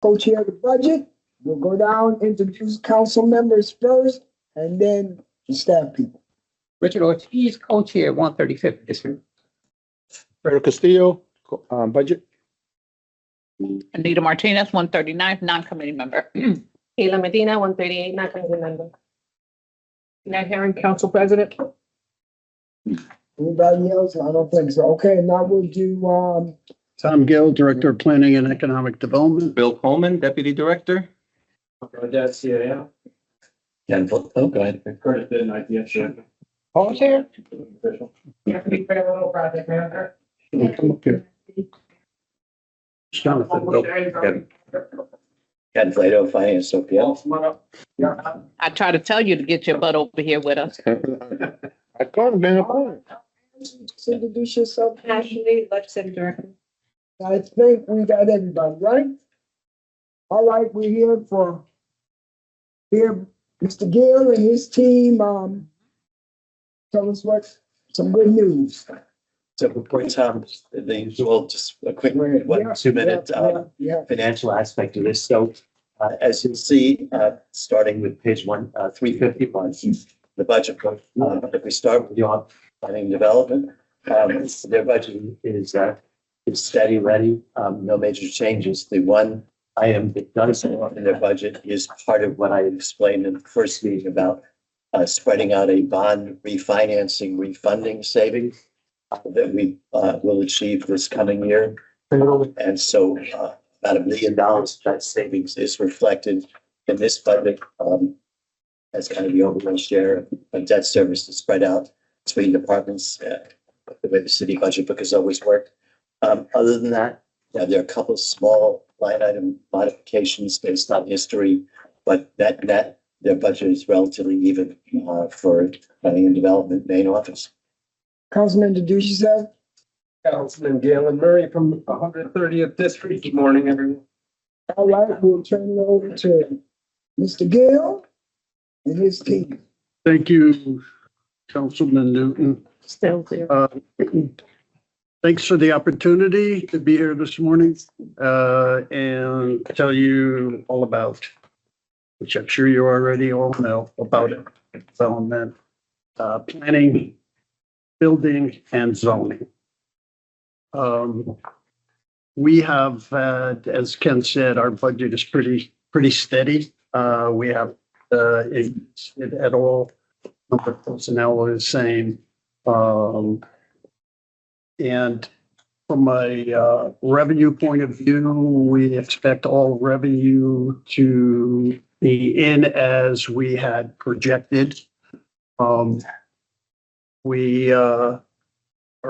co-chair the budget. We'll go down, introduce council members first, and then the staff people. Richard Ortiz, co-chair, 135th District. Pedro Castillo, budget. Anita Martinez, 139th, non-committee member. Sheila Medina, 138, not committee member. Nat Herron, council president. Anybody else? I don't think so. Okay, now we'll do, Tom Gill, Director of Planning and Economic Development. Bill Coleman, deputy director. That's CAO. Oh, go ahead. Curtis did an idea, sure. Paul's here. Official. Deputy federal project manager. Come up here. Jonathan, go. Ken Plato, Finance OPL. I try to tell you to get your butt over here with us. I called him, man. just introduce yourself. Ashley, legislative director. I think we got everybody, right? All right, we're here for, Mr. Gill and his team, tell us what, some good news. So before Tom, the usual, just a quick 1-2 minute Yeah. financial aspect of this. So as you'll see, starting with page 351, the budget book, if we start with the planning and development, their budget is steady, ready, no major changes. The one item that does go up in their budget is part of what I explained in the first meeting about spreading out a bond refinancing, refunding savings that we will achieve this coming year. And so about $1 million of that savings is reflected in this budget as kind of the overall share of debt service to spread out between departments, the way the city budget book has always worked. Other than that, there are a couple of small line item modifications based on history, but net their budget is relatively even for planning and development main office. Councilman, introduce yourself. Councilman Galen Murray from 130th District. Good morning, everyone. All right, we'll turn it over to Mr. Gill and his team. Thank you, Councilman Newton. Still there. Thanks for the opportunity to be here this morning and tell you all about, which I'm sure you already all know about it, development, planning, building, and zoning. We have had, as Ken said, our budget is pretty steady. We have it at all. Number of personnel are the same. And from a revenue point of view, we expect all revenue to be in as we had projected. Our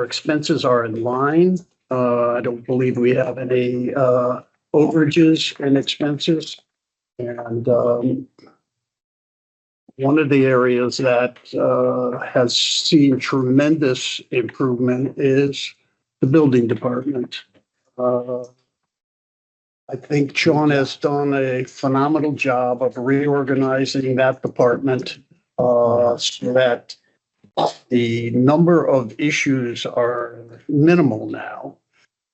expenses are in line. I don't believe we have any overages in expenses. And one of the areas that has seen tremendous improvement is the building department. I think Sean has done a phenomenal job of reorganizing that department so that the number of issues are minimal now.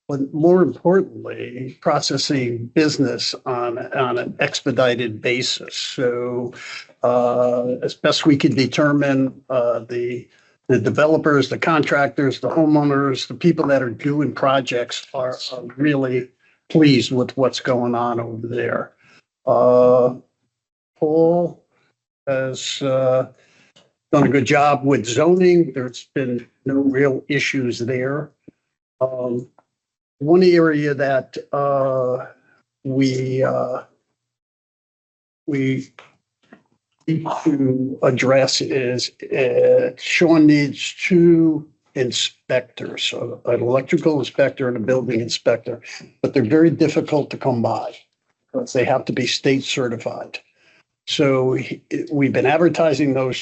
But more importantly, processing business on an expedited basis. So as best we can determine, the developers, the contractors, the homeowners, the people that are doing projects are really pleased with what's going on over there. Paul has done a good job with zoning. There's been no real issues there. One area that we need to address is Sean needs 2 inspectors, an electrical inspector and a building inspector, but they're very difficult to come by because they have to be state certified. So we've been advertising those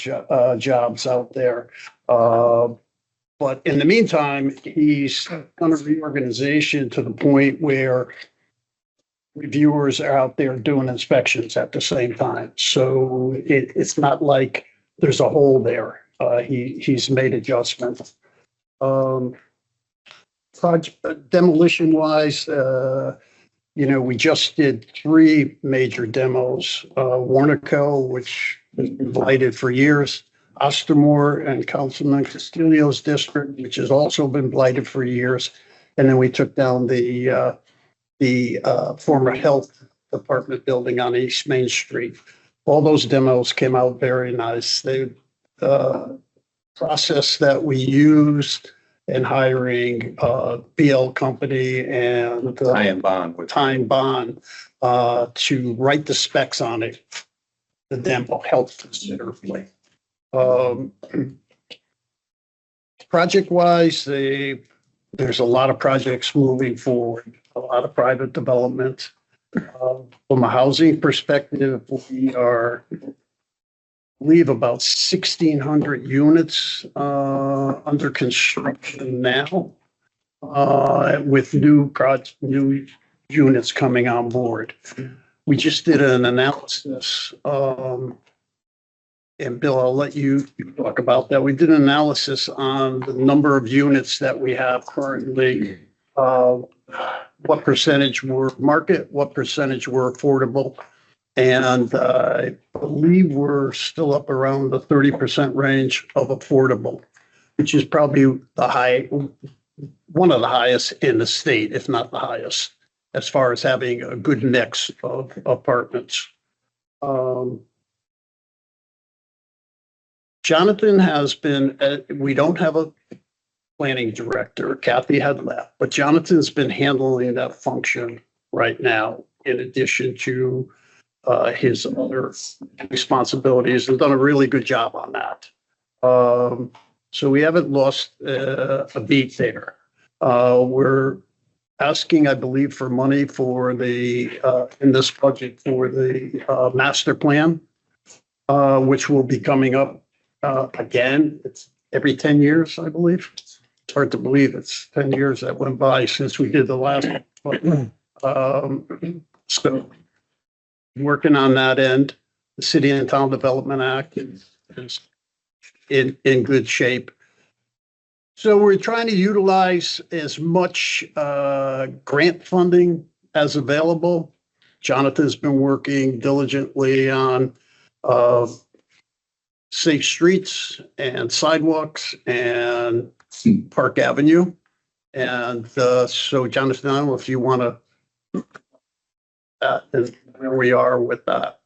jobs out there. But in the meantime, he's done a reorganization to the point where reviewers are out there doing inspections at the same time. So it's not like there's a hole there. He's made adjustments. Project demolition wise, we just did 3 major demos, Warnaco, which has been blighted for years, Ostermore and Councilman Castillo's district, which has also been blighted for years. And then we took down the former health department building on East Main Street. All those demos came out very nice. The process that we used in hiring BL Company and Time bond with. Time Bond to write the specs on it, the demo helped considerably. Project-wise, there's a lot of projects moving forward, a lot of private development. From a housing perspective, we are, I believe, about 1,600 units under construction now, with new units coming on board. We just did an analysis, and Bill, I'll let you talk about that. We did an analysis on the number of units that we have currently, what percentage were market, what percentage were affordable. And I believe we're still up around the 30% range of affordable, which is probably one of the highest in the state, if not the highest, as far as having a good mix of apartments. Jonathan has been, we don't have a planning director. Kathy had left, but Jonathan's been handling that function right now, in addition to his other responsibilities, and done a really good job on that. So we haven't lost a beat there. We're asking, I believe, for money for in this budget for the master plan, which will be coming up again. It's every 10 years, I believe. It's hard to believe it's 10 years that went by since we did the last one. So working on that end. The City and Town Development Act is in good shape. So we're trying to utilize as much grant funding as available. Jonathan's been working diligently on safe streets and sidewalks and Park Avenue. And so Jonathan, I don't know if you want to, where we are with that.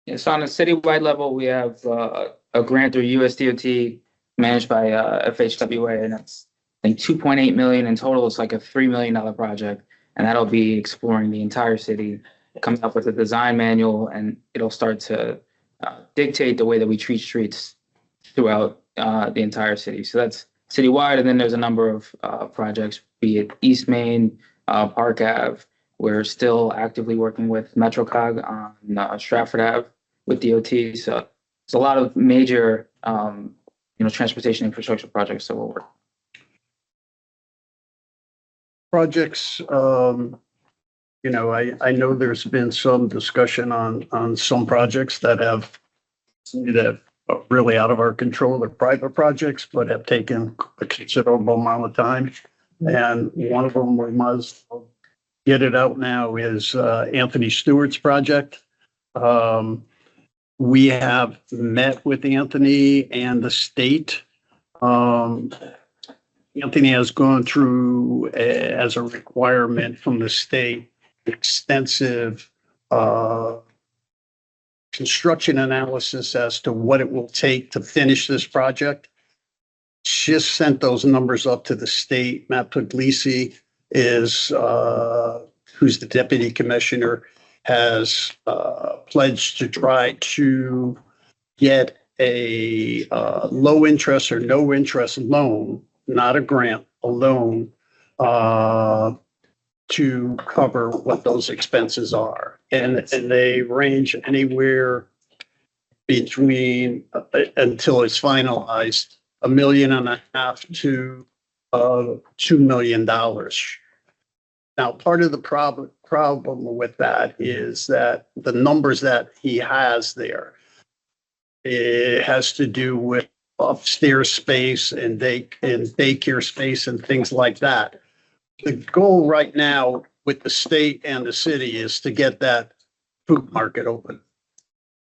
Yes, on a citywide level, we have a grant through USDOT managed by FHWA, and that's I think 2.8 million in total. It's like a $3 million project, and that'll be exploring the entire city, coming up with a design manual, and it'll start to dictate the way that we treat streets throughout the entire city. So that's citywide, and then there's a number of projects, be it East Main, Park Ave. We're still actively working with MetroCog on Stratford Ave with DOT. So it's a lot of major, transportation infrastructure projects that we'll work. Projects, I know there's been some discussion on some projects that are really out of our control. They're private projects, but have taken a considerable amount of time. And one of them we must get it out now is Anthony Stewart's project. We have met with Anthony and the state. Anthony has gone through, as a requirement from the state, extensive construction analysis as to what it will take to finish this project. Just sent those numbers up to the state. Matt Puglisi is, who's the deputy commissioner, has pledged to try to get a low interest or no interest loan, not a grant, a loan, to cover what those expenses are. And they range anywhere between, until it's finalized, $1.5 million to $2 million. Now, part of the problem with that is that the numbers that he has there, it has to do with upstairs space and daycare space and things like that. The goal right now with the state and the city is to get that food market open.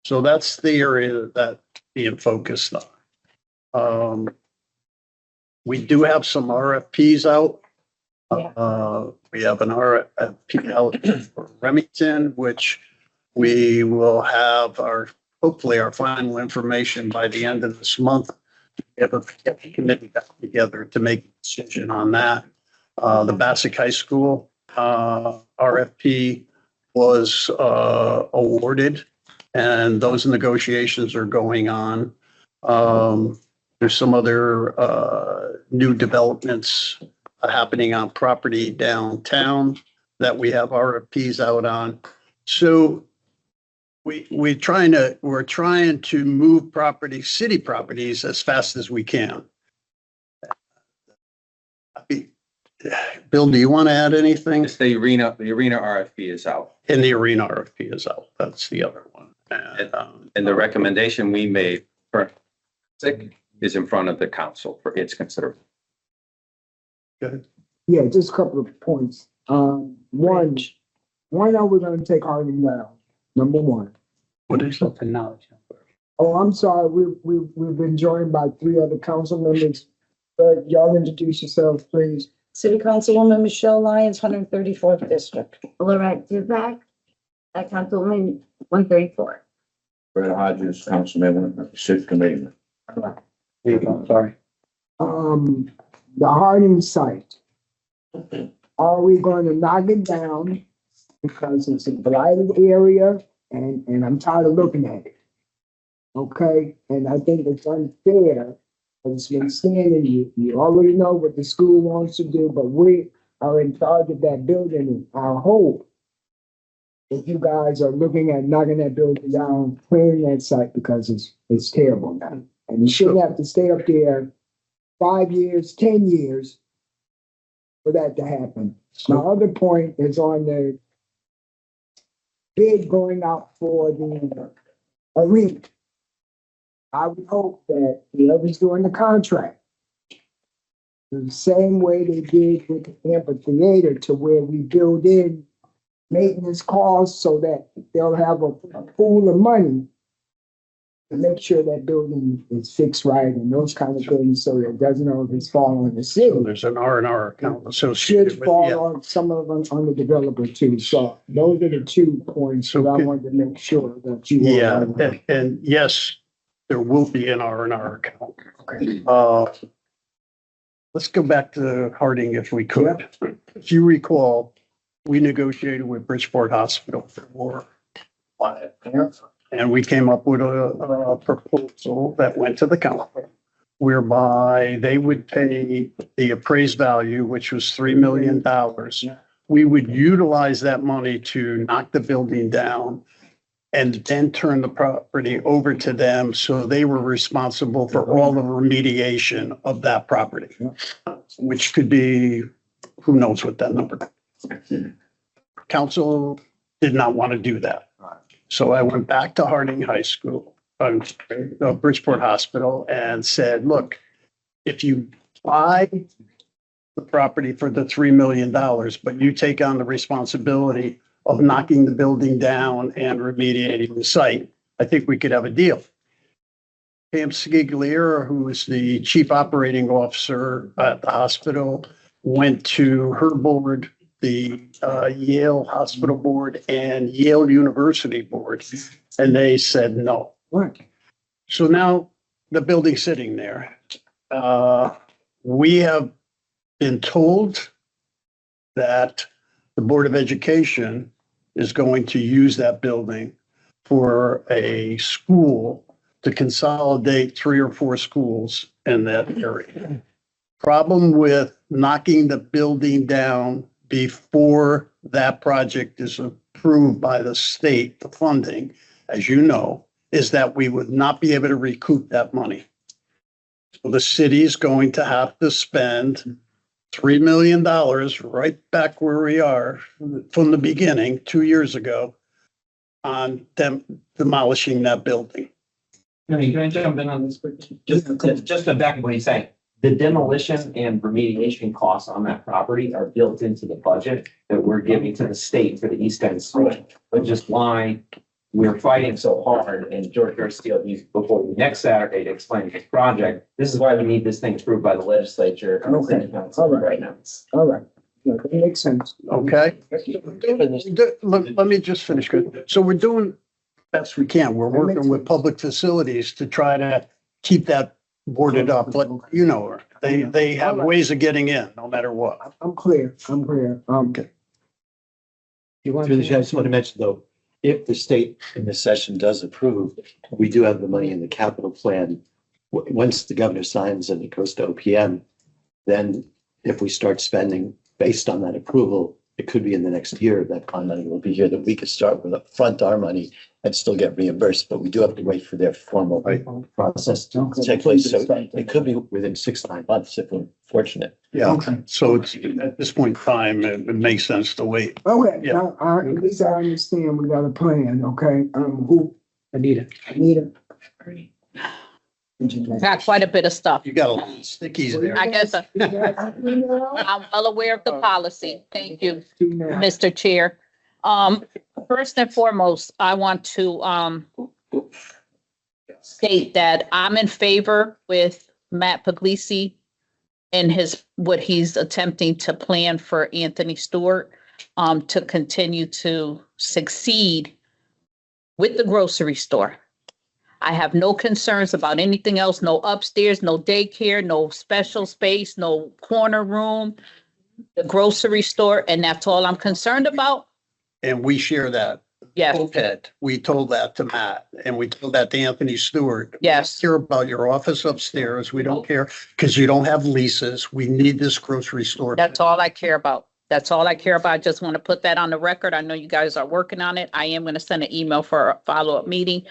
So that's the area that being focused on. We do have some RFPs out. We have an RFP out for Remington, which we will have hopefully our final information by the end of this month. Get the committee back together to make a decision on that. The Bassick High School RFP was awarded, and those negotiations are going on. There's some other new developments happening on property downtown that we have RFPs out on. So we're trying to move city properties as fast as we can. Bill, do you want to add anything? It's the arena RFP is out. And the arena RFP is out. That's the other one. And the recommendation we made for SIC is in front of the council for its consideration. Good. Yeah, just a couple of points. One, why are we gonna take Harding down? Number one. What is that? Oh, I'm sorry, we've been joined by 3 other council members. But y'all introduce yourselves, please. City Councilwoman Michelle Lyons, 134th District. Lorette Dubak, Councilwoman 134. Brad Hodges, Councilman, 6th Committee. Sorry. The Harding site. Are we going to knock it down because it's a blighted area and I'm tired of looking at it? Okay, and I think it's unfair. It's been saying you already know what the school wants to do, but we are in charge of that building. And our hope, if you guys are looking at knocking that building down, clearing that site because it's terrible now. And you shouldn't have to stay up there 5 years, 10 years for that to happen. My other point is on the bid going out for the arena. I would hope that whoever's doing the contract, the same way they did with the amphitheater, to where we build in maintenance costs so that they'll have a pool of money to make sure that building is fixed right and those kind of things, so it doesn't always fall on the city. So there's an R&R account associated Should with fall it. on some of them on the developer too. So those are the 2 points that I wanted to make sure that you. Yeah, and yes, there will be an R&R account. Okay. Let's go back to Harding if we could. If you recall, we negotiated with Bridgeport Hospital for and we came up with a proposal that went to the council whereby they would pay the appraised value, which was $3 million. We would utilize that money to knock the building down and then turn the property over to them. So they were responsible for all the remediation of that property, which could be, who knows what that number. Council did not want to do that. So I went back to Harding High School, Bridgeport Hospital, and said, look, if you buy the property for the $3 million, but you take on the responsibility of knocking the building down and remediating the site, I think we could have a deal. Pam Scigliera, who is the chief operating officer at the hospital, went to her board, the Yale Hospital Board and Yale University Board, and they said no. Right. So now the building's sitting there. We have been told that the Board of Education is going to use that building for a school to consolidate 3 or 4 schools in that area. Problem with knocking the building down before that project is approved by the state, the funding, as you know, is that we would not be able to recoup that money. So the city is going to have to spend $3 million right back where we are from the beginning, 2 years ago, on them demolishing that building. Can I jump in on this quickly? Just to back what he's saying. The demolition and remediation costs on that property are built into the budget that we're giving to the state for the East End School, which is why we're fighting so hard. And George Garcia, he's before you next Saturday to explain this project. This is why we need this thing approved by the legislature. and the Senate Council All right. right now. All right. Yeah, that makes sense. Okay? Let me just finish. Good. So we're doing best we can. We're working with public facilities to try to keep that boarded up, but you know, they have ways of getting in, no matter what. I'm clear. I'm clear. Okay. You want Through the chair, I just want to mention though, if the state in this session does approve, we do have the money in the capital plan. Once the governor signs and it goes to OPM, then if we start spending based on that approval, it could be in the next year that bond money will be here, that we could start with upfront our money and still get reimbursed, but we do have to wait for their formal process to take place. So it could be within 6 to 9 months if we're fortunate. Yeah, Okay. so it's, at this point in time, it makes sense to wait. Okay, Yeah. now, at least I understand we got a plan, okay? Who? Anita. Anita. Got quite a bit of stuff. You got a lot of stickies there. I guess I'm well aware of the policy. Thank you, Mr. Chair. First and foremost, I want to state that I'm in favor with Matt Puglisi and what he's attempting to plan for Anthony Stewart to continue to succeed with the grocery store. I have no concerns about anything else, no upstairs, no daycare, no special space, no corner room, the grocery store, and that's all I'm concerned about. And we share that. Yes, OPED, we told that to Matt and we told that to Anthony Stewart. yes. Care about your office upstairs. We don't care because you don't have leases. We need this grocery store. That's all I care about. That's all I care about. I just want to put that on the record. I know you guys are working on it. I am going to send an email for a follow-up meeting.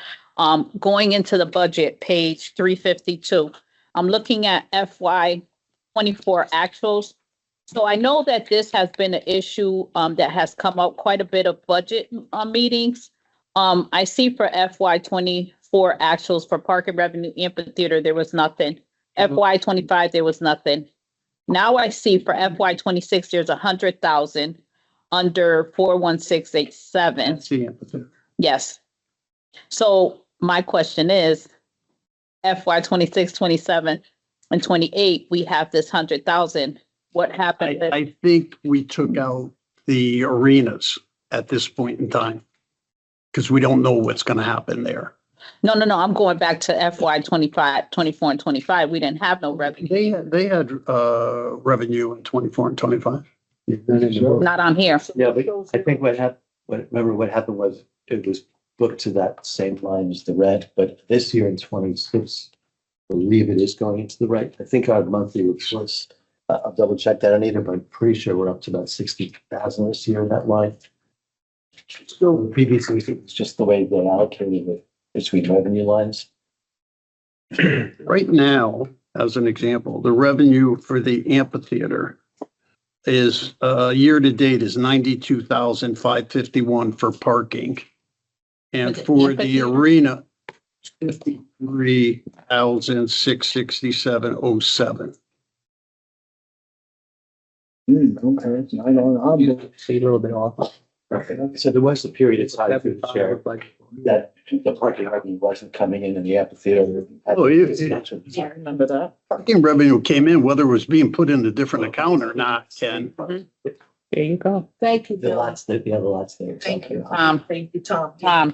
Going into the budget, page 352, I'm looking at FY 24 actuals. So I know that this has been an issue that has come up quite a bit of budget meetings. I see for FY 24 actuals for park and revenue amphitheater, there was nothing. FY 25, there was nothing. Now I see for FY 26, there's 100,000 under 41687. That's the empathy. Yes. So my question is, FY 26, 27, and 28, we have this 100,000. What happened? I think we took out the arenas at this point in time because we don't know what's going to happen there. No. I'm going back to FY 25, 24, and 25. We didn't have no revenue. They had revenue in 24 and 25. Not on here. Yeah, but I think what happened was it was booked to that same line as the red, but this year in 26, I believe it is going into the right. I think our monthly reports, I'll double check that on either, but I'm pretty sure we're up to about 60,000 this year in that line. So previously, it was just the way they allocated it between revenue lines. Right now, as an example, the revenue for the amphitheater is year to date is 92,551 for parking. And For the for the amphitheater? arena, 53,667.07. Okay, I don't know. I'm See a little bit off. So there was a period of time through the chair that the parking revenue wasn't coming in the amphitheater. Oh, yeah. I remember that. Parking revenue came in, whether it was being put in a different account or not, Ken. There you go. Thank you, The Bill. lots, the other lots there. Thank you. Thank you, Tom.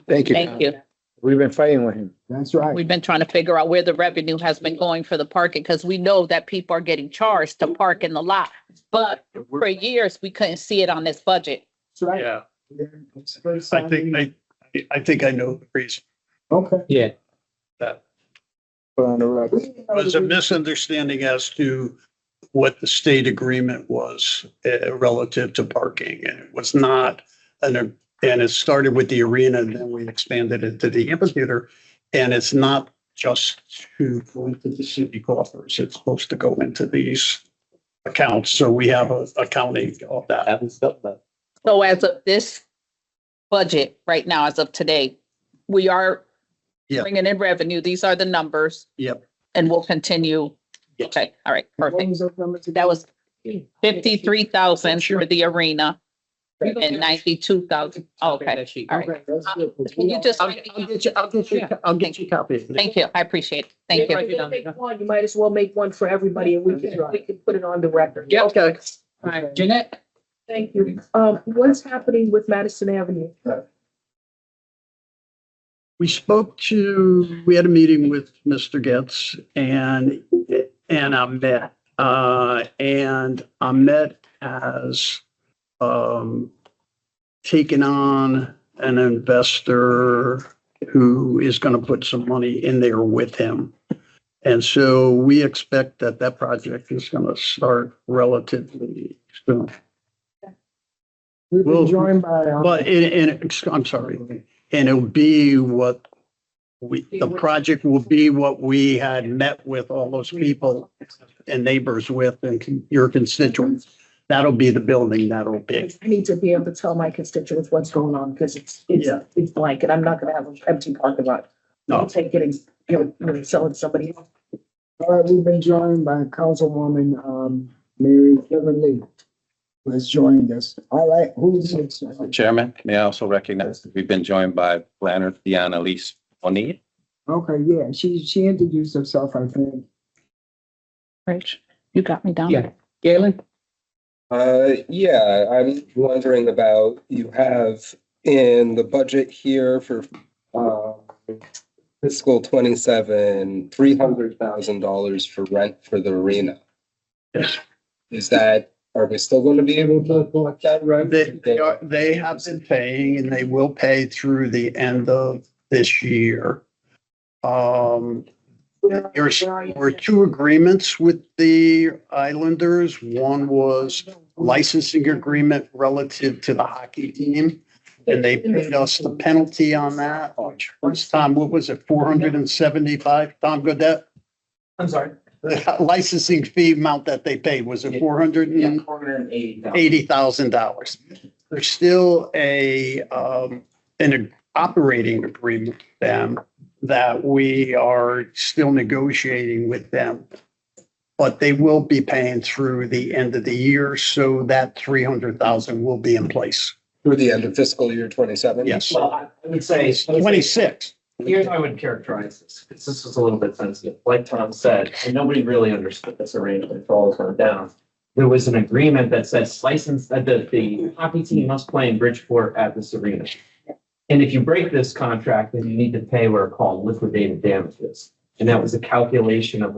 Thank you. Thank you. We've been fighting with him. That's right. We've been trying to figure out where the revenue has been going for the parking because we know that people are getting charged to park in the lot. But for years, we couldn't see it on this budget. That's right. Yeah, It's the first I time think, I think I know the reason. Okay. Yeah. That Put on the record. was a misunderstanding as to what the state agreement was relative to parking. And it was not and it started with the arena and then we expanded it to the amphitheater. And it's not just to go into the city coffers. It's supposed to go into these accounts. So we have a accounting of that. Haven't felt that. So as of this budget right now, as of today, we are Yeah. bringing in revenue. These are the numbers Yep. and we'll continue Okay, all right, What perfect. was those numbers again? That was 53,000 for the arena and 92,000. Okay, all right. Okay, that's good. 'cause Can we you just? I'll get you a copy. Thank you, I appreciate it. Thank If you. you're gonna make one, you might as well make one for everybody and we can put it on the record. Okay. All right, Jeanette? Thank you. What's happening with Madison Avenue? We had a meeting with Mr. Getz and Ahmet. And Ahmet has, taken on an investor who is going to put some money in there with him. And so we expect that that project is going to start relatively soon. We've Well, been joined by. But I'm sorry, and it'll be the project will be what we had met with all those people and neighbors with and your constituents. That'll be the building that'll be. I need to be able to tell my constituents what's going on because it's blank and I'm not gonna have an empty parking lot. No. I'll take it and, sell it to somebody else. All right, we've been joined by Councilwoman, Mary Kevin Lee, who has joined us. All right, who's next? Chairman, may I also recognize that we've been joined by planner Deanna Elise O'Neill. Okay, yeah, she introduced herself, I think. Rich, you got me down. Yeah. Galen? Yeah, I'm wondering about, you have in the budget here for, fiscal 27, $300,000 for rent for the arena. Yes. Is that, are we still going to be able to collect that rent? They have been paying and they will pay through the end of this year. There were two agreements with the Islanders. One was licensing agreement relative to the hockey team. And they paid us the penalty on that, which was, Tom, what was it, 475? Tom Godet? I'm sorry. The licensing fee amount that they paid, was it Yeah, $480,000? $480,000. There's still an operating agreement with them that we are still negotiating with them. But they will be paying through the end of the year, so that 300,000 will be in place. Through the end of fiscal year 27? Yes. Well, I would say. 26. Here's how I would characterize this, because this is a little bit sensitive. Like Tom said, and nobody really understood this arrangement, it all went down. There was an agreement that says license, that the hockey team must play in Bridgeport at this arena. And if you break this contract, then you need to pay what are called liquidated damages. And that was a calculation of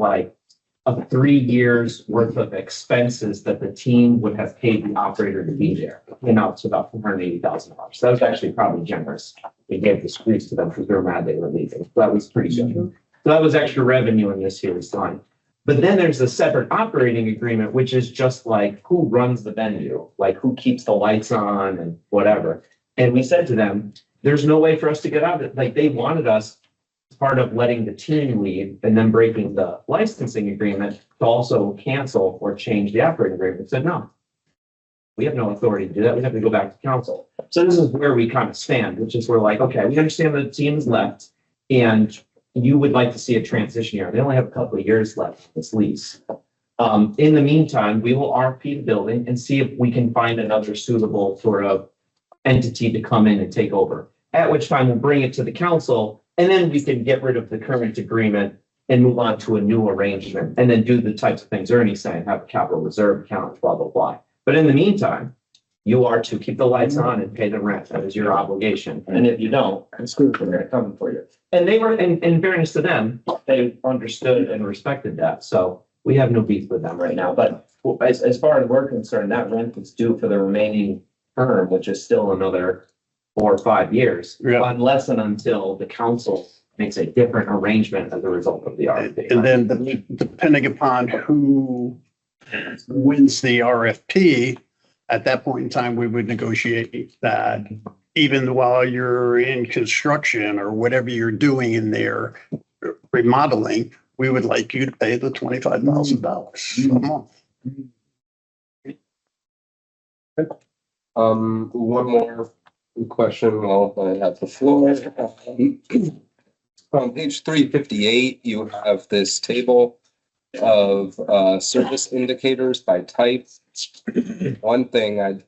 3 years worth of expenses that the team would have paid the operator to be there. It's about $480,000. That was actually probably generous. We gave the squeeze to them because they were mad they were leaving. So that was pretty good. So that was extra revenue in this year's line. But then there's a separate operating agreement, which is just like who runs the venue, like who keeps the lights on and whatever. And we said to them, there's no way for us to get out of it. Like they wanted us, part of letting the team leave and then breaking the licensing agreement, to also cancel or change the operating agreement. We said, no, we have no authority to do that. We have to go back to council. So this is where we kind of stand, which is we're like, okay, we understand the team is left and you would like to see a transition year. They only have a couple of years left of this lease. In the meantime, we will RFP the building and see if we can find another suitable sort of entity to come in and take over. At which time we'll bring it to the council and then we can get rid of the current agreement and move on to a new arrangement and then do the types of things Ernie's saying, have a capital reserve account, blah, blah, blah. But in the meantime, you are to keep the lights on and pay the rent. That is your obligation. And if you don't, we're going to come for you. And they were, in fairness to them, they understood and respected that. So we have no beef with them right now. But as far as we're concerned, that rent is due for the remaining term, which is still another 4 or 5 years, unless and until the council makes a different arrangement as a result of the RFP. And then depending upon who wins the RFP, at that point in time, we would negotiate that even while you're in construction or whatever you're doing in there, remodeling, we would like you to pay the $25,000 a month. One more question while I have the floor. On page 358, you have this table of service indicators by type. One thing I'd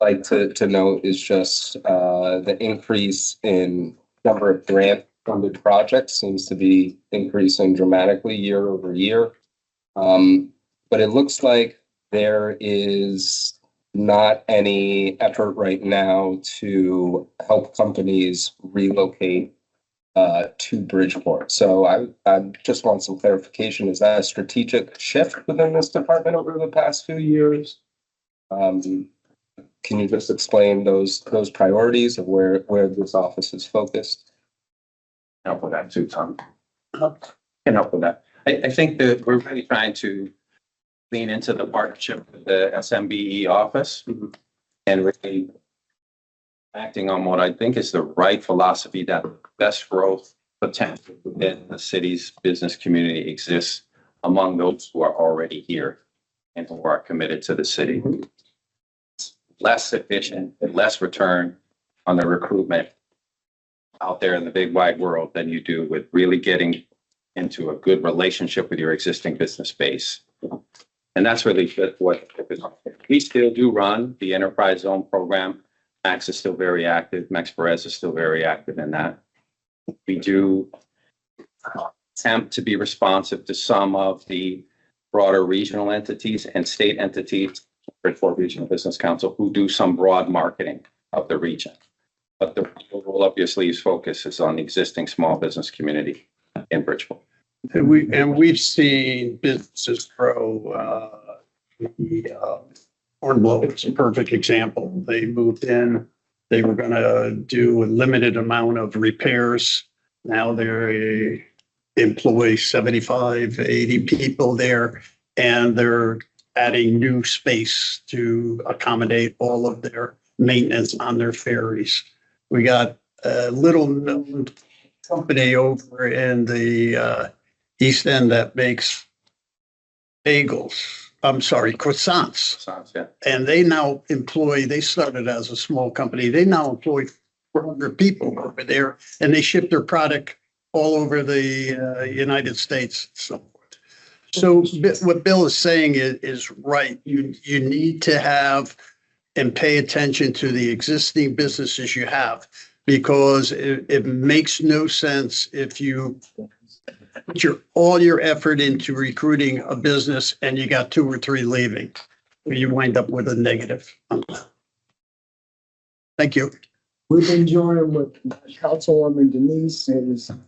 like to note is just the increase in number of grant funded projects seems to be increasing dramatically year over year. But it looks like there is not any effort right now to help companies relocate to Bridgeport. So I just want some clarification. Is that a strategic shift within this department over the past few years? Can you just explain those priorities of where this office is focused? Help with that too, Tom. Can help with that. I think that we're really trying to lean into the partnership with the SMBE office and really acting on what I think is the right philosophy that best growth potential within the city's business community exists among those who are already here and who are committed to the city. Less efficient and less return on the recruitment out there in the big wide world than you do with really getting into a good relationship with your existing business base. And that's really what we still do run the enterprise zone program. Max is still very active. Max Perez is still very active in that. We do attempt to be responsive to some of the broader regional entities and state entities, Bridgeport Regional Business Council, who do some broad marketing of the region. But the roll up your sleeves focus is on the existing small business community in Bridgeport. And we've seen businesses grow. Hornblow is a perfect example. They moved in, they were gonna do a limited amount of repairs. Now they employ 75, 80 people there, and they're adding new space to accommodate all of their maintenance on their ferries. We got a little known company over in the East End that makes croissants. Yeah. And they now they started as a small company. They now employ 400 people over there, and they ship their product all over the United States. So what Bill is saying is right. You need to have and pay attention to the existing businesses you have, because it makes no sense if you put all your effort into recruiting a business and you got 2 or 3 leaving. You wind up with a negative. Thank you. We've been joined with Councilwoman Denise,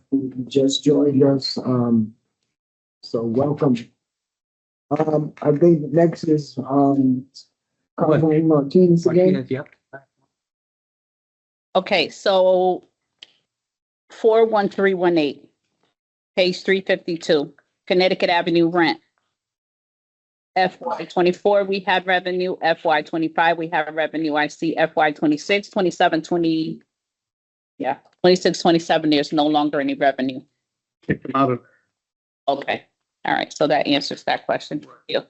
who just joined us. So welcome. I think next is Councilwoman Martinez again. Okay, so 41318, page 352, Connecticut Avenue rent. FY 24, we had revenue. FY 25, we have revenue. I see FY 26, 27, 26, 27, there's no longer any revenue. Kick them out of. Okay, all right, so that answers that question for you.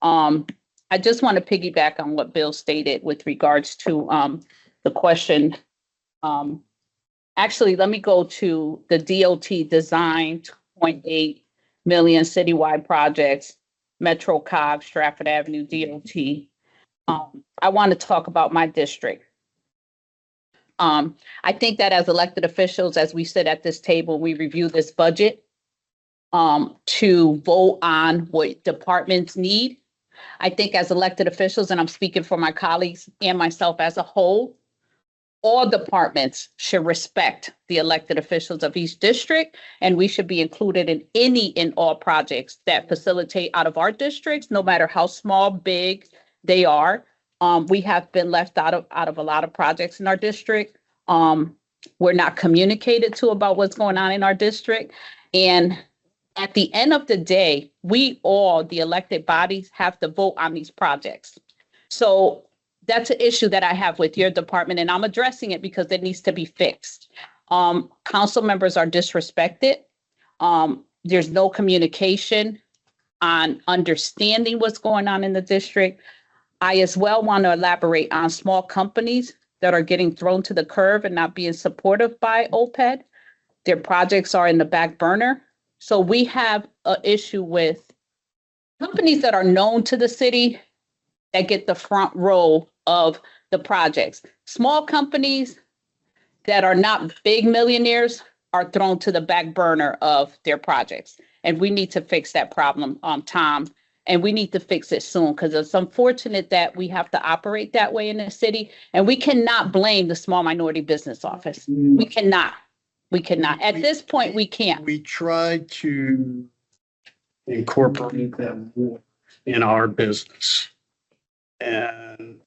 I just want to piggyback on what Bill stated with regards to the question. Actually, let me go to the DOT design 2.8 million citywide projects, Metro Cog, Stratford Avenue, DOT. I want to talk about my district. I think that as elected officials, as we sit at this table, we review this budget to vote on what departments need. I think as elected officials, and I'm speaking for my colleagues and myself as a whole, all departments should respect the elected officials of each district, and we should be included in any and all projects that facilitate out of our districts, no matter how small, big they are. We have been left out of a lot of projects in our district. We're not communicated to about what's going on in our district. And at the end of the day, we all, the elected bodies, have to vote on these projects. So that's an issue that I have with your department, and I'm addressing it because it needs to be fixed. Council members are disrespected. There's no communication on understanding what's going on in the district. I as well want to elaborate on small companies that are getting thrown to the curb and not being supportive by OPED. Their projects are in the back burner. So we have an issue with companies that are known to the city that get the front row of the projects. Small companies that are not big millionaires are thrown to the back burner of their projects. And we need to fix that problem, Tom. And we need to fix it soon because it's unfortunate that we have to operate that way in the city. And we cannot blame the small minority business office. We cannot. We cannot. At this point, we can't. We tried to incorporate them more in our business. And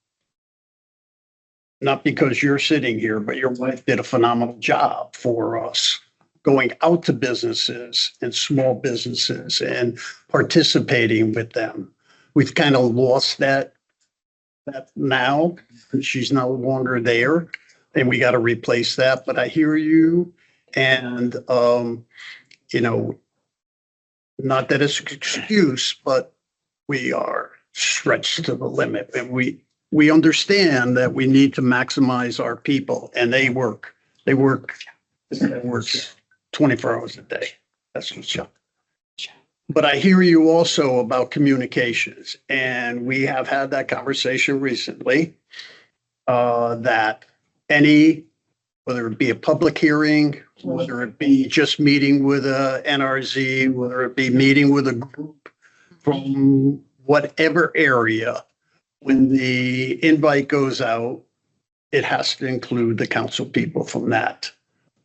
not because you're sitting here, but your wife did a phenomenal job for us going out to businesses and small businesses and participating with them. We've kind of lost that now. She's no longer there and we got to replace that. But I hear you. And, you know, not that it's an excuse, but we are stretched to the limit. And we understand that we need to maximize our people and they work 24 hours a day. That's what's up. But I hear you also about communications, and we have had that conversation recently, that whether it be a public hearing, whether it be just meeting with a NRZ, whether it be meeting with a group from whatever area, when the invite goes out, it has to include the council people from that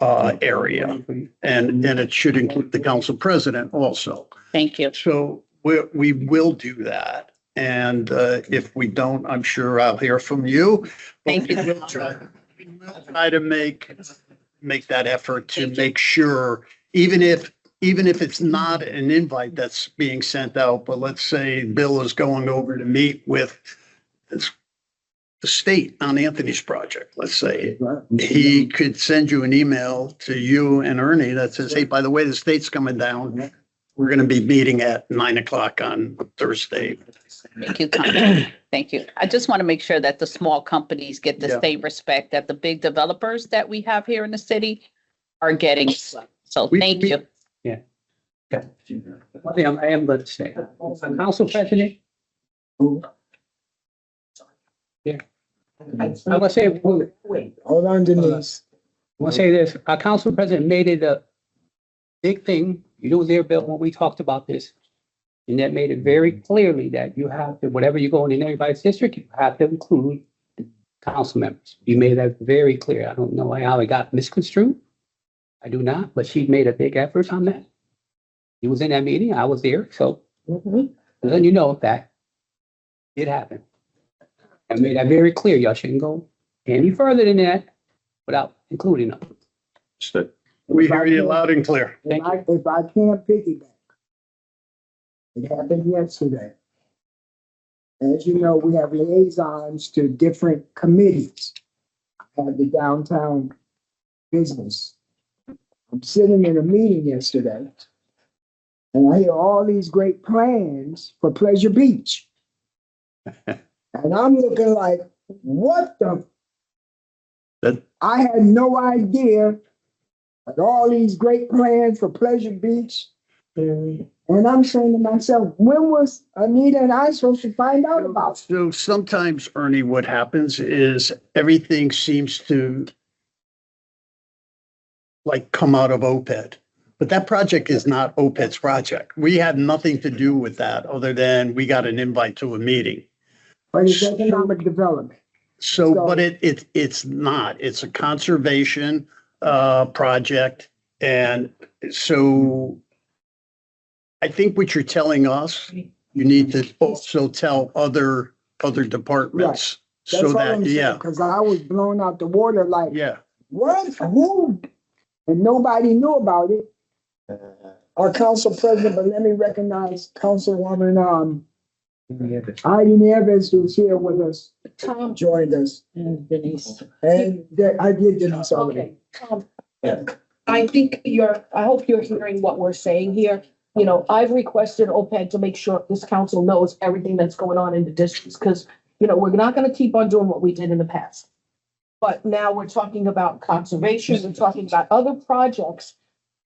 area. And it should include the council president also. Thank you. So we will do that. And if we don't, I'm sure I'll hear from you. Thank you. We'll try to make that effort to make sure, even if it's not an invite that's being sent out, but let's say Bill is going over to meet with the state on Anthony's project, let's say, he could send you an email to you and Ernie that says, hey, by the way, the state's coming down. We're going to be meeting at 9:00 on Thursday. Thank you, Tom. Thank you. I just want to make sure that the small companies get the Yeah. same respect that the big developers that we have here in the city are getting. So thank you. One thing I am going to say, Council President. Yeah. I'm going to say, Hold on, Denise. I want to say this, our council president made it a big thing. You know, there, Bill, when we talked about this. And that made it very clearly that you have to, whatever you go in everybody's district, you have to include the council members. You made that very clear. I don't know how it got misconstrued. I do not, but she made a big effort on that. He was in that meeting. I was there. So then you know that it happened. I made that very clear. Y'all shouldn't go any further than that without including them. We hear you loud and clear. If I can't piggyback, it happened yesterday. As you know, we have liaisons to different committees. I have the downtown business. I'm sitting in a meeting yesterday, and I hear all these great plans for Pleasure Beach. And I'm looking like, what the? I had no idea of all these great plans for Pleasure Beach. And I'm saying to myself, when was Anita and I supposed to find out about it? So sometimes, Ernie, what happens is everything seems to like come out of OPED. But that project is not OPED's project. We had nothing to do with that other than we got an invite to a meeting. But it's economic development. So, but it's not. It's a conservation project. And so I think what you're telling us, you need to also tell other departments. That's So all I'm that, saying, yeah, because I was blown out the water like, yeah. what? Who? And nobody knew about it. Our council president, but let me recognize Councilwoman Heidi Neves, who's here with us. Tom Joined us. and Denise. And I did Denise already. Okay, I think I hope you're hearing what we're saying here. You know, I've requested OPED to make sure this council knows everything that's going on in the districts, because, you know, we're not gonna keep on doing what we did in the past. But now we're talking about conservation, we're talking about other projects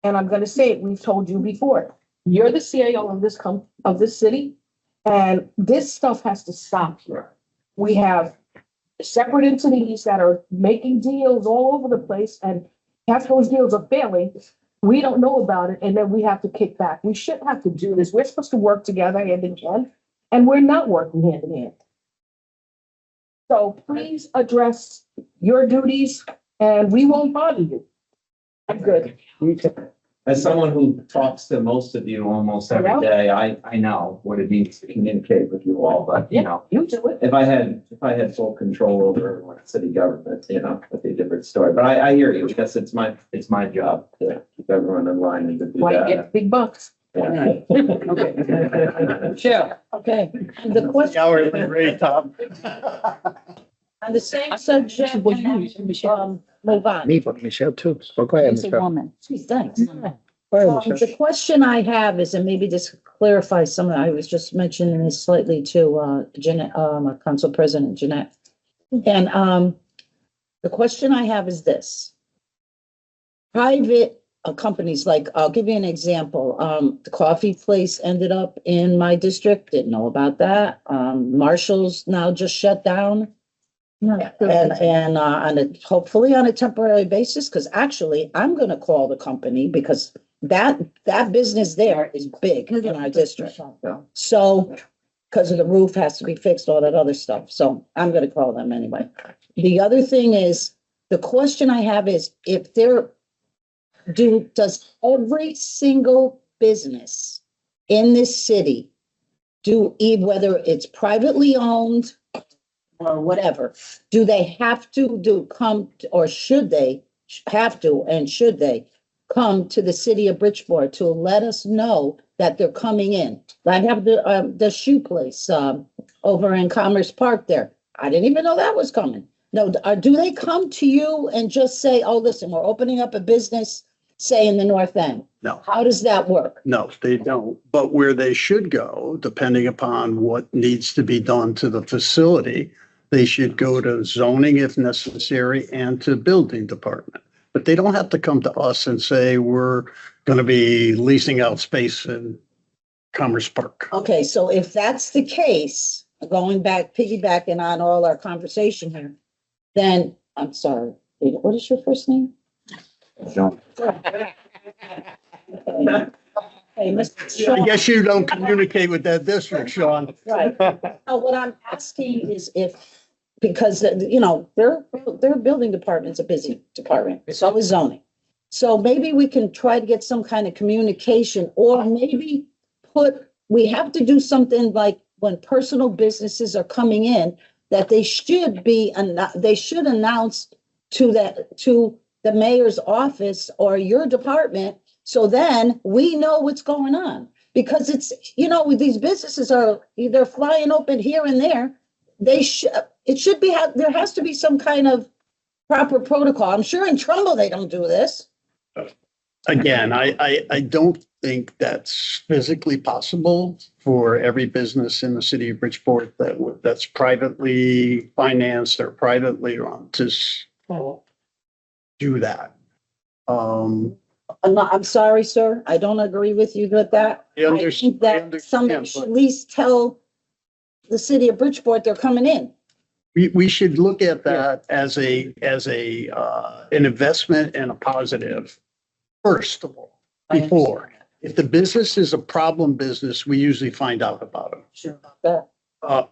and I'm gonna say it, we've told you before, you're the CAO of this city, and this stuff has to stop here. We have separate entities that are making deals all over the place, and half those deals are failing. We don't know about it, and then we have to kick back. We shouldn't have to do this. We're supposed to work together hand in hand, and we're not working hand in hand. So please address your duties, and we won't bother you. I'm good. As someone who talks to most of you almost every Yeah. day, I know what it means to communicate with you all, but you know, You do it. if I had full control over everyone in city government, you know, that'd be a different story. But I hear you, because it's my job to keep everyone in line and to do Why you that. get big bucks? Yeah. Michelle, Okay, and the question, Hourly rate, Tom. on the same subject, move on. Me, but Michelle too. So go ahead, She's a Michelle. woman. She's thanks. Go ahead, Michelle. The question I have is, and maybe this clarifies something I was just mentioning this slightly to Jeanette, Council President Jeanette. And the question I have is this. Private companies, like, I'll give you an example. The coffee place ended up in my district, didn't know about that. Marshall's now just shut down. And hopefully on a temporary basis, because actually I'm gonna call the company because that business there is big in our district. So, because of the roof has to be fixed, all that other stuff. So I'm gonna call them anyway. The other thing is, the question I have is, if does every single business in this city whether it's privately owned or whatever, do they have to or should they have to, and should they come to the city of Bridgeport to let us know that they're coming in? I have the shoe place, over in Commerce Park there. I didn't even know that was coming. No, do they come to you and just say, oh, listen, we're opening up a business, say in the North End? No. How does that work? No, they don't. But where they should go, depending upon what needs to be done to the facility, they should go to zoning if necessary and to building department. But they don't have to come to us and say, we're going to be leasing out space in Commerce Park. Okay, so if that's the case, piggybacking on all our conversation here, then, I'm sorry, what is your first name? John. Hey, Mr. I Sean. guess you don't communicate with that district, Sean. Right. No, what I'm asking is because, you know, their building department's a busy department, so is zoning. So maybe we can try to get some kind of communication, or maybe we have to do something like when personal businesses are coming in, that they should announce to the mayor's office or your department, so then we know what's going on. Because it's, you know, these businesses are either flying open here and there. There has to be some kind of proper protocol. I'm sure in Trumbull they don't do this. Again, I don't think that's physically possible for every business in the city of Bridgeport that's privately financed or privately run to do that. I'm sorry, sir. I don't agree with you with that. I think that somebody should at least tell the city of Bridgeport they're coming in. We should look at that as an investment and a positive, first of all, before. If the business is a problem business, we usually find out about it. Sure about that.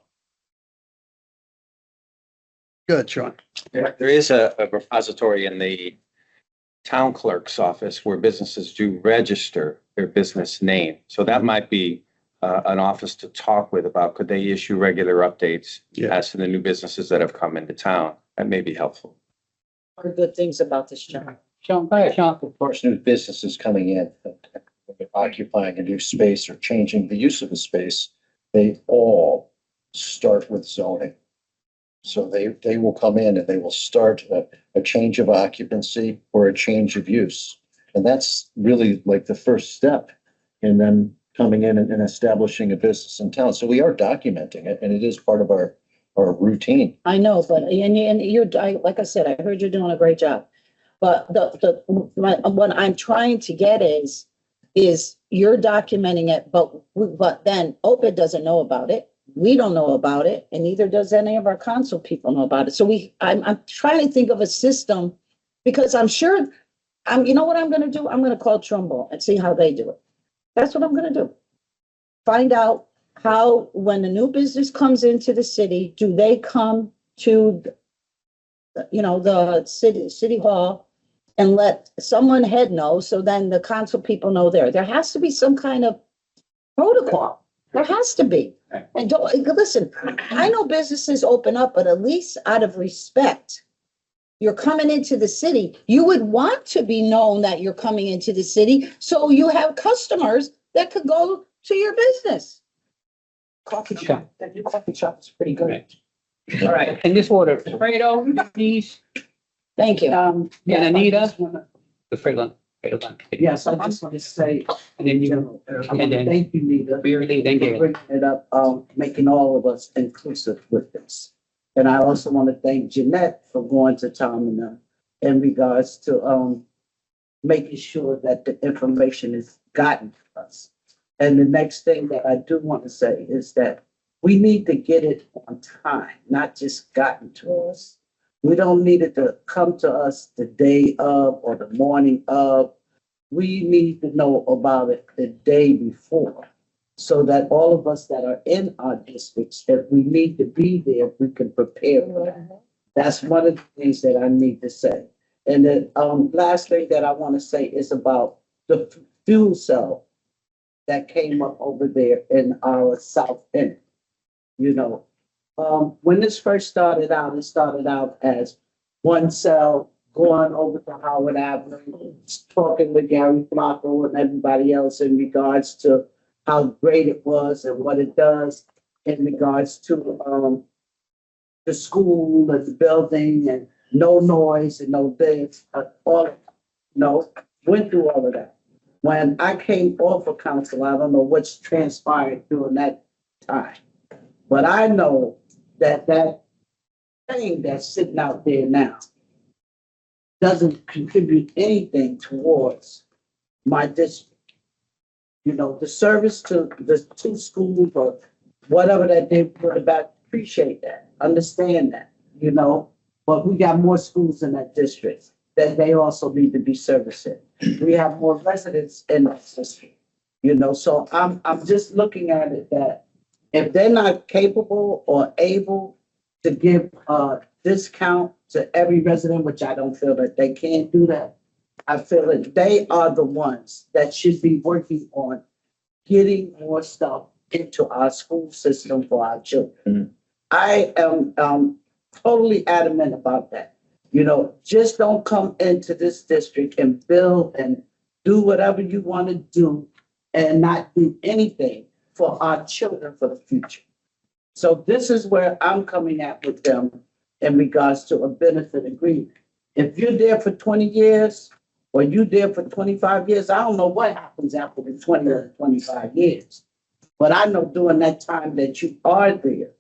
Good, Sean. There is a repository in the town clerk's office where businesses do register their business name. So that might be an office to talk with about, could they issue regular updates as to the new businesses that have come into town? That may be helpful. Heard good things about this, John. Sean, go ahead, Sean. Of course, new businesses coming in, occupying a new space or changing the use of a space, they all start with zoning. So they will come in and they will start a change of occupancy or a change of use. And that's really like the first step in them coming in and establishing a business in town. So we are documenting it, and it is part of our routine. I know, but, and you're, like I said, I heard you're doing a great job. But what I'm trying to get is you're documenting it, but then OPED doesn't know about it. We don't know about it, and neither does any of our council people know about it. So I'm trying to think of a system, because I'm sure, you know what I'm gonna do? I'm gonna call Trumbull and see how they do it. That's what I'm gonna do. Find out how, when a new business comes into the city, do they come to, the city hall and let someone head know, so then the council people know there. There has to be some kind of protocol. There has to be. And don't, listen, I know businesses open up, but at least out of respect, you're coming into the city, you would want to be known that you're coming into the city, so you have customers that could go to your business. Coffee shop, that new coffee shop is pretty good. All right, in this order, Fredo, Denise, Thank you. and Anita. Fredo. Yes, I just want to say, And then you you, know, and then thank you, Nita, Beerly, then for Gail. bringing it up, making all of us inclusive with this. And I also want to thank Jeanette for going to Tom and them in regards to, making sure that the information is gotten to us. And the next thing that I do want to say is that we need to get it on time, not just gotten to us. We don't need it to come to us the day of or the morning of. We need to know about it the day before, so that all of us that are in our districts, if we need to be there, we can prepare for that. That's one of the things that I need to say. And then, last thing that I want to say is about the fuel cell that came up over there in our south end. When this first started out, it started out as one cell going over to Howard Avenue, talking with Gary Flacco and everybody else in regards to how great it was and what it does in regards to the school and the building and no noise and no this, went through all of that. When I came off of council, I don't know what's transpired during that time, but I know that thing that's sitting out there now doesn't contribute anything towards my district. The service to the two schools or whatever that they put about, appreciate that, understand that, but we got more schools in that district that they also need to be servicing. We have more residents in that district, so I'm just looking at it that if they're not capable or able to give a discount to every resident, which I don't feel that they can't do that, I feel that they are the ones that should be working on getting more stuff into our school system for our children. I am totally adamant about that. Just don't come into this district and build and do whatever you want to do and not do anything for our children for the future. So this is where I'm coming at with them in regards to a benefit agreement. If you're there for 20 years or you're there for 25 years, I don't know what happens after the 20 or 25 years. But I know during that time that you are there,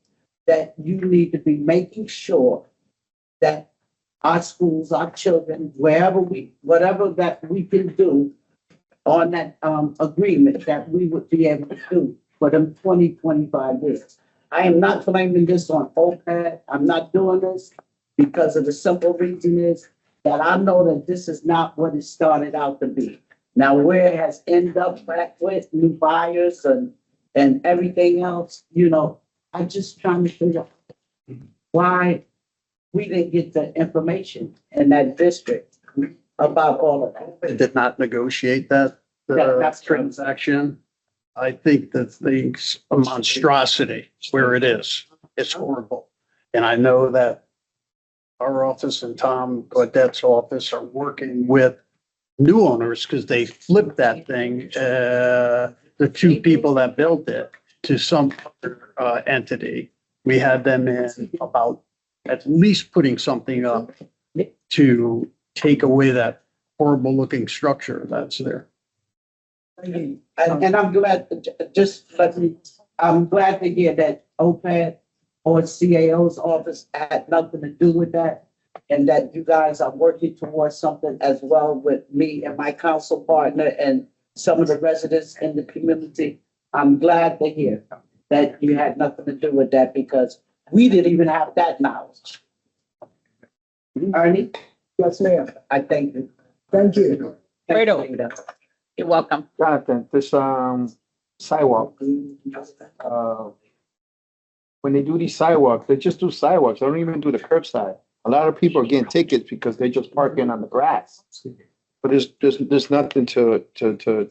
that you need to be making sure that our schools, our children, whatever that we can do on that agreement, that we would be able to do for them 20, 25 years. I am not blaming this on OPED. I'm not doing this because of the simple reason is that I know that this is not what it started out to be. Now, where it has ended up back with new buyers and everything else, I'm just trying to figure out why we didn't get the information in that district about all of that. They did not negotiate that That's transaction. I think that thing's a monstrosity where it is. It's horrible. And I know that our office and Tom Gaudette's office are working with new owners because they flipped that thing, the two people that built it, to some other entity. We had them in about at least putting something up to take away that horrible looking structure that's there. And I'm glad, I'm glad to hear that OPED or CAO's office had nothing to do with that. and that you guys are working towards something as well with me and my council partner and some of the residents in the community. I'm glad to hear that you had nothing to do with that because we didn't even have that knowledge. Ernie, Yes, ma'am. I thank you. Thank you. Fredo. You're welcome. Jonathan, this, sidewalk, when they do these sidewalks, they just do sidewalks. They don't even do the curbside. A lot of people are getting tickets because they're just parking on the grass. But there's nothing to, to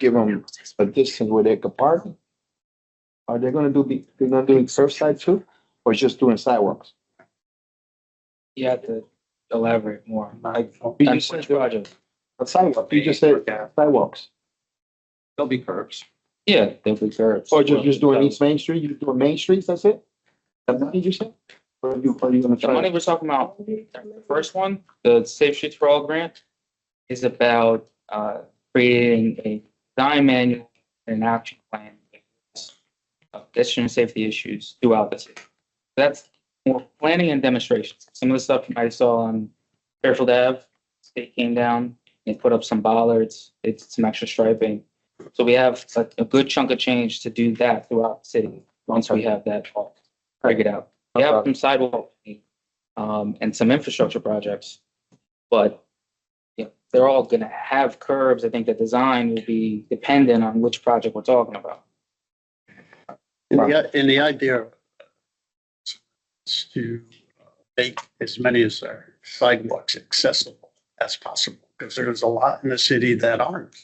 give them a distance where they can park. Are they gonna they're gonna do curbside too, or just doing sidewalks? You have to elaborate more. Like, You on just said which project? a sidewalk, you just said sidewalks. There'll be curbs. Yeah, there'll be curbs. Or just doing East Main Street, you doing Main Streets, that's it? That's what you said? Or are you gonna The try? money we're talking about, the first one, the Safe Streets for All grant, is about creating a design manual and an action plan of pedestrian safety issues throughout the city. That's more planning and demonstrations. Some of the stuff you might saw on Fairfield Ave, state came down and put up some bollards, it's some extra striping. So we have a good chunk of change to do that throughout the city, once we have that all figured out. We have some sidewalk, and some infrastructure projects, but yeah, they're all gonna have curbs. I think the design will be dependent on which project we're talking about. And the idea is to make as many as our sidewalks accessible as possible, because there's a lot in the city that aren't.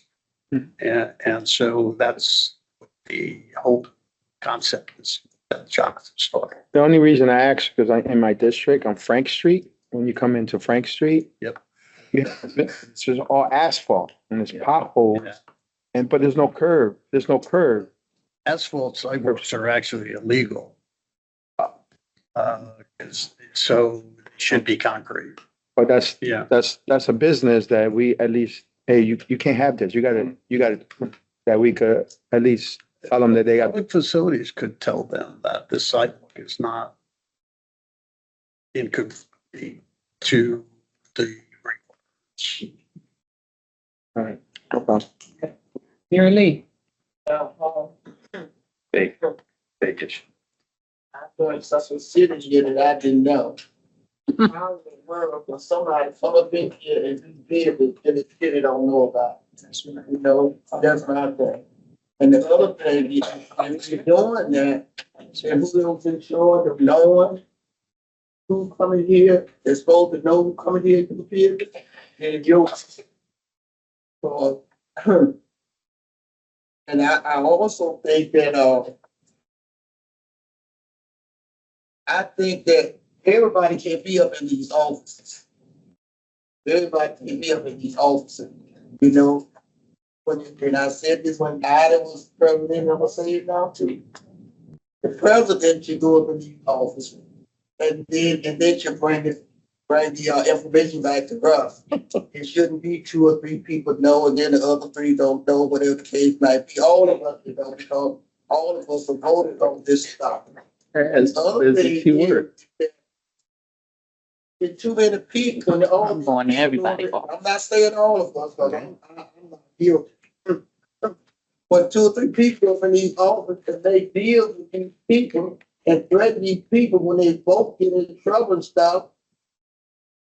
And so that's what the whole concept is that Jonathan started. The only reason I ask, because in my district, on Frank Street, when you come into Frank Street. Yep. It's just all asphalt and it's potholes, Yeah. but there's no curb, Asphalt sidewalks are actually illegal. So it should be concrete. But that's Yeah. a business that we at least, hey, you can't have this. You gotta, that we could at least tell them that they got. Public facilities could tell them that this sidewalk is not in conformity to the requirements. All right, no problem. Mary Lee. Vacation. I thought such a city here that I didn't know. How in the world can somebody come up in here and do business in the city don't know about? You know, that's my thing. And the other thing, if you're doing that, and who else in charge of knowing who coming here, they're supposed to know who coming here to the business, and you. So, and I also think that, I think that everybody can't be up in these offices. Everybody can't be up in these offices, you know? And I said this when Ida was president, I'm gonna say it now too. The president should go up in these offices and then should bring the information back to us. It shouldn't be 2 or 3 people know and then the other 3 don't know, whatever the case might be. All of us, you know, because all of us are voted on this stuff. As a key word. There's too many people. I'm going to everybody. I'm not saying all of us, but I'm not guilty. But 2 or 3 people in these offices, and they deal with these people and threaten these people when they both get in trouble and stuff.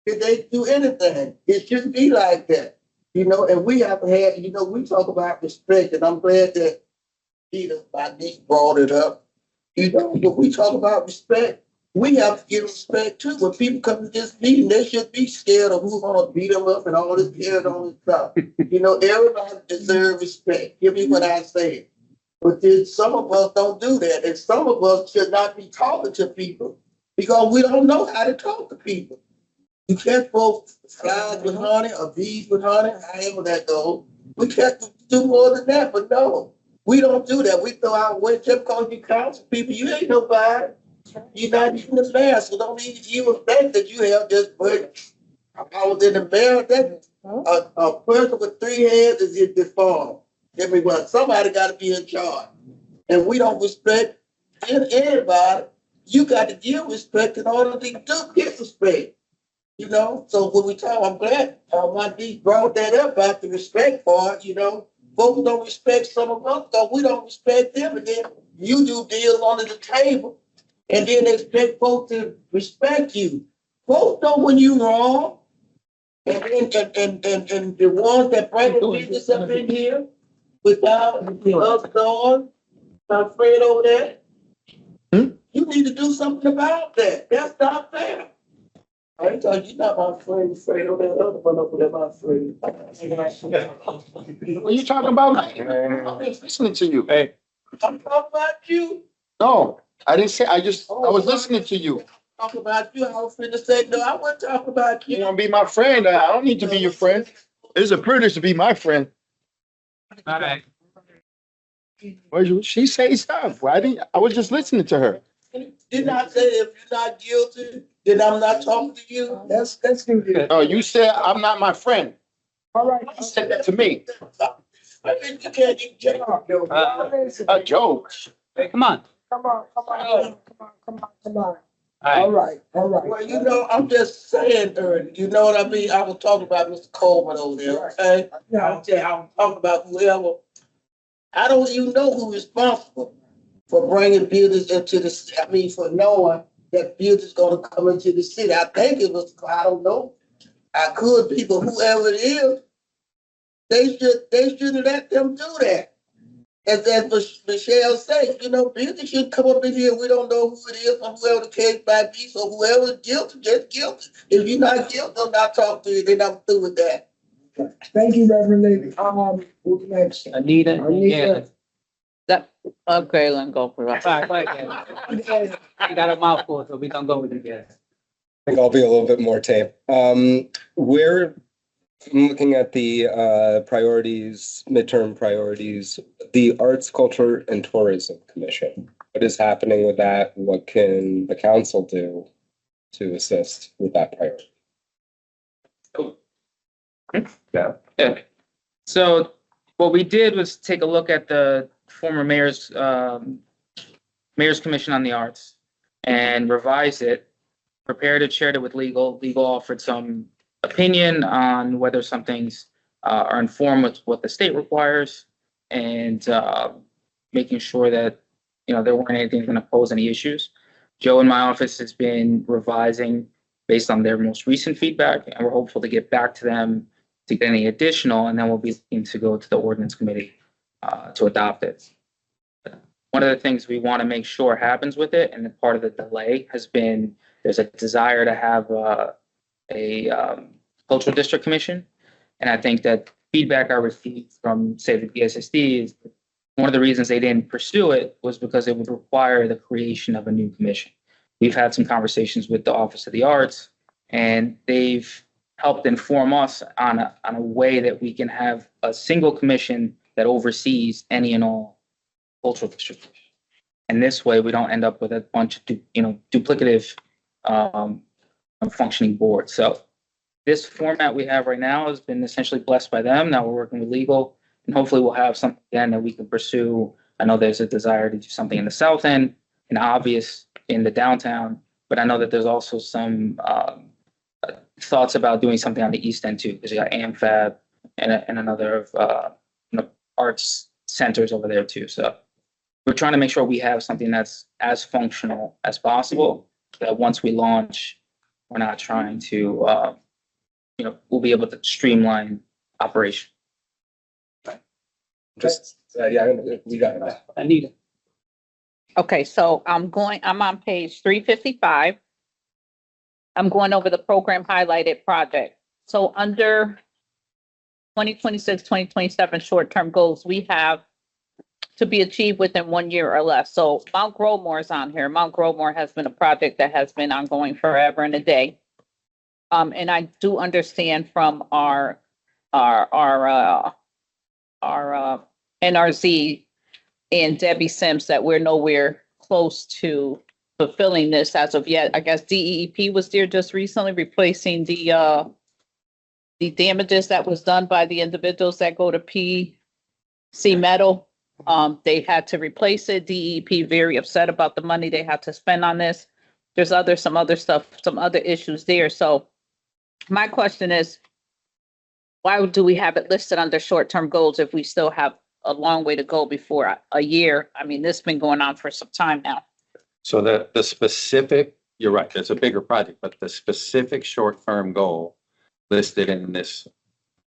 If they do anything, it shouldn't be like that, you know. And we have to have, you know, we talk about respect, and I'm glad that Peter, my niece, brought it up. You know, when we talk about respect, we have to give respect too. When people come to this meeting, they should be scared of who's gonna beat them up and all this carrying on this stuff. You know, everybody deserves respect. Give me what I say. But then some of us don't do that, and some of us should not be talking to people because we don't know how to talk to people. You can't both flies with honey or bees with honey, however that goes. We can't do more than that, but no, we don't do that. We throw our way just because you counsel people. You ain't nobody. You're not even the mayor, so don't even think that you have just but I was in the mayor, that a person with 3 heads is in this farm. Everyone, somebody got to be in charge. And we don't respect anybody. You got to give respect in order to get respect. You know, so when we talk, I'm glad, my D brought that up about the respect part, you know. Folks don't respect some of us, because we don't respect them, and then you do deals under the table, and then expect folks to respect you. Folks know when you wrong, and and the ones that bring the business up in here without us knowing, my friend over there, you need to do something about that. That's not fair. I ain't talking, you're not my friend, afraid of that other one over there, my friend. What are you talking about? I'm just listening to you. Hey. I'm talking about you. No, I didn't say, I was listening to you. Talk about you, I was finna say, no, I wasn't talking about You you. wanna be my friend? I don't need to be your friend. It's a privilege to be my friend. All right. Well, she say stuff. I was just listening to her. Didn't I say if you're not guilty, then I'm not talking to you? Let's do this. Oh, you said I'm not my friend. All right. You said that to me. I think you can't even joke. A joke. Hey, come on. Come on. All All right. right. Well, you know, I'm just saying, you know what I mean? I was talking about Mr. Coleman over there, okay? I was talking about whoever. I don't even know who's responsible for bringing buildings into the, for knowing that buildings gonna come into the city. I think it was, I don't know. I could be, but whoever it is, they shouldn't let them do that. As Michelle said, you know, business should come up in here. We don't know who it is or whoever the case might be. So whoever is guilty, just guilty. If you're not guilty, I'm not talking to you. Then I'm through with that. Thank you, Reverend Lady. Who's next? Anita. That, okay, let go for it. All right, you got a mouthful, so we gonna go with it again. I think I'll be a little bit more tame. We're looking at the priorities, midterm priorities, the Arts, Culture, and Tourism Commission. What is happening with that? What can the council do to assist with that priority? Yeah. So what we did was take a look at the former mayor's commission on the arts and revise it, prepared it, shared it with legal. Legal offered some opinion on whether some things are in form with what the state requires, and making sure that, you know, there weren't anything going to pose any issues. Joe in my office has been revising based on their most recent feedback, and we're hopeful to get back to them to get any additional, and then we'll be looking to go to the ordinance committee to adopt it. One of the things we want to make sure happens with it, and part of the delay has been, there's a desire to have a cultural district commission. And I think that feedback I received from, say, the DSSD is one of the reasons they didn't pursue it was because it would require the creation of a new commission. We've had some conversations with the Office of the Arts, and they've helped inform us on a way that we can have a single commission that oversees any and all cultural districts. And this way, we don't end up with a bunch of duplicative functioning boards. So this format we have right now has been essentially blessed by them. Now we're working with legal, and hopefully we'll have something again that we can pursue. I know there's a desire to do something in the south end and obvious in the downtown, but I know that there's also some thoughts about doing something on the east end too, because you got AmFab and another of arts centers over there too. So we're trying to make sure we have something that's as functional as possible, that once we launch, we're not trying to, we'll be able to streamline operation. Just, we got it. Anita. Okay, so I'm on page 355. I'm going over the program highlighted project. So under 2026, 2027 short-term goals, we have to be achieved within 1 year or less. So Mount Growmore is on here. Mount Growmore has been a project that has been ongoing forever and a day. And I do understand from our NRZ and Debbie Sims that we're nowhere close to fulfilling this as of yet. I guess DEEP was there just recently replacing the damages that was done by the individuals that go to PC Metal. They had to replace it. DEP very upset about the money they had to spend on this. There's some other stuff, some other issues there. So My question is, why do we have it listed under short-term goals if we still have a long way to go before a year? I mean, this has been going on for some time now. So the specific, you're right, it's a bigger project, but the specific short-term goal listed in this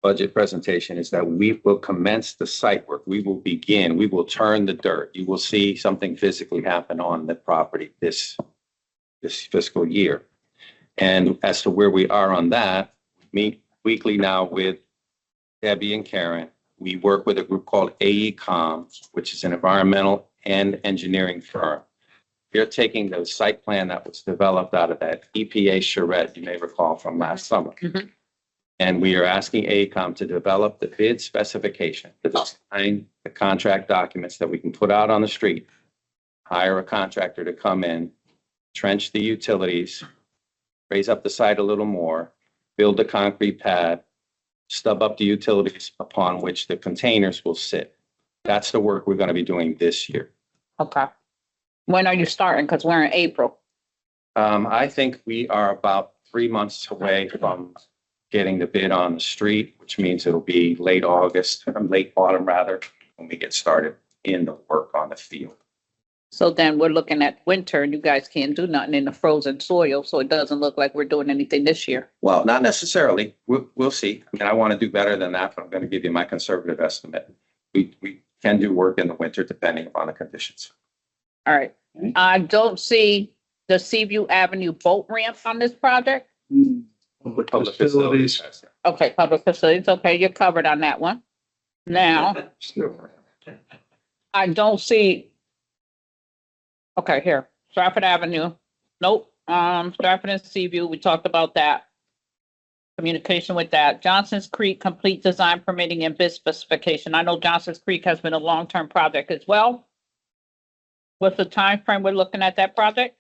budget presentation is that we will commence the site work. We will begin, we will turn the dirt. You will see something physically happen on the property this fiscal year. And as to where we are on that, we meet weekly now with Debbie and Karen. We work with a group called AECom, which is an environmental and engineering firm. They're taking the site plan that was developed out of that EPA charrette, you may recall from last summer. Mhm. And we are asking AECom to develop the bid specification, the design, the contract documents that we can put out on the street, hire a contractor to come in, trench the utilities, raise up the site a little more, build the concrete pad, stub up the utilities upon which the containers will sit. That's the work we're going to be doing this year. Okay. When are you starting? Because we're in April. I think we are about 3 months away from getting the bid on the street, which means it'll be late August, or late autumn rather, when we get started in the work on the field. So then we're looking at winter and you guys can't do nothing in the frozen soil. So it doesn't look like we're doing anything this year. Well, not necessarily. We'll see. I mean, I want to do better than that, but I'm going to give you my conservative estimate. We can do work in the winter depending upon the conditions. All right. I don't see the Seaview Avenue boat ramp on this project. Public facilities. Okay, public facilities. Okay, you're covered on that one. Now, I don't see. Okay, here, Stratford Avenue. Nope. Stratford and Seaview, we talked about that. Communication with that. Johnson's Creek, complete design permitting and bid specification. I know Johnson's Creek has been a long-term project as well. What's the time frame we're looking at that project?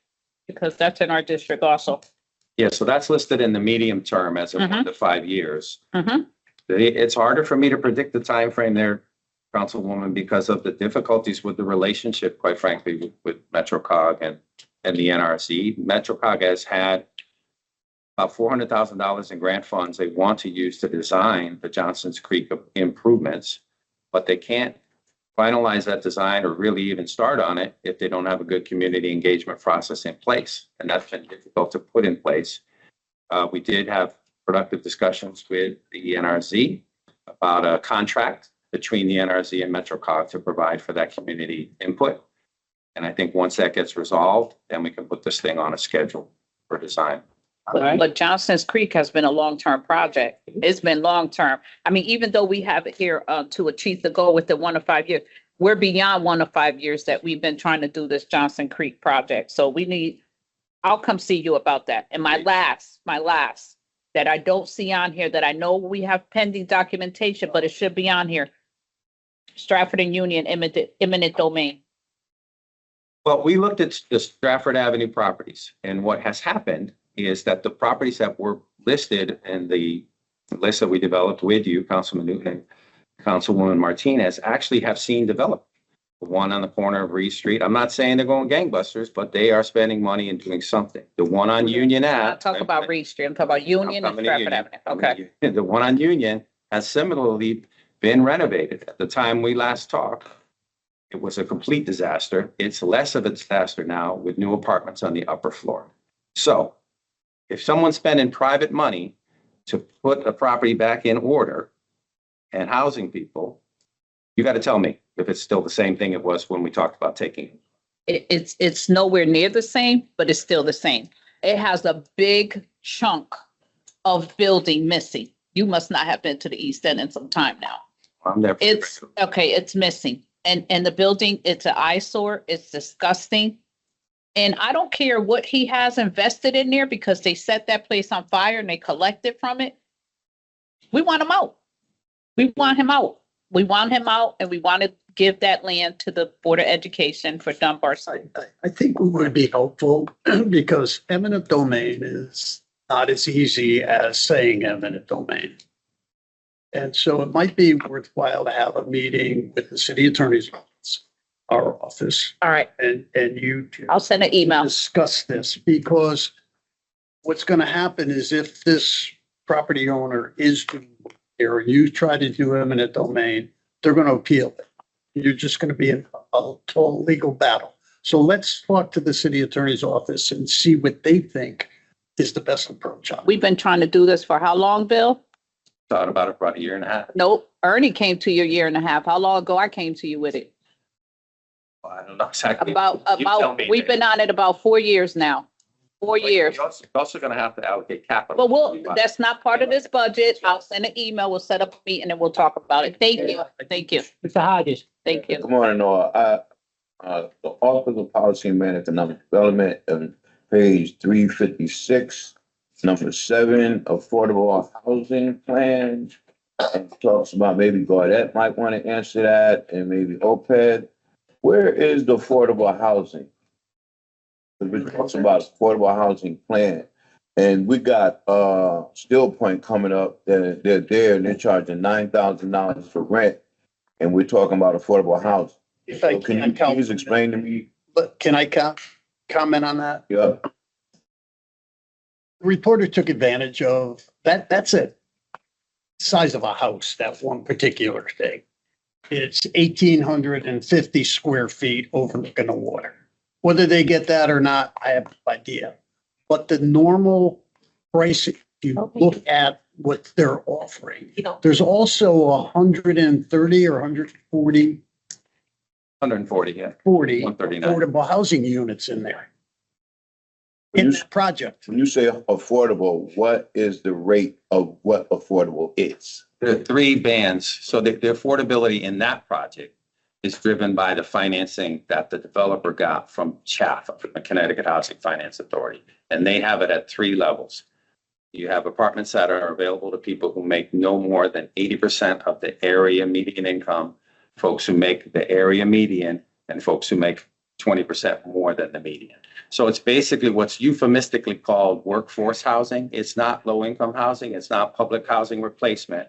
Because that's in our district also. Yeah, so that's listed in the medium term as of 1 to 5 years. Mhm. It's harder for me to predict the time frame there, Councilwoman, because of the difficulties with the relationship, quite frankly, with MetroCog and the NRC. MetroCog has had about $400,000 in grant funds they want to use to design the Johnson's Creek improvements, but they can't finalize that design or really even start on it if they don't have a good community engagement process in place. And that's been difficult to put in place. We did have productive discussions with the NRC about a contract between the NRC and MetroCog to provide for that community input. And I think once that gets resolved, then we can put this thing on a schedule for design. But Johnson's Creek has been a long-term project. It's been long-term. I mean, even though we have it here to achieve the goal within 1 to 5 years, we're beyond 1 to 5 years that we've been trying to do this Johnson Creek project. So I'll come see you about that. And my last that I don't see on here that I know we have pending documentation, but it should be on here. Stratford and Union eminent domain. Well, we looked at the Stratford Avenue properties, and what has happened is that the properties that were listed in the list that we developed with you, Councilman Newton and Councilwoman Martinez, actually have seen develop. The one on the corner of Reed Street, I'm not saying they're going gangbusters, but they are spending money and doing something. The one on Union Ave. Talk about Reed Street. I'm talking about Union and Stratford Avenue. Okay. The one on Union has similarly been renovated. At the time we last talked, it was a complete disaster. It's less of a disaster now with new apartments on the upper floor. So if someone's spending private money to put a property back in order and housing people, you got to tell me if it's still the same thing it was when we talked about taking it. It's nowhere near the same, but it's still the same. It has a big chunk of building missing. You must not have been to the East End in some time now. I'm there. It's missing. And the building, it's an eyesore. It's disgusting. And I don't care what he has invested in there because they set that place on fire and they collected from it. We want him out. We want him out. We want him out, and we want to give that land to the Board of Education for Dunbar site. I think it would be helpful because eminent domain is not as easy as saying eminent domain. And so it might be worthwhile to have a meeting with the city attorney's office, our office. All right. And you. I'll send an email. Discuss this because what's going to happen is if this property owner is doing here, you try to do eminent domain, they're gonna appeal it. You're just gonna be in a total legal battle. So let's talk to the city attorney's office and see what they think is the best approach on it. We've been trying to do this for how long, Bill? Thought about it for about a year and a half. Nope. Ernie came to you a year and a half. How long ago I came to you with it? I don't know exactly. About, You tell me. we've been on it about 4 years now. 4 years. You're also gonna have to allocate capital. But that's not part of this budget. I'll send an email. We'll set up a meeting and we'll talk about it. Thank you. Thank you. Mr. Hodges. Thank you. Good morning, all. The Office of Policy and Economic Development, page 356, number 7, affordable housing plan. And talks about, maybe Gardette might want to answer that, and maybe OPED. Where is the affordable housing? Because we're talking about affordable housing plan. And we got Still Point coming up, they're there and they're charging $9,000 for rent. And we're talking about affordable housing. If I So can you can, please explain to me? but can I comment on that? Yeah. The reporter took advantage of that. That's it. Size of a house, that one particular thing. It's 1,850 square feet overlooking the water. Whether they get that or not, I have no idea. But the normal price, if you look at what they're offering, there's also 130 or 140 140, yeah. 40 139. affordable housing units in there. In this project. When you say affordable, what is the rate of what affordable is? There are 3 bands. So the affordability in that project is driven by the financing that the developer got from CHAF, the Connecticut Housing Finance Authority. And they have it at 3 levels. You have apartments that are available to people who make no more than 80% of the area median income, folks who make the area median, and folks who make 20% more than the median. So it's basically what's euphemistically called workforce housing. It's not low-income housing. It's not public housing replacement.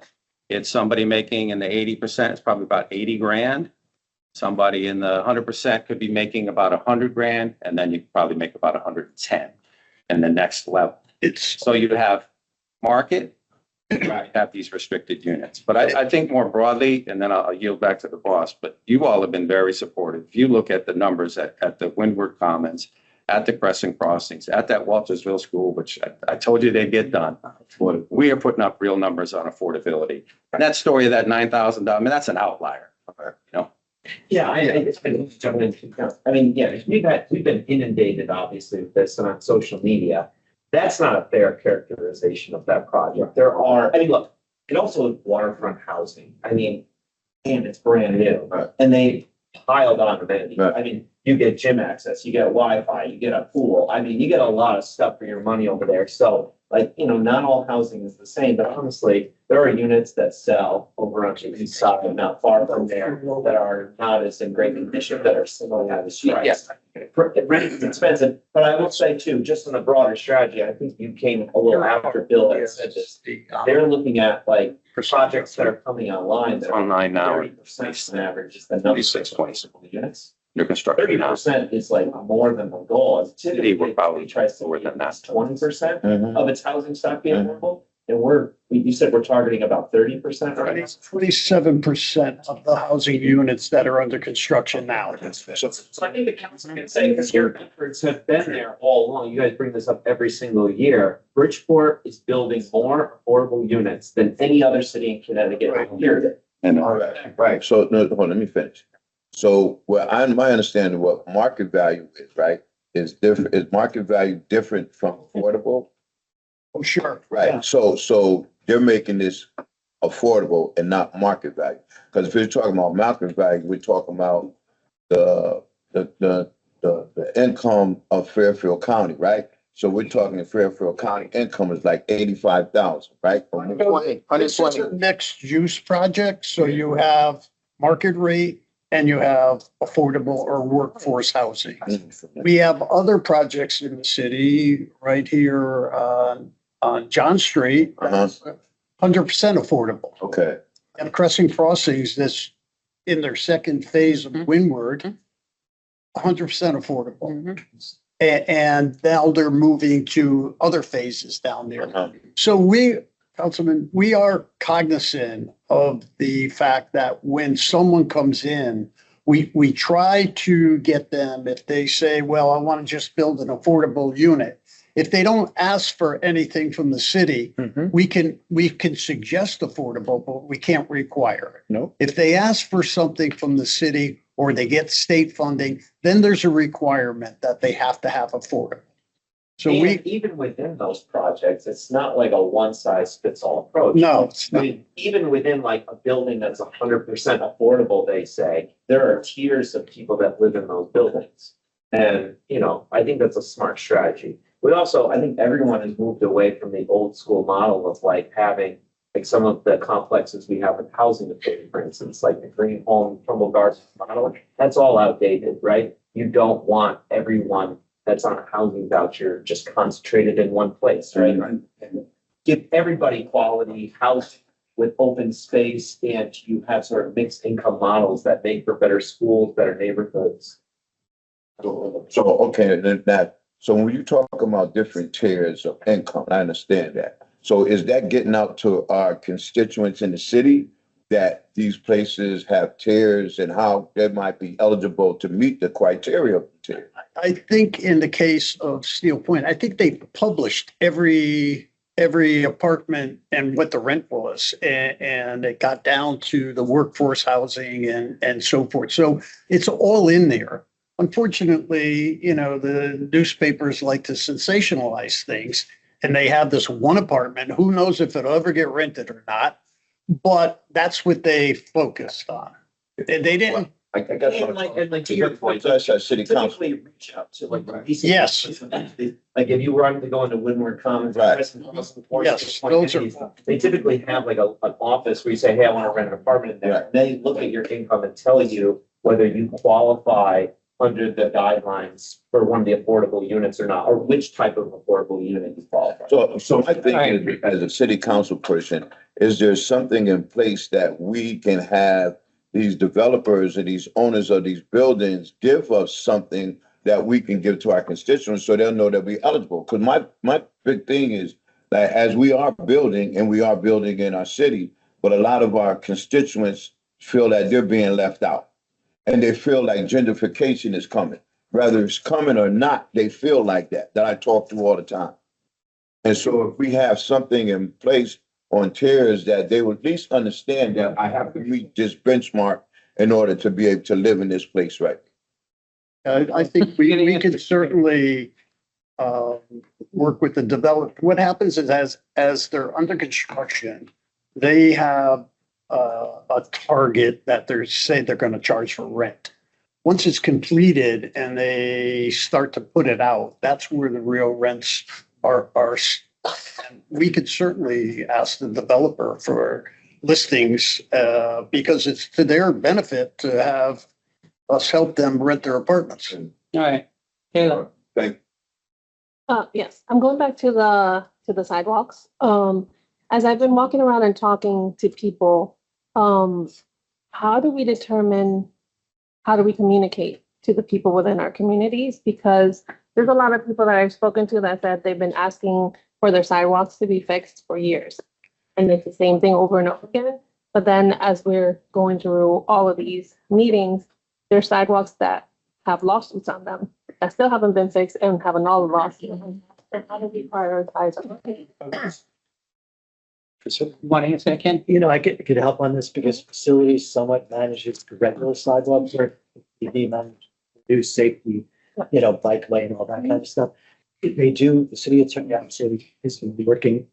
It's somebody making in the 80%, it's probably about 80 grand. Somebody in the 100% could be making about 100 grand, and then you probably make about 110 in the next level. So you have market, you have these restricted units. But I think more broadly, and then I'll yield back to the boss, but you all have been very supportive. If you look at the numbers at the Windward Commons, at the Crescent Crossings, at that Waltersville School, which I told you they'd get done. We are putting up real numbers on affordability. And that story of that $9,000, I mean, that's an outlier, you know? Yeah, I jump in. I mean, yeah, we've been inundated, obviously, with this on social media. That's not a fair characterization of that project. There are, I mean, look, it also is waterfront housing. I mean, and it's brand new. Right. And they piled on amenities. Right. I mean, you get gym access, you get Wi-Fi, you get a pool. I mean, you get a lot of stuff for your money over there. So, like, you know, not all housing is the same, but honestly, there are units that sell over on the east side, not far from there, that are not as in great condition, that are similar to the street. Yes, rent is expensive, but I will say too, just on a broader strategy, I think you came a little after Bill had said this. They're looking at like projects that are coming online. It's online now. 30% on average is the number of 26 units. New construction now. 30% is like more than the goal. City, we're probably tries to lower than that. 20% Mhm. of its housing stock being affordable. And you said we're targeting about 30%, right? 27% of the housing units that are under construction now. So I think the council can say, because your efforts have been there all along, you guys bring this up every single year. Bridgeport is building more affordable units than any other city in Connecticut, period. And, right, so, no, hold on, let me finish. So, my understanding what market value is, right, is different, is market value different from affordable? Oh, sure. Right, so they're making this affordable and not market value. Because if you're talking about market value, we're talking about the income of Fairfield County, right? So we're talking in Fairfield County income is like 85,000, right? This is a mixed use project, so you have market rate and you have affordable or workforce housing. We have other projects in the city right here on John Street, 100% affordable. Okay. And Crescent Crossings, this in their second phase of Windward, 100% affordable. And now they're moving to other phases down there. So Councilman, we are cognizant of the fact that when someone comes in, we try to get them, if they say, well, I want to just build an affordable unit. If they don't ask for anything from the city, we can suggest affordable, but we can't require it. No. If they ask for something from the city or they get state funding, then there's a requirement that they have to have affordable. So And we, even within those projects, it's not like a one size fits all approach. no, it's not. Even within like a building that's 100% affordable, they say, there are tiers of people that live in those buildings. And, you know, I think that's a smart strategy. We also, I think everyone has moved away from the old school model of like having, like some of the complexes we have in housing authority, for instance, like the Green Home, Trumbull Gardens model, that's all outdated, right? You don't want everyone that's on a housing voucher just concentrated in one place, right? And give everybody quality housing with open space, and you have sort of mixed income models that make for better schools, better neighborhoods. So, okay, then that, so when you talk about different tiers of income, I understand that. So is that getting out to our constituents in the city that these places have tiers and how they might be eligible to meet the criteria of the tier? I think in the case of Steel Point, I think they published every apartment and what the rent was, and it got down to the workforce housing and so forth. So it's all in there. Unfortunately, you know, the newspapers like to sensationalize things, and they have this one apartment. Who knows if it'll ever get rented or not? But that's what they focused on. And they didn't. I guess. And like to your point, That's our city council. typically reach out to like the leasing. Yes. Like if you were to go into Windward Commons. Right. Yes, those are. They typically have like an office where you say, hey, I want to rent an apartment in there. Right. They look at your income and tell you whether you qualify under the guidelines for one of the affordable units or not, or which type of affordable unit you qualify. So my thing is, as a city council person, is there something in place that we can have these developers and these owners of these buildings give us something that we can give to our constituents so they'll know that we're eligible? Because my big thing is that as we are building, and we are building in our city, but a lot of our constituents feel that they're being left out. And they feel like gentrification is coming. Whether it's coming or not, they feel like that I talk to all the time. And so if we have something in place on tiers that they would at least understand that I have to meet this benchmark in order to be able to live in this place, right? I think we can certainly work with the developer. What happens is as they're under construction, they have a target that they say they're going to charge for rent. Once it's completed and they start to put it out, that's where the real rents are. And we could certainly ask the developer for listings because it's to their benefit to have us help them rent their apartments. All right, Taylor. Thank Yes, I'm going back to the sidewalks. As I've been walking around and talking to people, how do we communicate to the people within our communities? Because there's a lot of people that I've spoken to that said they've been asking for their sidewalks to be fixed for years. And it's the same thing over and over again. But then as we're going through all of these meetings, there's sidewalks that have lawsuits on them that still haven't been fixed and have an all lawsuit. And how do we prioritize? You want to answer that, Ken? You know, I could help on this because facilities somewhat manages the regular sidewalks or they manage do safety, you know, bike lane, all that kind of stuff. They do, the city attorney actually is going to be working,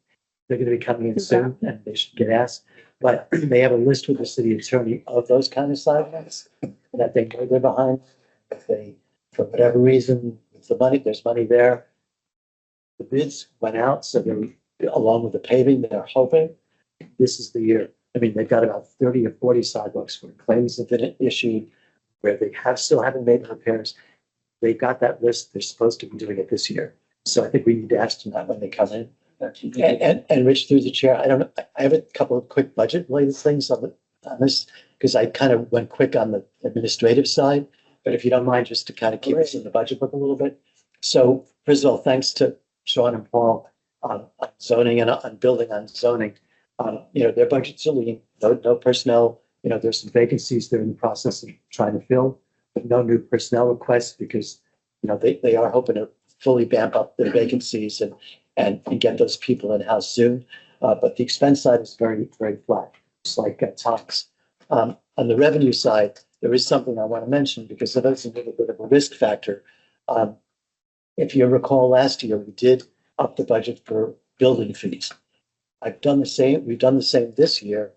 they're going to be coming in soon and they should get asked. But they have a list with the city attorney of those kind of sidewalks that they know they're behind. If they, for whatever reason, if the money, there's money there. The bids went out, so they're, along with the paving, they're hoping this is the year. I mean, they've got about 30 or 40 sidewalks where claims have been issued, where they still haven't made repairs. They've got that list. They're supposed to be doing it this year. So I think we need to ask them that when they come in. And Rich, through the chair, I don't know, I have a couple of quick budget related things on this, because I kind of went quick on the administrative side. But if you don't mind, just to kind of keep us in the budget book a little bit. So first of all, thanks to Sean and Paul on zoning and on building on zoning. Their budgets are lean, no personnel, there's some vacancies they're in the process of trying to fill, but no new personnel requests because, they are hoping to fully vamp up their vacancies and get those people in-house soon. But the expense side is very, very flat, just like Tom's. On the revenue side, there is something I want to mention because that's a little bit of a risk factor. If you recall last year, we did up the budget for building fees. We've done the same this year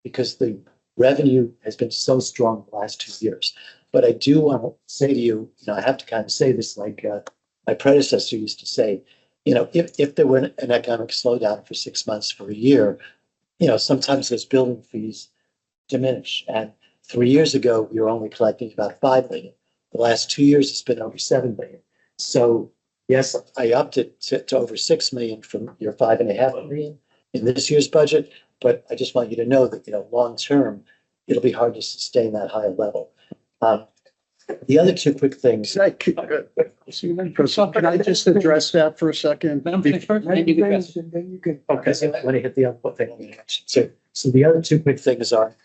because the revenue has been so strong the last 2 years. But I do want to say to you, I have to kind of say this like my predecessor used to say, if there were an economic slowdown for 6 months, for a year, sometimes those building fees diminish. And 3 years ago, we were only collecting about 5 million. The last 2 years, it's been over 7 million. So yes, I upped it to over 6 million from your 5.5 million in this year's budget. But I just want you to know that, long term, it'll be hard to sustain that high level. The other two quick things. Can I just address that for a second? Let him finish first, and then you can address it. And then you can. Okay, so I want to hit the other thing I mentioned too. So the other two quick things are,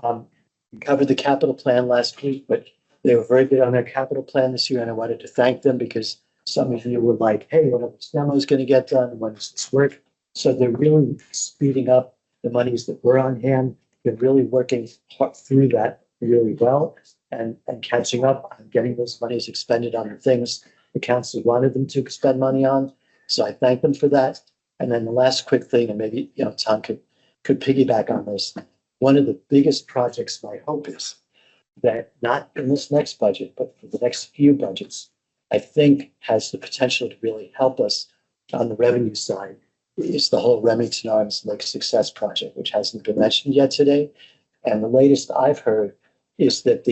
we covered the capital plan last week, but they were very good on their capital plan this year, and I wanted to thank them because some of you were like, hey, when is this demo going to get done? When does this work? So they're really speeding up the monies that were on hand. They're really working through that really well and catching up on getting those monies expended on the things the council wanted them to expend money on. So I thank them for that. And then the last quick thing, and maybe, Tom could piggyback on this. One of the biggest projects, my hope is that not in this next budget, but for the next few budgets, I think has the potential to really help us on the revenue side is the whole Remington Arms Lake Success Project, which hasn't been mentioned yet today. And the latest I've heard is that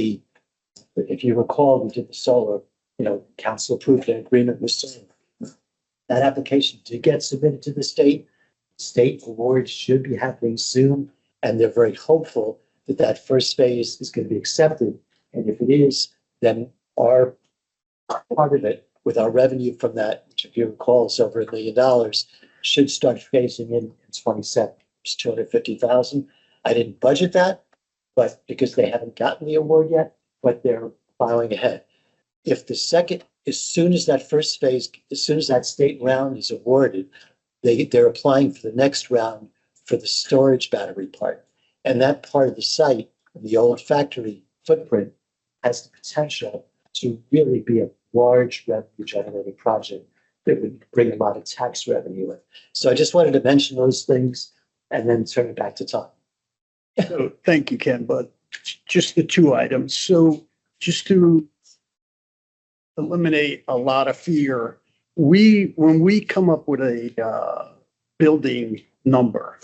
if you recall, we did the solar, council approved an agreement with solar. That application did get submitted to the state. State awards should be happening soon. And they're very hopeful that that first phase is going to be accepted. And if it is, then our part of it with our revenue from that, which if you recall is over $1 million, should start phasing in 27. It's 250,000. I didn't budget that, but because they haven't gotten the award yet, but they're plowing ahead. If the second, as soon as that first phase, as soon as that state round is awarded, they're applying for the next round for the storage battery part. And that part of the site, the old factory footprint, has the potential to really be a large revenue generating project that would bring a lot of tax revenue in. So I just wanted to mention those things and then turn it back to Tom. So thank you, Ken, but just the two items. So just to eliminate a lot of fear, when we come up with a building number,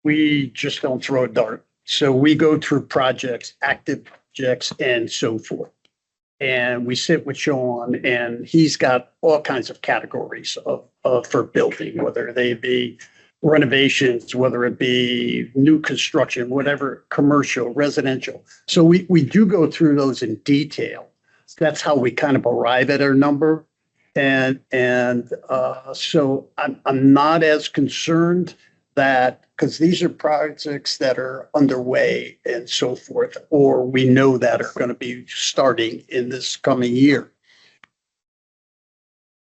we just don't throw a dart. So we go through projects, active projects, and so forth. And we sit with Sean, and he's got all kinds of categories for building, whether they be renovations, whether it be new construction, whatever, commercial, residential. So we do go through those in detail. That's how we kind of arrive at our number. And so I'm not as concerned that, because these are projects that are underway and so forth, or we know that are going to be starting in this coming year.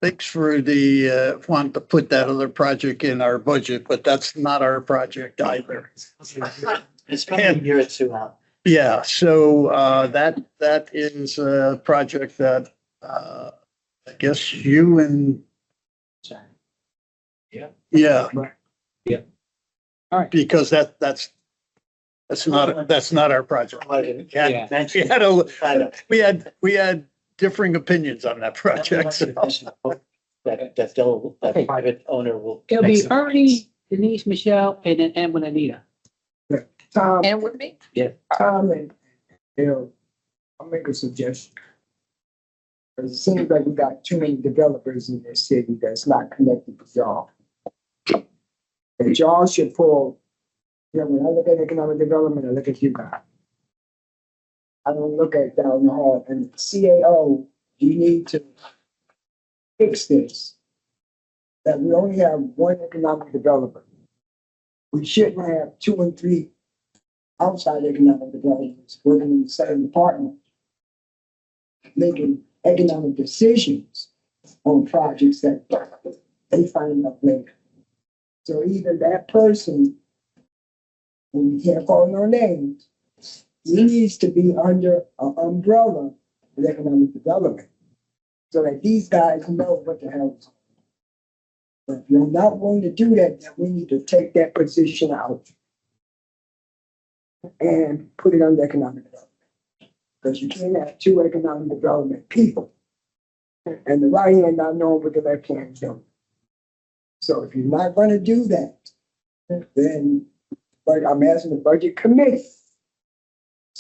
Thanks for the want to put that other project in our budget, but that's not our project either. It's probably a year or two out. Yeah, so that is a project that I guess you and Yeah. Yeah. Yeah. All right. Because that's not our project. We had differing opinions on that project. So. That private owner will. It'll be Ernie, Denise, Michelle, and then Ann with Anita. Tom, And with me? Yeah. Tom and Bill, I'll make a suggestion. Because it seems like we got too many developers in this city that's not connected with y'all. And y'all should pull, when I look at economic development, I look at you guys. I don't look at down the hall. And CAO, you need to fix this. that we only have one economic developer. We shouldn't have 2 and 3 outside economic developers working in the same department, making economic decisions on projects that they find out later. So either that person, and we can't call no names, he needs to be under an umbrella of economic development so that these guys know what the hell is going on. But if you're not willing to do that, then we need to take that position out and put it under economic development. Because you can't have 2 economic development people and the right hand not knowing what the left hand is doing. So if you're not going to do that, then like I'm asking the budget committee,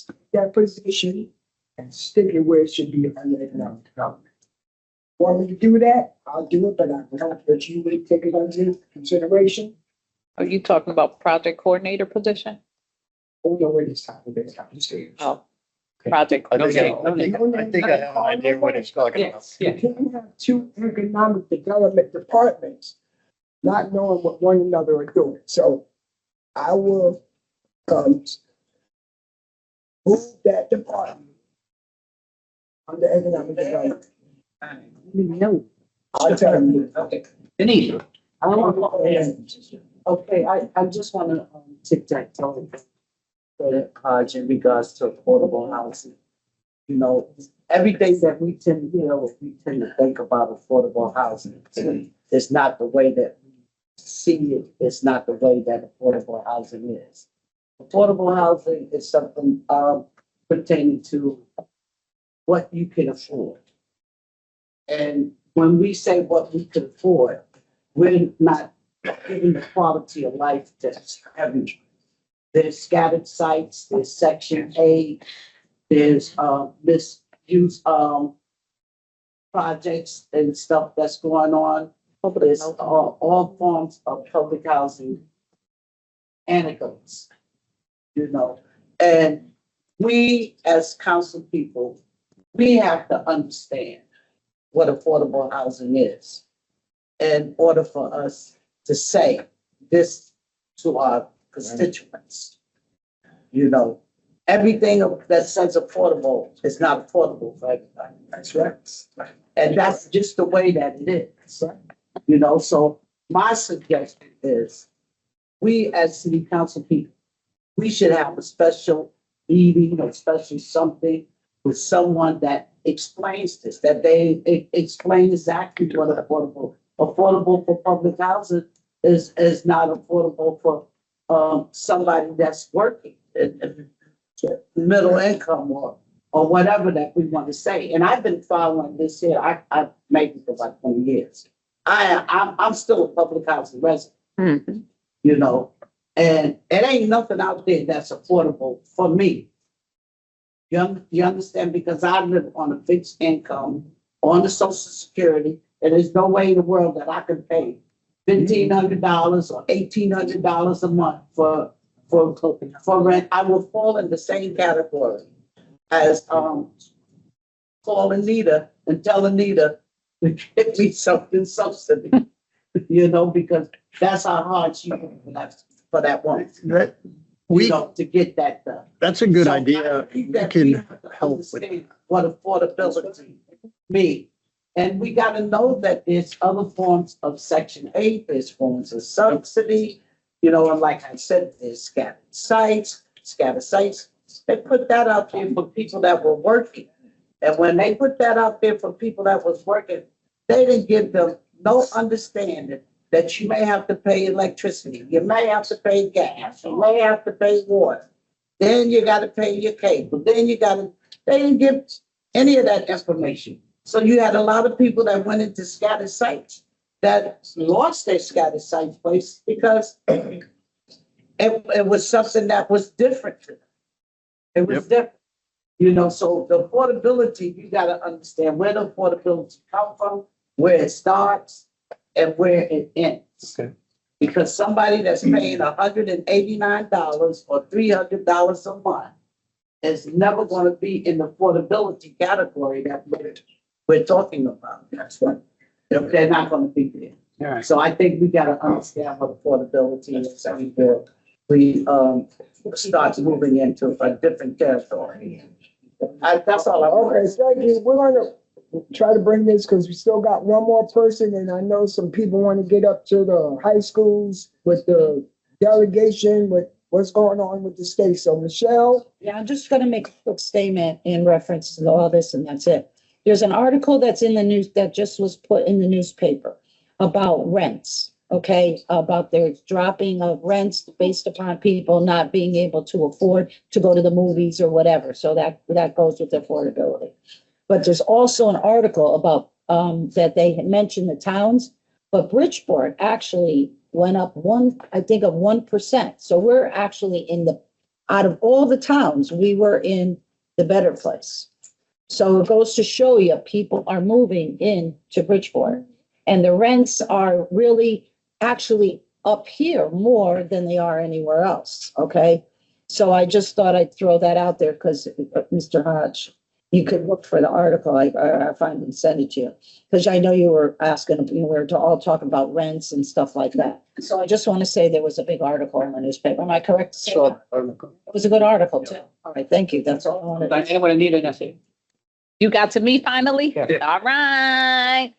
take that position and stick it where it should be under economic development. Want me to do that? I'll do it, but I would hope that you would take it under consideration. Are you talking about project coordinator position? Oh, no, wait, it's time for this conversation. Oh, project. I think Okay. I have an idea what it's talking about. Yes, You yes. can't have 2 economic development departments not knowing what one another are doing. So I will move that department under economic development. No. I'll tell you. Okay. Denise, Okay, I just wanna tic-tac-toe for the college in regards to affordable housing. You know, everything that we tend, we tend to think about affordable housing. It's not the way that we see it, it's not the way that affordable housing is. Affordable housing is something pertaining to what you can afford. And when we say what we can afford, we're not giving the quality of life that's everyone. There's scattered sites, there's Section 8, there's misuse projects and stuff that's going on. There's all forms of public housing anecdotes, and we as council people, we have to understand what affordable housing is in order for us to say this to our constituents. Everything that says affordable is not affordable for everybody. That's right. And that's just the way that it is. So my suggestion is, we as city council people, we should have a special meeting or special something with someone that explains this, that they explain exactly what affordable for public housing is not affordable for somebody that's working, middle income or whatever that we want to say. And I've been following this here. I've made it for about 20 years. I'm still a public housing resident, and it ain't nothing out there that's affordable for me. You understand? Because I live on a fixed income, on the Social Security, and there's no way in the world that I can pay $1,500 or $1,800 a month for rent. I will fall in the same category as call Anita and tell Anita to give me something subsidy, because that's how hard she is for that one. To get that done. That's a good So idea. I think We that can have to help with understand what affordability means. And we gotta know that there's other forms of Section 8, there's forms of subsidy, and like I said, there's scattered sites. They put that out there for people that were working. And when they put that out there for people that was working, they didn't give them no understanding that you may have to pay electricity, you may have to pay gas, you may have to pay water. Then you gotta pay your cable, they didn't give any of that information. So you had a lot of people that went into scattered sites that lost their scattered sites place because it was something that was different to them. It was different. So the affordability, you gotta understand where the affordability come from, where it starts, and where it ends. Okay. Because somebody that's paying $189 or $300 a month is never gonna be in the affordability category that we're talking about. That's right. They're not gonna be there. Yeah. So I think we gotta understand what affordability is and before we, start moving into a different territory. That's all I want. Okay, thank you. We're gonna try to bring this, because we still got one more person, and I know some people want to get up to the high schools with the delegation, with what's going on with the state. So Michelle, Yeah, I'm just gonna make a quick statement in reference to all this, and that's it. There's an article that's in the news, that just was put in the newspaper about rents, okay? About their dropping of rents based upon people not being able to afford to go to the movies or whatever. So that goes with affordability. But there's also an article about, that they had mentioned the towns, but Bridgeport actually went up I think of 1%. So we're actually out of all the towns, we were in the better place. So it goes to show you, people are moving in to Bridgeport, and the rents are really actually up here more than they are anywhere else, okay? So I just thought I'd throw that out there, because Mr. Hodge, you could look for the article, I find and send it to you. Because I know you were asking, we were all talking about rents and stuff like that. So I just want to say there was a big article in the newspaper. Am I correct? to say that? It was a good article too. All right, thank you. That's all I wanted. Anyone need it, that's it. You got to me finally? Yeah. All right.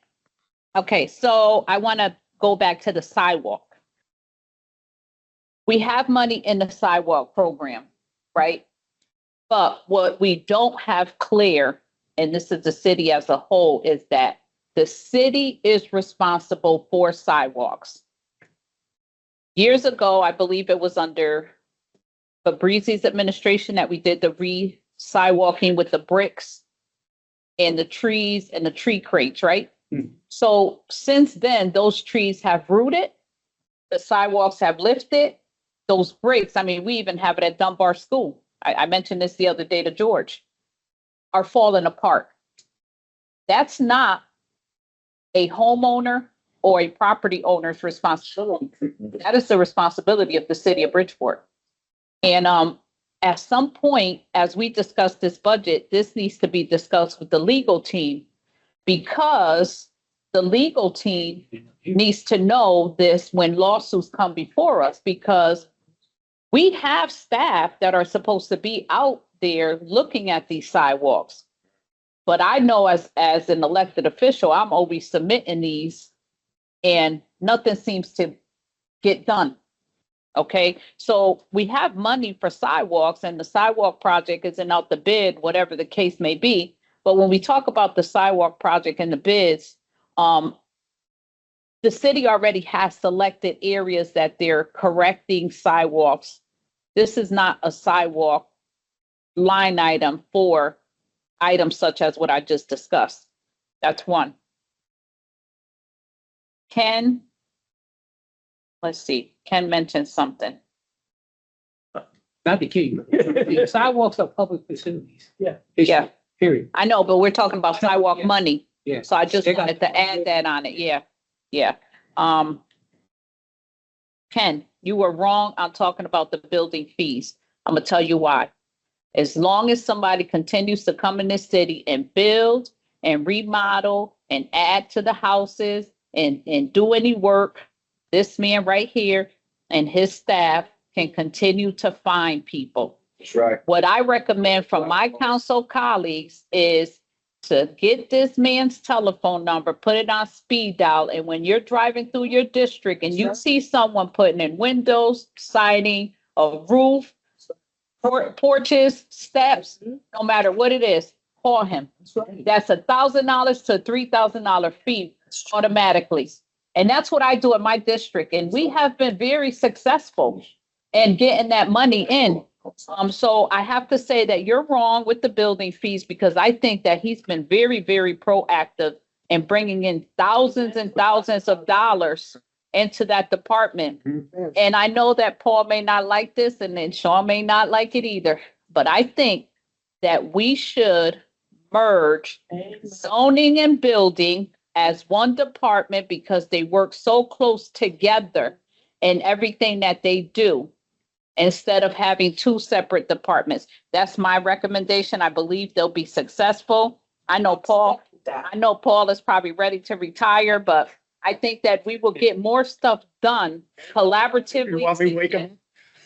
Okay, so I want to go back to the sidewalk. We have money in the sidewalk program, right? But what we don't have clear, and this is the city as a whole, is that the city is responsible for sidewalks. Years ago, I believe it was under Fabrizi's administration that we did the sidewalking with the bricks and the trees and the tree crates, right? So since then, those trees have rooted, the sidewalks have lifted, those bricks, I mean, we even have it at Dunbar School. I mentioned this the other day to George, are falling apart. That's not a homeowner or a property owner's responsibility. That is the responsibility of the city of Bridgeport. And at some point, as we discuss this budget, this needs to be discussed with the legal team, because the legal team needs to know this when lawsuits come before us, because we have staff that are supposed to be out there looking at these sidewalks. But I know as an elected official, I'm always submitting these and nothing seems to get done. Okay, so we have money for sidewalks and the sidewalk project isn't out the bid, whatever the case may be. But when we talk about the sidewalk project and the bids, the city already has selected areas that they're correcting sidewalks. This is not a sidewalk line item for items such as what I just discussed. That's one. Ken mentioned something. Not the key. The sidewalks are public facilities. Yeah. Yeah. Period. I know, but we're talking about sidewalk Yeah. money. Yeah. So I just They got- wanted to add that on it. Yeah. Yeah. Ken, you were wrong on talking about the building fees. I'm gonna tell you why. As long as somebody continues to come in this city and build and remodel and add to the houses and do any work, this man right here and his staff can continue to find people. That's right. What I recommend from my council colleagues is to get this man's telephone number, put it on speed dial, and when you're driving through your district and you see someone putting in windows, siding, a roof, porches, steps, no matter what it is, call him. That's $1,000 to $3,000 fee automatically. And that's what I do in my district. And we have been very successful in getting that money in. So I have to say that you're wrong with the building fees, because I think that he's been very, very proactive in bringing in thousands and thousands of dollars into that department. And I know that Paul may not like this and then Sean may not like it either, but I think that we should merge zoning and building as one department, because they work so close together in everything that they do, instead of having two separate departments. That's my recommendation. I believe they'll be successful. I know Paul is probably ready to retire, but I think that we will get more stuff done collaboratively.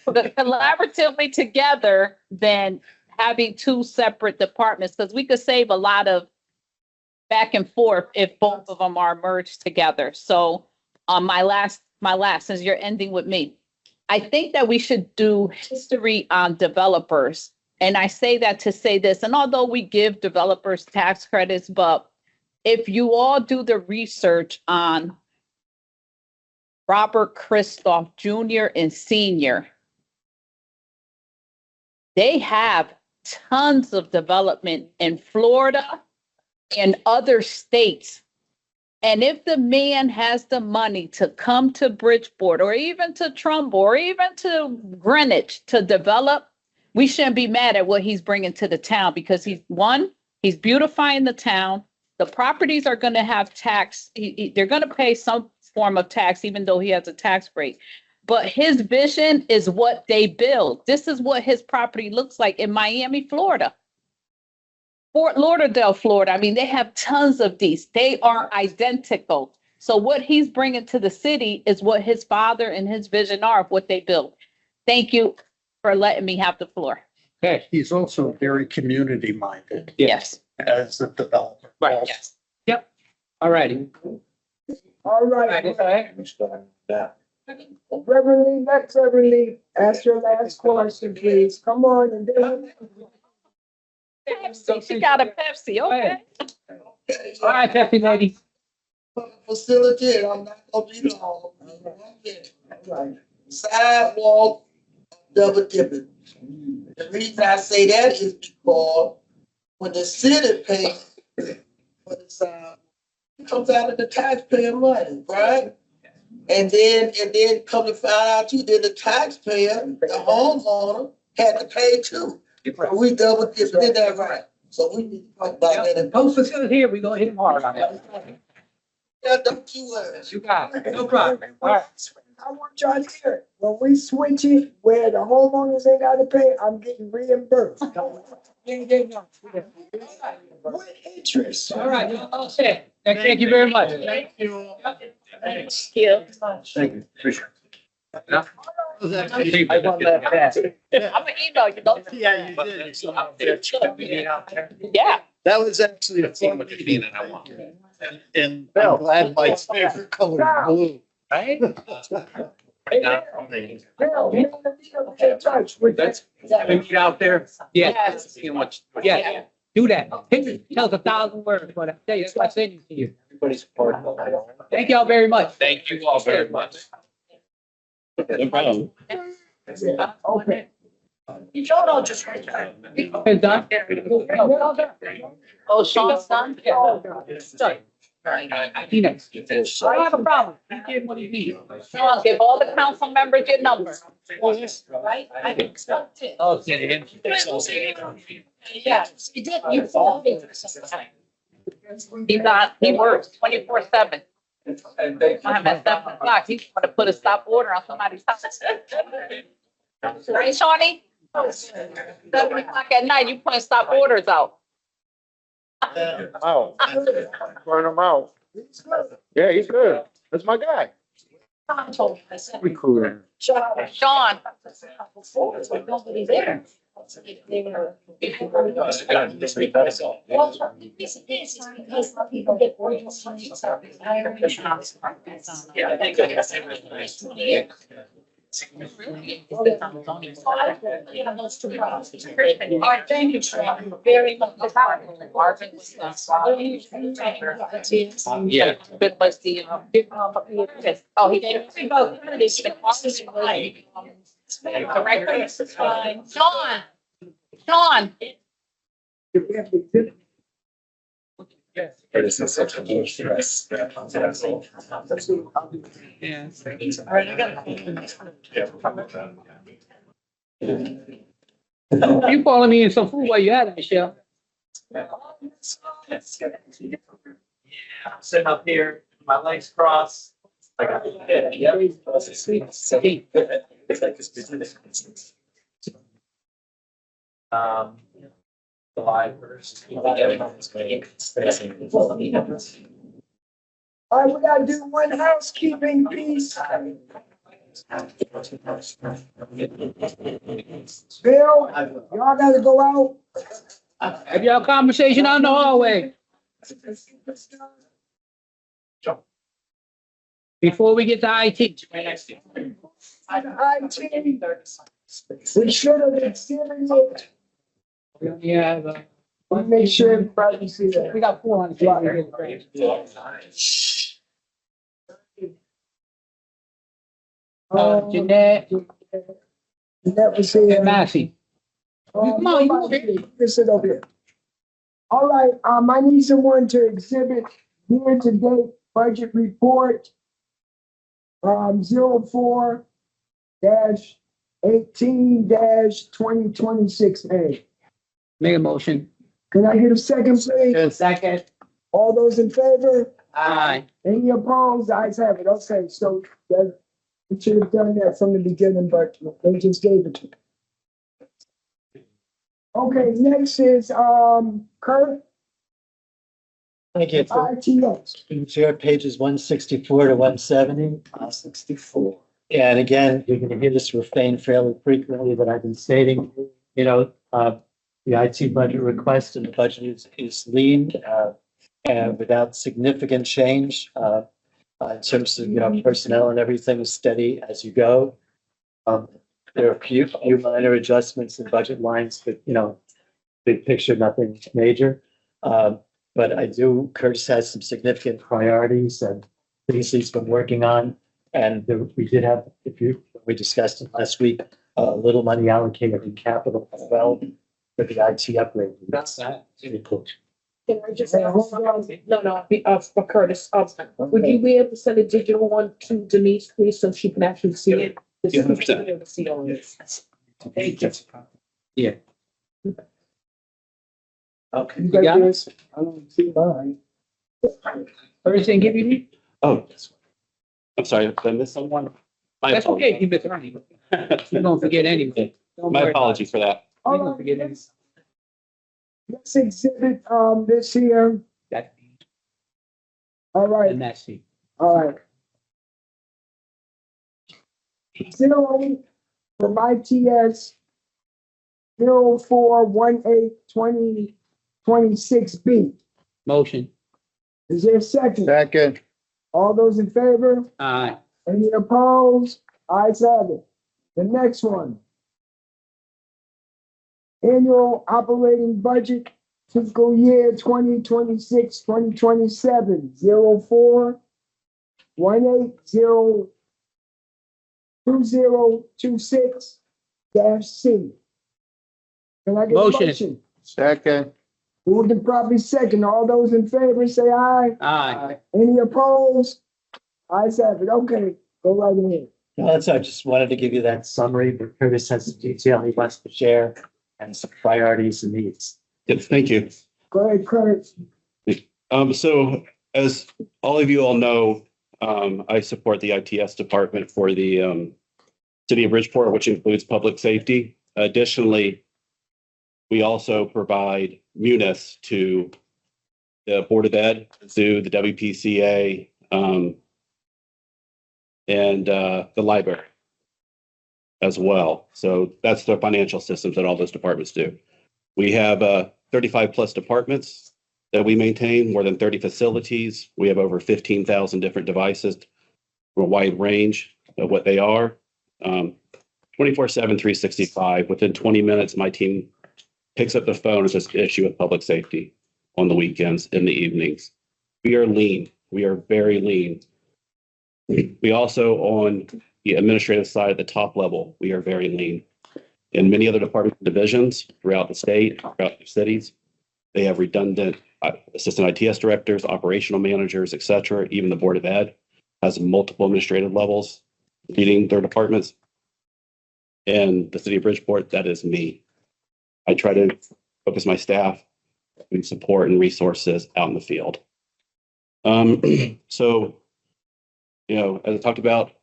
Collaboratively together than having two separate departments, because we could save a lot of back and forth if both of them are merged together. So my last, since you're ending with me, I think that we should do history on developers. And I say that to say this, and although we give developers tax credits, but if you all do the research on Robert Christoph Jr. and Sr., they have tons of development in Florida and other states. And if the man has the money to come to Bridgeport or even to Trumbull or even to Greenwich to develop, we shouldn't be mad at what he's bringing to the town, because he's beautifying the town. The properties are going to have tax. They're going to pay some form of tax, even though he has a tax break. But his vision is what they build. This is what his property looks like in Miami, Florida. Fort Lauderdale, Florida. I mean, they have tons of these. They are identical. So what he's bringing to the city is what his father and his vision are of what they build. Thank you for letting me have the floor. Okay. He's also very community minded Yes. as a developer. Right. Yes. Yep. All righty. All right. Yeah. Reverend Lee, next Reverend Lee, ask your last question, please. Come on, and then. Pepsi. She got a Pepsi. Okay. All right, Pepsi lady. Facility, I'm not gonna be long. Sidewalk, double dipping. The reason I say that is because when the city pays for the sidewalk, it comes out of the taxpayer money, right? And then come to find out too, then the taxpayer, the homeowner, had to pay too. So we double dipping, isn't that right? So we need to talk about that. Those facilities here, we gonna hit them hard on that. Yeah, don't you worry. You got it. No problem. All right. I want y'all to hear it. When we switch it where the homeowners ain't gotta pay, I'm getting reimbursed. With interest. All right. Okay. Thank you very much. Thank you. Thank you. Thank you. Appreciate it. I want that pass. I'm gonna email you. Don't. Yeah, you did. Yeah. That was actually a fun meeting. And I'm glad my favorite color is blue. Right? That's. Get out there. Yeah. Yeah. Do that. Tell us 1,000 words, but I tell you, that's what I send to you. Everybody's part of it. Thank y'all very much. Thank you all very much. No problem. Okay. You don't know just right there. It's done. Oh, Sean's son? Done. He next. I don't have a problem. He did what he needed. Sean, give all the council members your number. Right? I think so too. Oh, yeah. Yeah. You did, you followed me for some time. He works 24/7. I'm at 7:00. He's gonna put a stop order on somebody's house. Right, Shawnee? 7:00 at night, you putting stop orders out. Out. Burn him out. Yeah, he's good. That's my guy. Tom told me, I said, Recruiter. Sean. nobody there. They were. Well, the reason is because people get worried. Those two problems. All right, thank you, Sean, very much. Yeah. But was the, oh, he gave me both. He's been awesome. Director, Sean. Sean. This is such a huge stress. Yeah. All right, I got. You calling me in some food while you at it, Michelle? Yeah, I'm sitting up here, my legs crossed. Like, yeah. July 1st. All right, we gotta do one housekeeping piece. Bill, y'all gotta go out. Have y'all conversation on the hallway before we get to IT. We should have extended it. Yeah, We make sure everybody see that. we got 4 on the floor. Jeanette, Jeanette was here. and Massey. Come on, you over here. You can sit over here. All right, I need someone to exhibit year-to-date budget report. 04 18 2026A. Make a motion. Can I get a second, please? Second. All those in favor? Aye. Any opposed? Ayes have it. Okay, so that, we should have done that from the beginning, but they just gave it to me. Okay, next is, Kurt, Thank you. ITS. Here, pages 164 to 170. 164. And again, you're going to hear this refrain fairly frequently that I've been stating, the IT budget request and the budget is lean, and without significant change, in terms of, personnel and everything is steady as you go. There are a few minor adjustments in budget lines, but, big picture, nothing major. But Curtis has some significant priorities and things he's been working on. And we did have, we discussed it last week, a little money allocated in capital as well for the IT upgrade. That's pretty cool. Can I just ask, for Curtis, would you be able to send a digital one to Denise, please, so she can actually see it? Yeah, 100%. See all this. Yeah. Okay. You got this? I don't see mine. Everything give you? Oh, I'm sorry, did I miss someone? My That's okay. apologies. You miss Ernie. You don't forget anything. Don't My worry about apology for that. it. You All don't right, forget anything. let's exhibit, this here. That, All right, and that's it. all right. 0 from ITS 04182026B. Motion. Is there a second? Second. All those in favor? Aye. Any opposed? Ayes have it. The next one. Annual operating budget fiscal year 2026-2027, 04-18-0-2026-C. Can I get a Motion. motion? Second. Moved and properly second. All those in favor say aye. Aye. Any opposed? Ayes have it. Okay, go right ahead. No, I just wanted to give you that summary, but Curtis has some detail he wants to share and some priorities and needs. Yes, thank you. Go ahead, Kurt. So as all of you all know, I support the ITS department for the city of Bridgeport, which includes public safety. Additionally, we also provide munis to the Board of Ed, the zoo, the WPCA, and the library as well. So that's the financial systems that all those departments do. We have 35 plus departments that we maintain, more than 30 facilities. We have over 15,000 different devices from a wide range of what they are. 24/7, 365. Within 20 minutes, my team picks up the phone and says, issue with public safety on the weekends, in the evenings. We are lean. We are very lean. We also, on the administrative side at the top level, we are very lean. In many other department divisions throughout the state, throughout the cities, they have redundant assistant ITS directors, operational managers, et cetera. Even the Board of Ed has multiple administrative levels leading their departments. And the city of Bridgeport, that is me. I try to focus my staff and support and resources out in the field. So, as I talked about,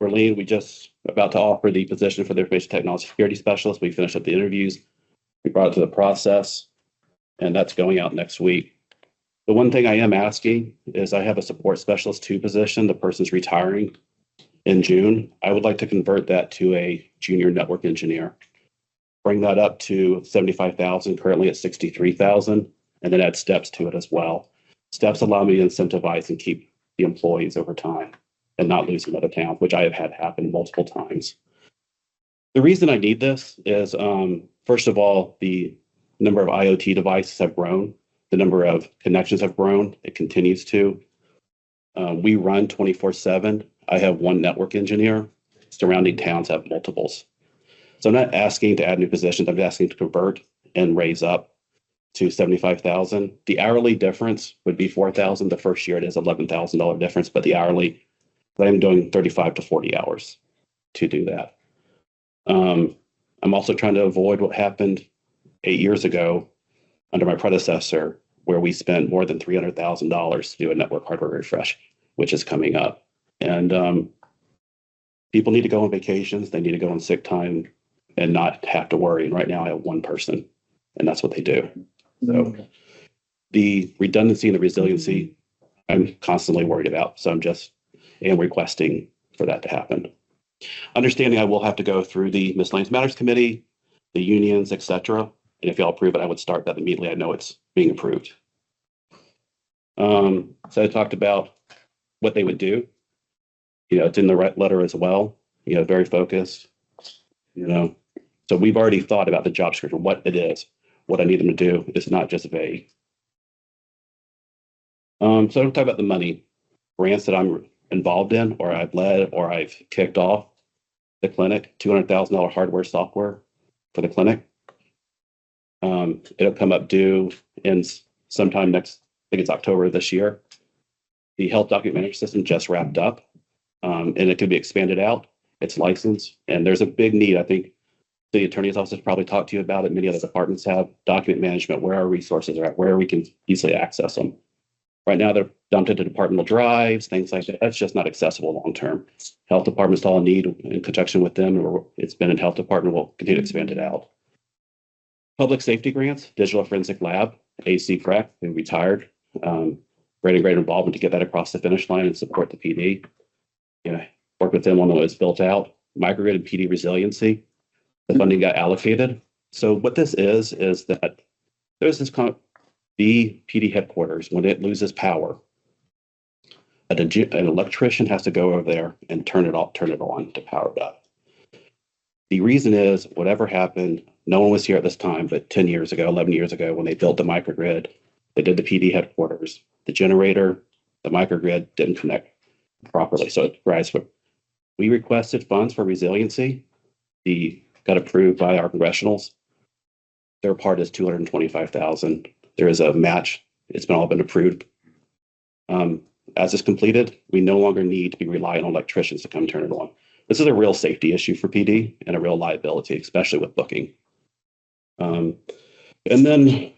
we're lean. We just about to offer the position for the information technology security specialist. We finished up the interviews. We brought it to the process, and that's going out next week. The one thing I am asking is I have a support specialist 2 position. The person's retiring in June. I would like to convert that to a junior network engineer. Bring that up to 75,000, currently at 63,000, and then add steps to it as well. Steps allow me to incentivize and keep the employees over time and not lose them out of town, which I have had happen multiple times. The reason I need this is, first of all, the number of IoT devices have grown. The number of connections have grown. It continues to. We run 24/7. I have 1 network engineer. Surrounding towns have multiples. So I'm not asking to add new positions. I'm asking to convert and raise up to 75,000. The hourly difference would be 4,000. The first year it is $11,000 difference, but the hourly, I'm doing 35 to 40 hours to do that. I'm also trying to avoid what happened 8 years ago under my predecessor, where we spent more than $300,000 to do a network hardware refresh, which is coming up. And people need to go on vacations. They need to go on sick time and not have to worry. And right now I have 1 person, and that's what they do. So the redundancy and the resiliency, I'm constantly worried about. So am requesting for that to happen. Understanding I will have to go through the Miscellaneous Matters Committee, the unions, etc. And if y'all approve it, I would start that immediately. I know it's being approved. So I talked about what they would do. It's in the right letter as well. Very focused. So we've already thought about the job description, what it is, what I need them to do. It's not just vague. So I'm talking about the money grants that I'm involved in, or I've led, or I've kicked off the clinic. $200,000 hardware software for the clinic. It'll come up due in sometime next. I think it's October this year. The health document management system just wrapped up, and it could be expanded out. It's licensed, and there's a big need. I think the attorney's office has probably talked to you about it. Many other departments have document management, where our resources are at, where we can easily access them. Right now, they're dumped into departmental drives, things like that. That's just not accessible long term. Health department's all in need in conjunction with them, or it's been in health department. We'll continue to expand it out. Public safety grants, digital forensic lab, AC Crack, who retired. Great involvement to get that across the finish line and support the PD. Work with them on what was built out. Microgrid and PD resiliency. The funding got allocated. So what this is that there's this the PD headquarters, when it loses power, an electrician has to go over there and turn it on to power it up. The reason is, whatever happened, no one was here at this time, but 10 years ago, 11 years ago, when they built the microgrid, they did the PD headquarters. The generator, the microgrid didn't connect properly. So we requested funds for resiliency. Got approved by our congressionals. Their part is $225,000. There is a match. It's all been approved. As it's completed, we no longer need to be relying on electricians to come turn it on. This is a real safety issue for PD and a real liability, especially with booking. And then,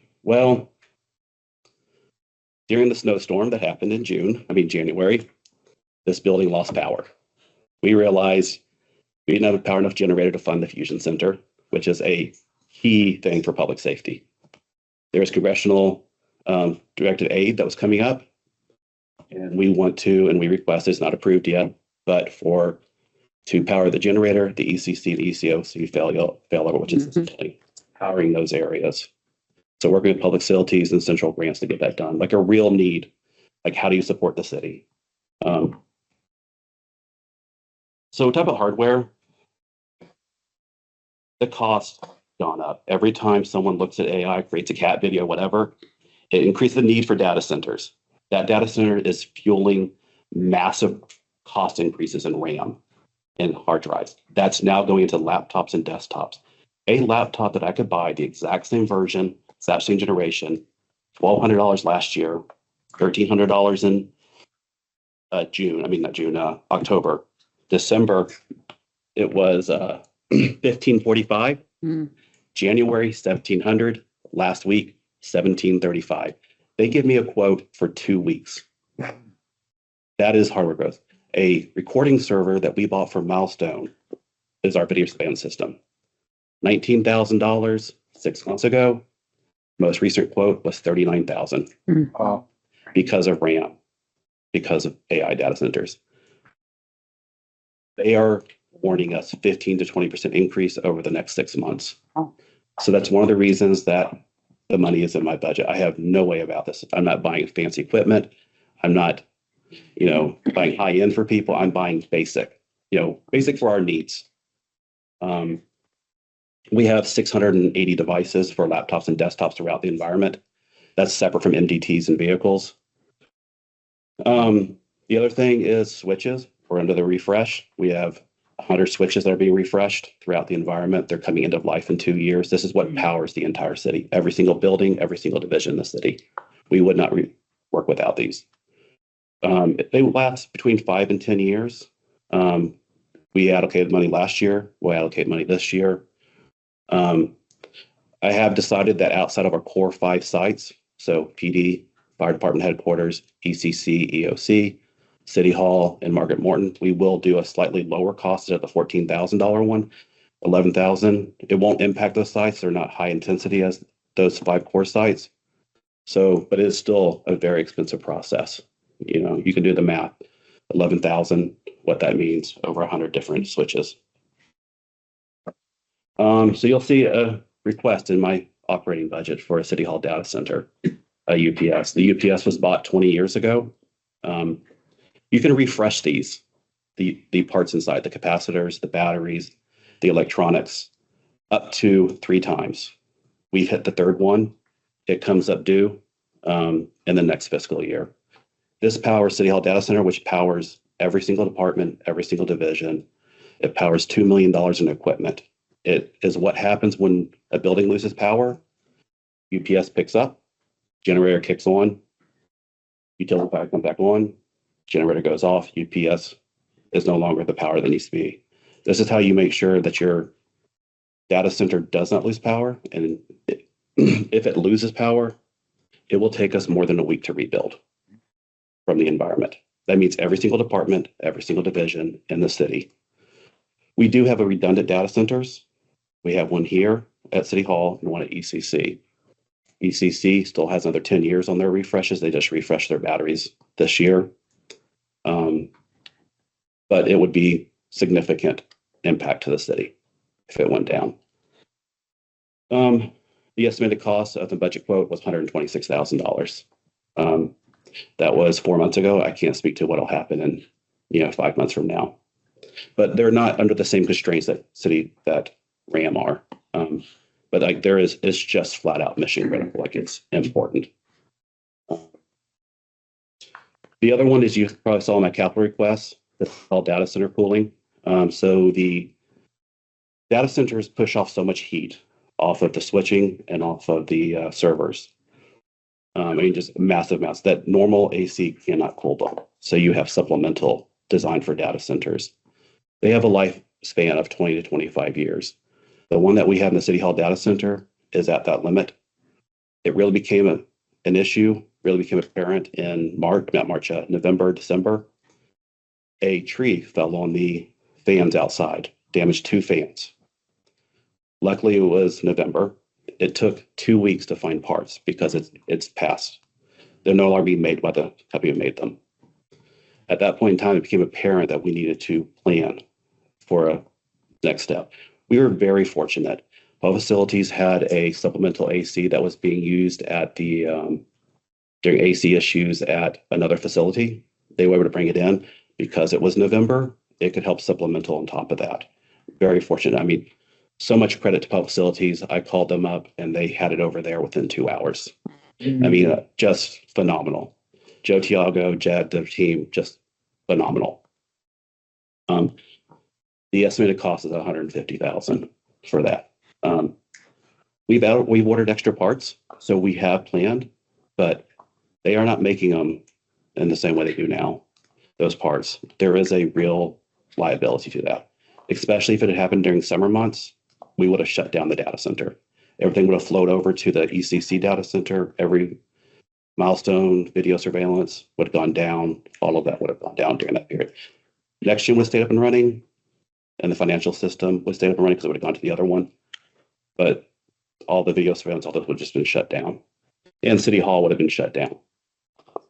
during the snowstorm that happened in January, this building lost power. We realized we didn't have a power enough generator to fund the fusion center, which is a key thing for public safety. There was congressional directed aid that was coming up, and we requested, it's not approved yet, but to power the generator, the ECC, the ECOC failover, which is essentially powering those areas. So working with public facilities and central grants to get that done, like a real need. Like, how do you support the city? So type of hardware, the cost gone up. Every time someone looks at AI, creates a cat video, whatever, it increases the need for data centers. That data center is fueling massive cost increases in RAM and hard drives. That's now going into laptops and desktops. A laptop that I could buy, the exact same version, exact same generation, $1,200 last year, $1,300 in October. December, it was $1,545. January, $1,700. Last week, $1,735. They give me a quote for 2 weeks. That is hardware growth. A recording server that we bought from Milestone is our video span system. $19,000 6 months ago. Most recent quote was $39,000. because of RAM, because of AI data centers. They are warning us 15 to 20% increase over the next 6 months. So that's one of the reasons that the money is in my budget. I have no way about this. I'm not buying fancy equipment. I'm not, buying high end for people. I'm buying basic, basic for our needs. We have 680 devices for laptops and desktops throughout the environment. That's separate from MDTs and vehicles. The other thing is switches. We're under the refresh. We have 100 switches that are being refreshed throughout the environment. They're coming end of life in 2 years. This is what powers the entire city. Every single building, every single division in the city. We would not work without these. They last between 5 and 10 years. We allocated money last year. We'll allocate money this year. I have decided that outside of our core 5 sites, so PD, Fire Department Headquarters, ECC, EOC, City Hall, and Margaret Morton, we will do a slightly lower cost at the $14,000 one, $11,000. It won't impact those sites. They're not high intensity as those 5 core sites. So, but it is still a very expensive process. You can do the math, 11,000, what that means over 100 different switches. So you'll see a request in my operating budget for a City Hall data center, a UPS. The UPS was bought 20 years ago. You can refresh these, the parts inside, the capacitors, the batteries, the electronics, up to 3 times. We've hit the 3rd one. It comes up due in the next fiscal year. This powers City Hall Data Center, which powers every single department, every single division. It powers $2 million in equipment. It is what happens when a building loses power. UPS picks up, generator kicks on, utility power comes back on, generator goes off, UPS is no longer the power that needs to be. This is how you make sure that your data center does not lose power. And if it loses power, it will take us more than a week to rebuild from the environment. That means every single department, every single division in the city. We do have a redundant data centers. We have one here at City Hall and one at ECC. ECC still has another 10 years on their refreshes. They just refreshed their batteries this year. But it would be significant impact to the city if it went down. The estimated cost of the budget quote was $126,000. That was 4 months ago. I can't speak to what will happen in 5 months from now. But they're not under the same constraints that RAM are. But it's just flat out mission critical, like it's important. The other one is you probably saw my capital request. That's called data center cooling. So the data centers push off so much heat off of the switching and off of the servers. Just massive amounts that normal AC cannot cool them. So you have supplemental design for data centers. They have a lifespan of 20 to 25 years. The one that we have in the City Hall data center is at that limit. It really became an issue, really became apparent in November, December. A tree fell on the fans outside, damaged 2 fans. Luckily, it was November. It took 2 weeks to find parts because it's past. They're no longer being made by the company who made them. At that point in time, it became apparent that we needed to plan for a next step. We were very fortunate. Both facilities had a supplemental AC that was being used at during AC issues at another facility. They were able to bring it in because it was November. It could help supplemental on top of that. Very fortunate. So much credit to public facilities. I called them up and they had it over there within 2 hours. Just phenomenal. Joe Tiago, Jed, the team, just phenomenal. The estimated cost is $150,000 for that. We've ordered extra parts, so we have planned, but they are not making them in the same way they do now. Those parts, there is a real liability to that, especially if it had happened during summer months. We would have shut down the data center. Everything would have flowed over to the ECC data center. Every milestone, video surveillance would have gone down. All of that would have gone down during that period. Next gen would have stayed up and running, and the financial system would stay up and running because it would have gone to the other one. But all the video surveillance, all those would have just been shut down. And City Hall would have been shut down.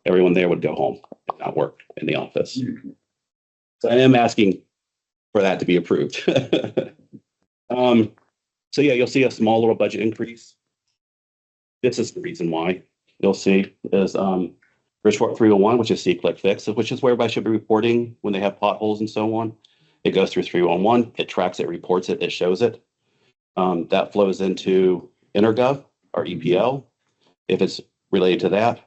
everyone there would go home and not work in the office. So I am asking for that to be approved. So yeah, you'll see a small little budget increase. This is the reason why. You'll see is Bridgeport 301, which is C-Click Fix, which is where everybody should be reporting when they have potholes and so on. It goes through 311, it tracks it, reports it, it shows it. That flows into Intergov or EPL. If it's related to that,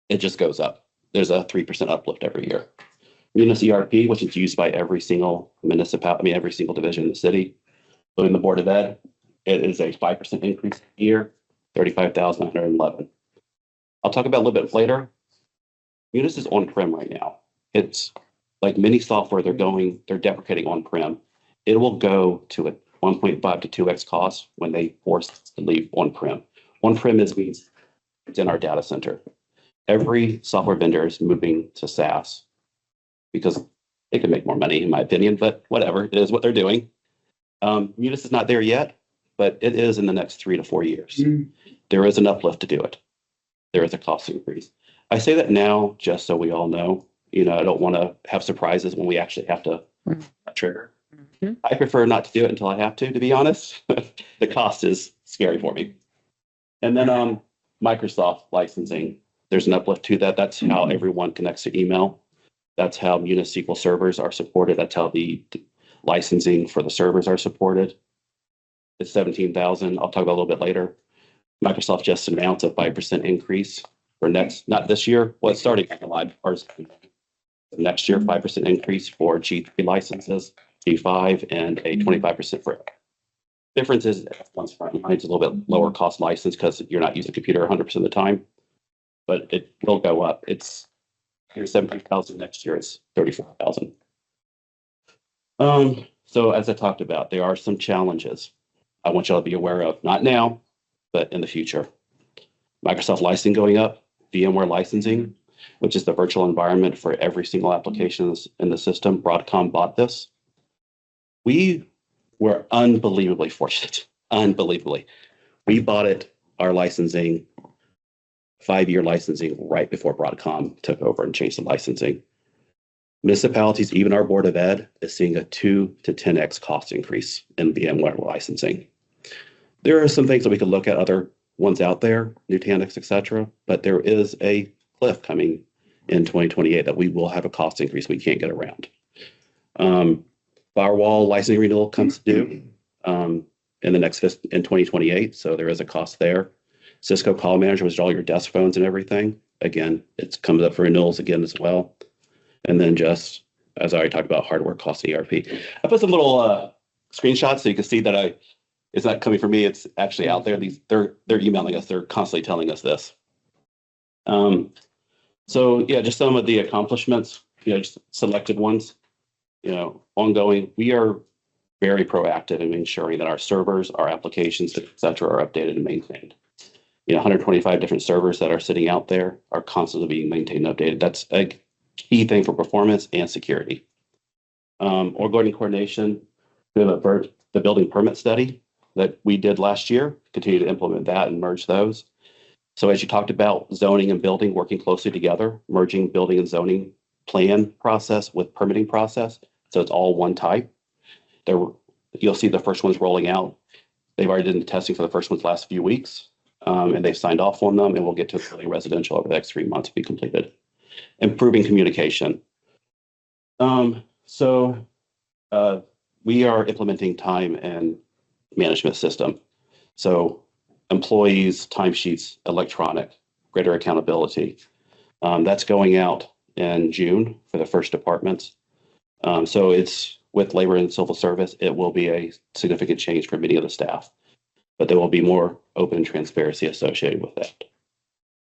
it just goes up. There's a 3% uplift every year. Munis ERP, which is used by every single municipality, every single division in the city, including the Board of Ed, it is a 5% increase a year, 35,111. I'll talk about a little bit later. Munis is on-prem right now. It's like many software, they're deprecating on-prem. It will go to a 1.5 to 2x cost when they force to leave on-prem. On-prem means it's in our data center. Every software vendor is moving to SaaS because they can make more money, in my opinion, but whatever, it is what they're doing. Munis is not there yet, but it is in the next 3 to 4 years. There is an uplift to do it. There is a cost increase. I say that now just so we all know. I don't want to have surprises when we actually have to trigger. I prefer not to do it until I have to be honest. The cost is scary for me. And then Microsoft licensing, there's an uplift to that. That's how everyone connects to email. That's how Munis SQL servers are supported. That's how the licensing for the servers are supported. It's 17,000. I'll talk about a little bit later. Microsoft just announced a 5% increase for not this year. Well, it's starting in July 1st. Next year, 5% increase for G3 licenses, G5, and a 25% for it. Difference is one's frontline, it's a little bit lower cost license because you're not using the computer 100% of the time, but it will go up. It's 17,000 next year. It's 34,000. So as I talked about, there are some challenges I want y'all to be aware of, not now, but in the future. Microsoft licensing going up, VMware licensing, which is the virtual environment for every single application in the system. Broadcom bought this. We were unbelievably fortunate, unbelievably. We bought it, our licensing, 5-year licensing right before Broadcom took over and changed the licensing. Municipalities, even our Board of Ed, is seeing a 2 to 10x cost increase in VMware licensing. There are some things that we could look at, other ones out there, Nutanix, et cetera, but there is a cliff coming in 2028 that we will have a cost increase we can't get around. Firewall licensing renewal comes due in 2028, so there is a cost there. Cisco Call Manager, which is all your desk phones and everything. Again, it comes up for renewals again as well. And then just, as I already talked about, hardware cost and ERP. I put some little screenshots so you can see that it's not coming from me, it's actually out there. They're emailing us, they're constantly telling us this. So yeah, just some of the accomplishments, just selected ones, ongoing. We are very proactive in ensuring that our servers, our applications, et cetera, are updated and maintained. 125 different servers that are sitting out there are constantly being maintained and updated. That's a key thing for performance and security. Ongoing coordination, we have the building permit study that we did last year, continue to implement that and merge those. So as you talked about zoning and building working closely together, merging building and zoning plan process with permitting process. So it's all one type. You'll see the first one's rolling out. They've already done the testing for the first one's last few weeks, and they've signed off on them, and we'll get to fully residential over the next 3 months to be completed. Improving communication. So we are implementing time and management system. So employees, timesheets, electronic, greater accountability. That's going out in June for the first departments. So it's with labor and civil service, it will be a significant change for many of the staff, but there will be more open transparency associated with that.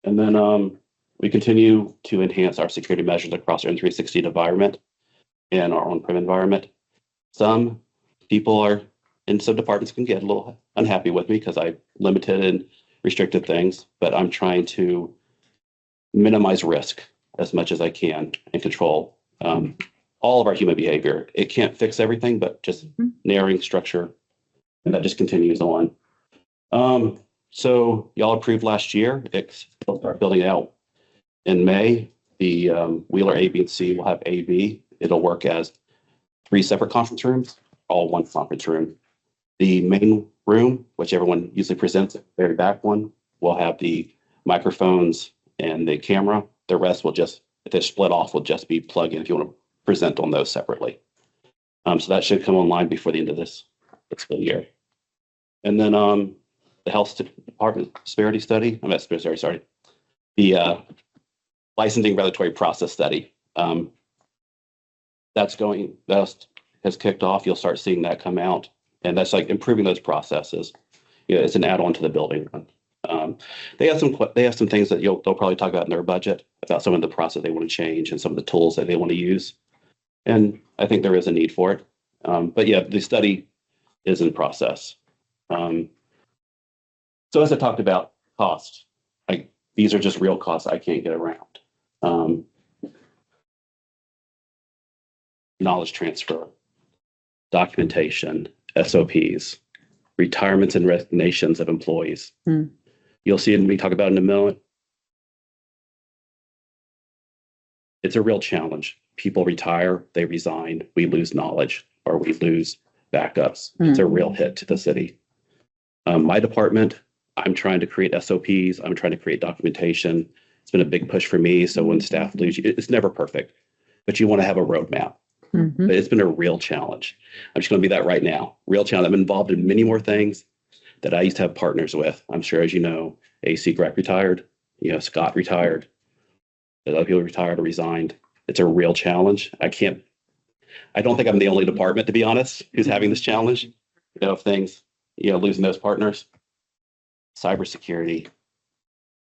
And then we continue to enhance our security measures across our N360 environment and our on-prem environment. Some people in some departments can get a little unhappy with me because I limited and restricted things, but I'm trying to minimize risk as much as I can and control all of our human behavior. It can't fix everything, but just narrowing structure, and that just continues on. So y'all approved last year. We'll start building out In May, the Wheeler A, B, and C will have A, B. It'll work as 3 separate conference rooms, all one conference room. The main room, which everyone usually presents, the very back one, will have the microphones and the camera. The rest will just, if they're split off, will just be plug in if you want to present on those separately. So that should come online before the end of this fiscal year. And then the health department disparity study, sorry, the licensing regulatory process study. That has kicked off. You'll start seeing that come out. And that's like improving those processes. It's an add-on to the building. They have some things that they'll probably talk about in their budget about some of the process they want to change and some of the tools that they want to use. And I think there is a need for it. But yeah, the study is in process. So as I talked about cost, these are just real costs I can't get around. Knowledge transfer, documentation, SOPs, retirements and resignations of employees. You'll see it me talk about in a moment. It's a real challenge. People retire, they resign, we lose knowledge, or we lose backups. It's a real hit to the city. My department, I'm trying to create SOPs. I'm trying to create documentation. It's been a big push for me. So when staff leaves, it's never perfect, but you want to have a roadmap. But it's been a real challenge. I'm just going to be that right now. Real challenge. I'm involved in many more things that I used to have partners with. I'm sure, as you know, AC Greg retired, Scott retired, a lot of people retired or resigned. It's a real challenge. I don't think I'm the only department, to be honest, who's having this challenge, of things, losing those partners. Cybersecurity.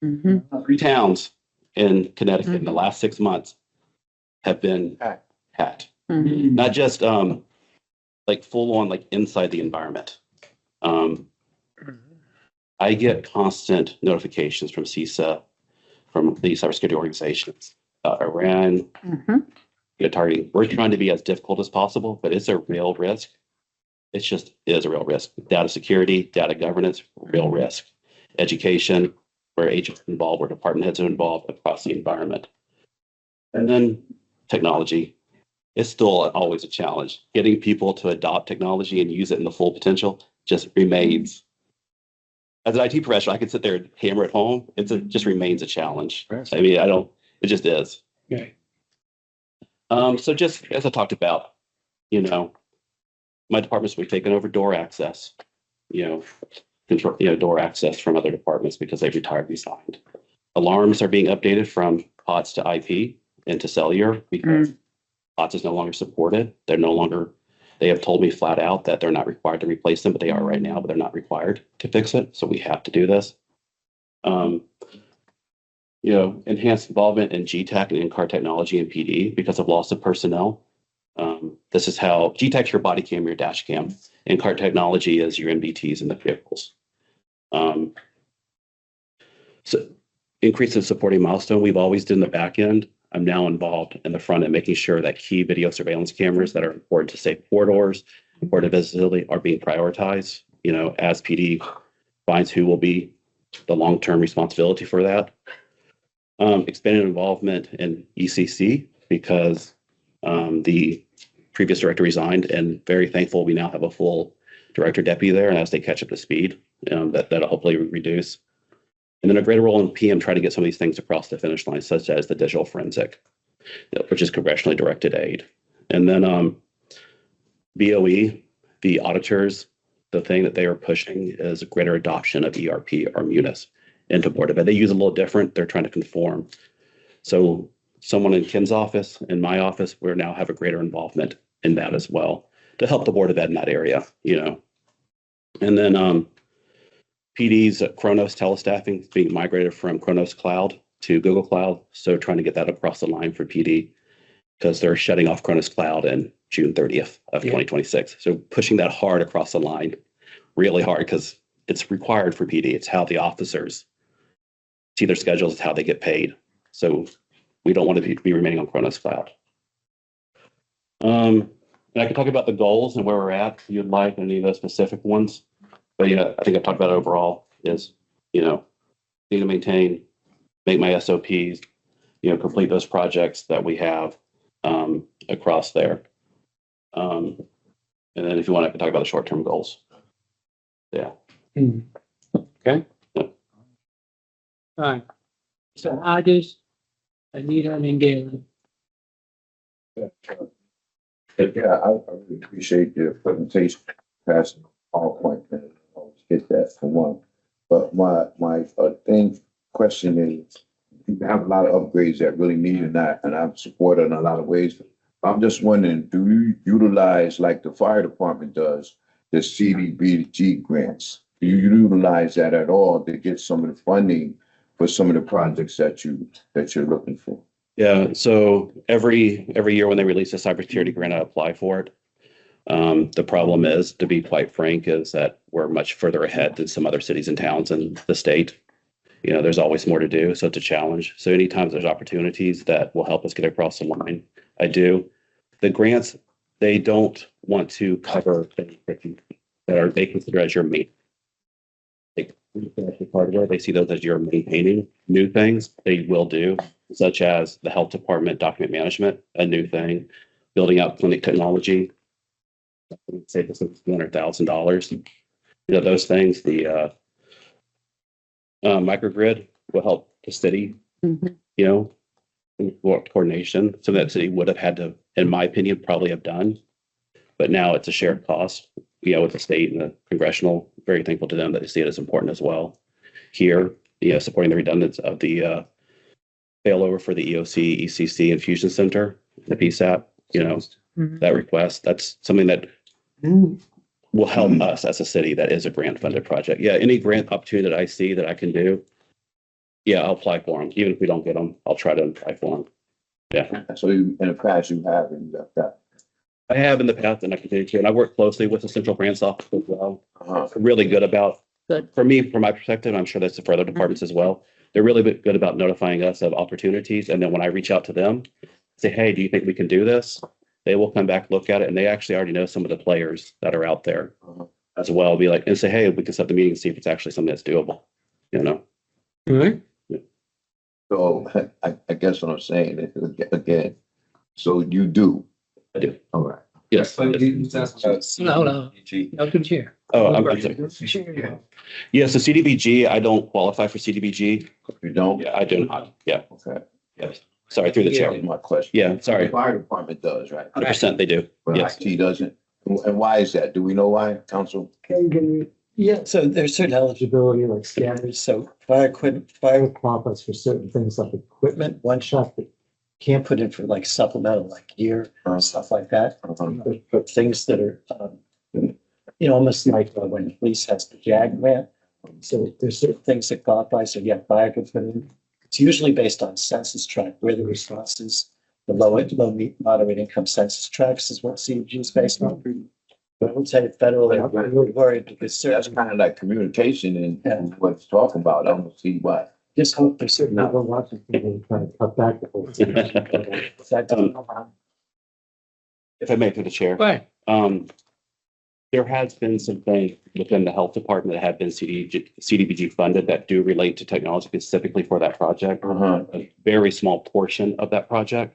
3 towns in Connecticut in the last 6 months have been hacked. Not just like full on, like inside the environment. I get constant notifications from CISA, from the cybersecurity organizations, Iran, targeting. We're trying to be as difficult as possible, but it's a real risk. It just is a real risk. Data security, data governance, real risk. Education, where agents are involved, where department heads are involved across the environment. And then technology. It's still always a challenge. Getting people to adopt technology and use it in the full potential just remains. As an IT professional, I can sit there and hammer it home. It just remains a challenge. I mean, it just is. Okay. So just as I talked about, my departments will be taking over door access, control, door access from other departments because they've retired, resigned. Alarms are being updated from POTS to IP and to cellular because POTS is no longer supported. They have told me flat out that they're not required to replace them, but they are right now, but they're not required to fix it. So we have to do this. Enhanced involvement in GTAC and in-car technology and PD because of loss of personnel. This is how GTAC is your body cam, your dash cam. In-car technology is your MBTs in the vehicles. So increase in supporting milestone. We've always done the back end. I'm now involved in the front end, making sure that key video surveillance cameras that are important to safe corridors, important to visibility are being prioritized, as PD finds who will be the long-term responsibility for that. Expanded involvement in ECC because the previous director resigned, and very thankful we now have a full director deputy there, and as they catch up to speed, that'll hopefully reduce. And then a greater role in PM try to get some of these things across the finish line, such as the digital forensic, which is congressionally directed aid. And then BOE, the auditors, the thing that they are pushing is a greater adoption of ERP or Munis into Board of Ed. They use a little different. They're trying to conform. So someone in Ken's office, in my office, we now have a greater involvement in that as well to help the Board of Ed in that area, And then PD's Kronos telestaffing is being migrated from Kronos Cloud to Google Cloud. So trying to get that across the line for PD because they're shutting off Kronos Cloud in June 30th of 2026. So pushing that hard across the line, really hard because it's required for PD. It's how the officers see their schedules, it's how they get paid. So we don't want to be remaining on Kronos Cloud. And I can talk about the goals and where we're at if you'd like, any of those specific ones. But yeah, I think I've talked about overall is, need to maintain, make my SOPs, complete those projects that we have across there. And then if you want, I can talk about the short-term goals. Yeah. Okay. All right. So Hodges, Anita, and then Galen. Yeah, I really appreciate your presentation, passing all point, and I always get that for one. But my question is, people have a lot of upgrades that really need it, and I'm supported in a lot of ways. I'm just wondering, do you utilize, like the fire department does, the CDBG grants? Do you utilize that at all to get some of the funding for some of the projects that you're looking for? Yeah, so every year when they release a cybersecurity grant, I apply for it. The problem is, to be quite frank, is that we're much further ahead than some other cities and towns in the state. There's always more to do, so it's a challenge. So anytime there's opportunities that will help us get across the line, I do. The grants, they don't want to cover things that they consider as your main. Hardware, they see those as you're maintaining. New things they will do, such as the health department document management, a new thing, building out clinic technology. Say this is $200,000. Those things. The microgrid will help the city. Coordination. So that city would have had to, in my opinion, probably have done, but now it's a shared cost. With the state and the congressional, very thankful to them that they see it as important as well. Here, supporting the redundancy of the failover for the EOC, ECC, and Fusion Center, the PSAP, that request, that's something that will help us as a city that is a grant funded project. Yeah, any grant opportunity that I see that I can do, I'll apply for them. Even if we don't get them, I'll try to apply for them. Yeah. So in the past, you have, and you left that. I have in the past, and I continue to, and I work closely with the Central Grants Office as well. Really good about, for me, from my perspective, I'm sure that's for other departments as well. They're really good about notifying us of opportunities. And then when I reach out to them, say, hey, do you think we can do this? They will come back, look at it, and they actually already know some of the players that are out there as well. Be like, and say, hey, we can set the meeting and see if it's actually something that's doable. All right. Yeah. So I guess what I'm saying is, again, so you do. I do. All right. Yes. No. No, to the chair. Oh, I'm sorry. Yeah, so CDBG, I don't qualify for CDBG. You don't? Yeah, I do not. Yeah. Okay. Yes. Sorry, through the That chair. was my question. Yeah, sorry. The fire department does, right? 100% they do. But Yes. IT doesn't. And why is that? Do we know why, council? Yeah, so there's certain eligibility like standards. So fire qualifies for certain things like equipment, one shot that can't put in for like supplemental, like gear or stuff like that. For things that are, almost like when the police has the JAG grant. So there's certain things that qualify. So yeah, fire can put in. It's usually based on census tract, where the response is. The low, moderate income census tracts is what CG is based on. But I would say federally, I'm really worried because That's kind of like communication and what it's talking about. I don't see why. just hope there's certain people watching people trying to cut back the whole thing. If I may, through the chair. Go ahead. There has been some things within the health department that have been CDBG funded that do relate to technology specifically for that project. A very small portion of that project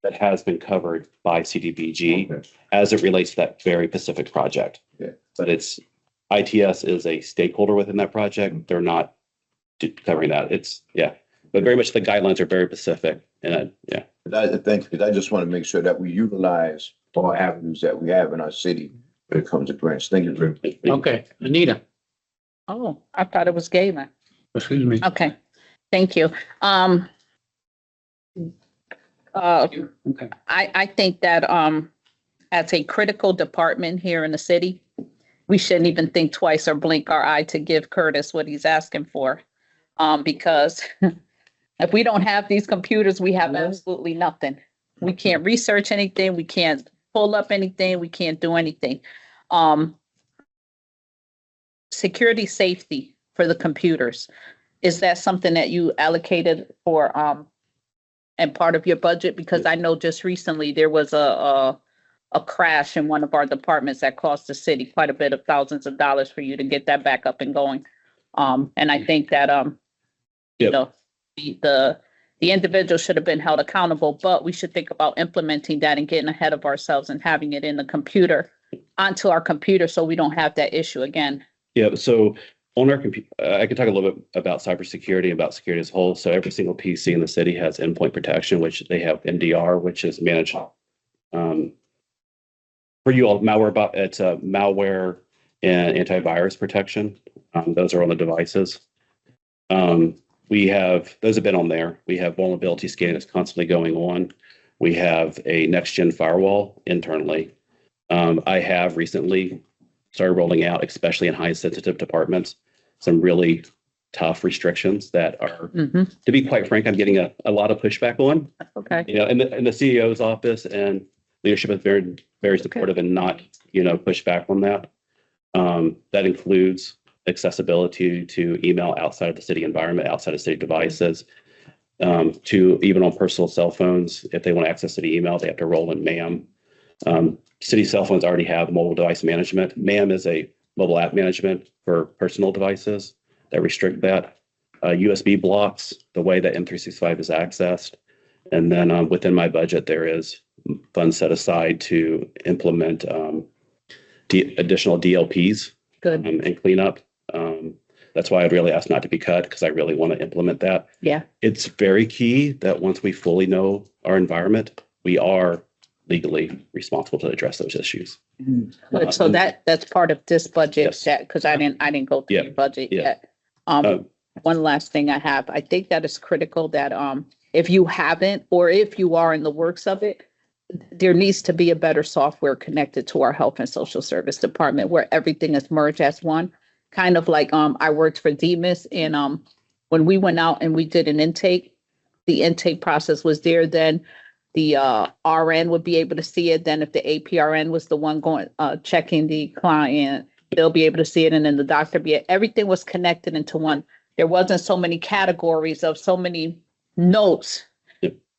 that has been covered by CDBG as it relates to that very specific project. But ITS is a stakeholder within that project. They're not covering that. But very much the guidelines are very specific. And I think, because I just want to make sure that we utilize all avenues that we have in our city when it comes to grants. Thank you very much. Okay, Anita. Oh, I thought it was Galen. Excuse me. Okay, thank you. Okay. I think that as a critical department here in the city, we shouldn't even think twice or blink our eye to give Curtis what he's asking for. Because if we don't have these computers, we have absolutely nothing. We can't research anything. We can't pull up anything. We can't do anything. Security safety for the computers. Is that something that you allocated for and part of your budget? Because I know just recently there was a crash in one of our departments that cost the city quite a bit of thousands of dollars for you to get that back up and going. And I think that the the individual should have been held accountable, but we should think about implementing that and getting ahead of ourselves and having it in the computer, onto our computer, so we don't have that issue again. Yeah, so on our computer, I can talk a little bit about cybersecurity, about security as a whole. So every single PC in the city has endpoint protection, which they have MDR, which is managed. For you all, it's malware and antivirus protection. Those are on the devices. Those have been on there. We have vulnerability scanning that's constantly going on. We have a next-gen firewall internally. I have recently started rolling out, especially in high sensitive departments, some really tough restrictions that are, to be quite frank, I'm getting a lot of pushback on. Okay. You know, in the CEO's office, and leadership is very, very supportive and not, push back on that. That includes accessibility to email outside of the city environment, outside of city devices, to even on personal cell phones. If they want to access city email, they have to roll in MAM. City cell phones already have mobile device management. MAM is a mobile app management for personal devices that restrict that. USB blocks the way that M365 is accessed. And then within my budget, there is funds set aside to implement additional DLPs. Good. And cleanup. That's why I'd really ask not to be cut, because I really want to implement that. Yeah. It's very key that once we fully know our environment, we are legally responsible to address those issues. Good. So that's part of this budget, Yes. that, because I didn't go through Yeah. the budget Yeah. yet. One last thing I have, I think that is critical that if you haven't, or if you are in the works of it, there needs to be a better software connected to our health and social service department where everything is merged as one. Kind of like I worked for Demas, and when we went out and we did an intake, the intake process was there. Then the RN would be able to see it. Then if the APRN was the one going checking the client, they'll be able to see it. And then the doctor everything was connected into one. There wasn't so many categories of so many notes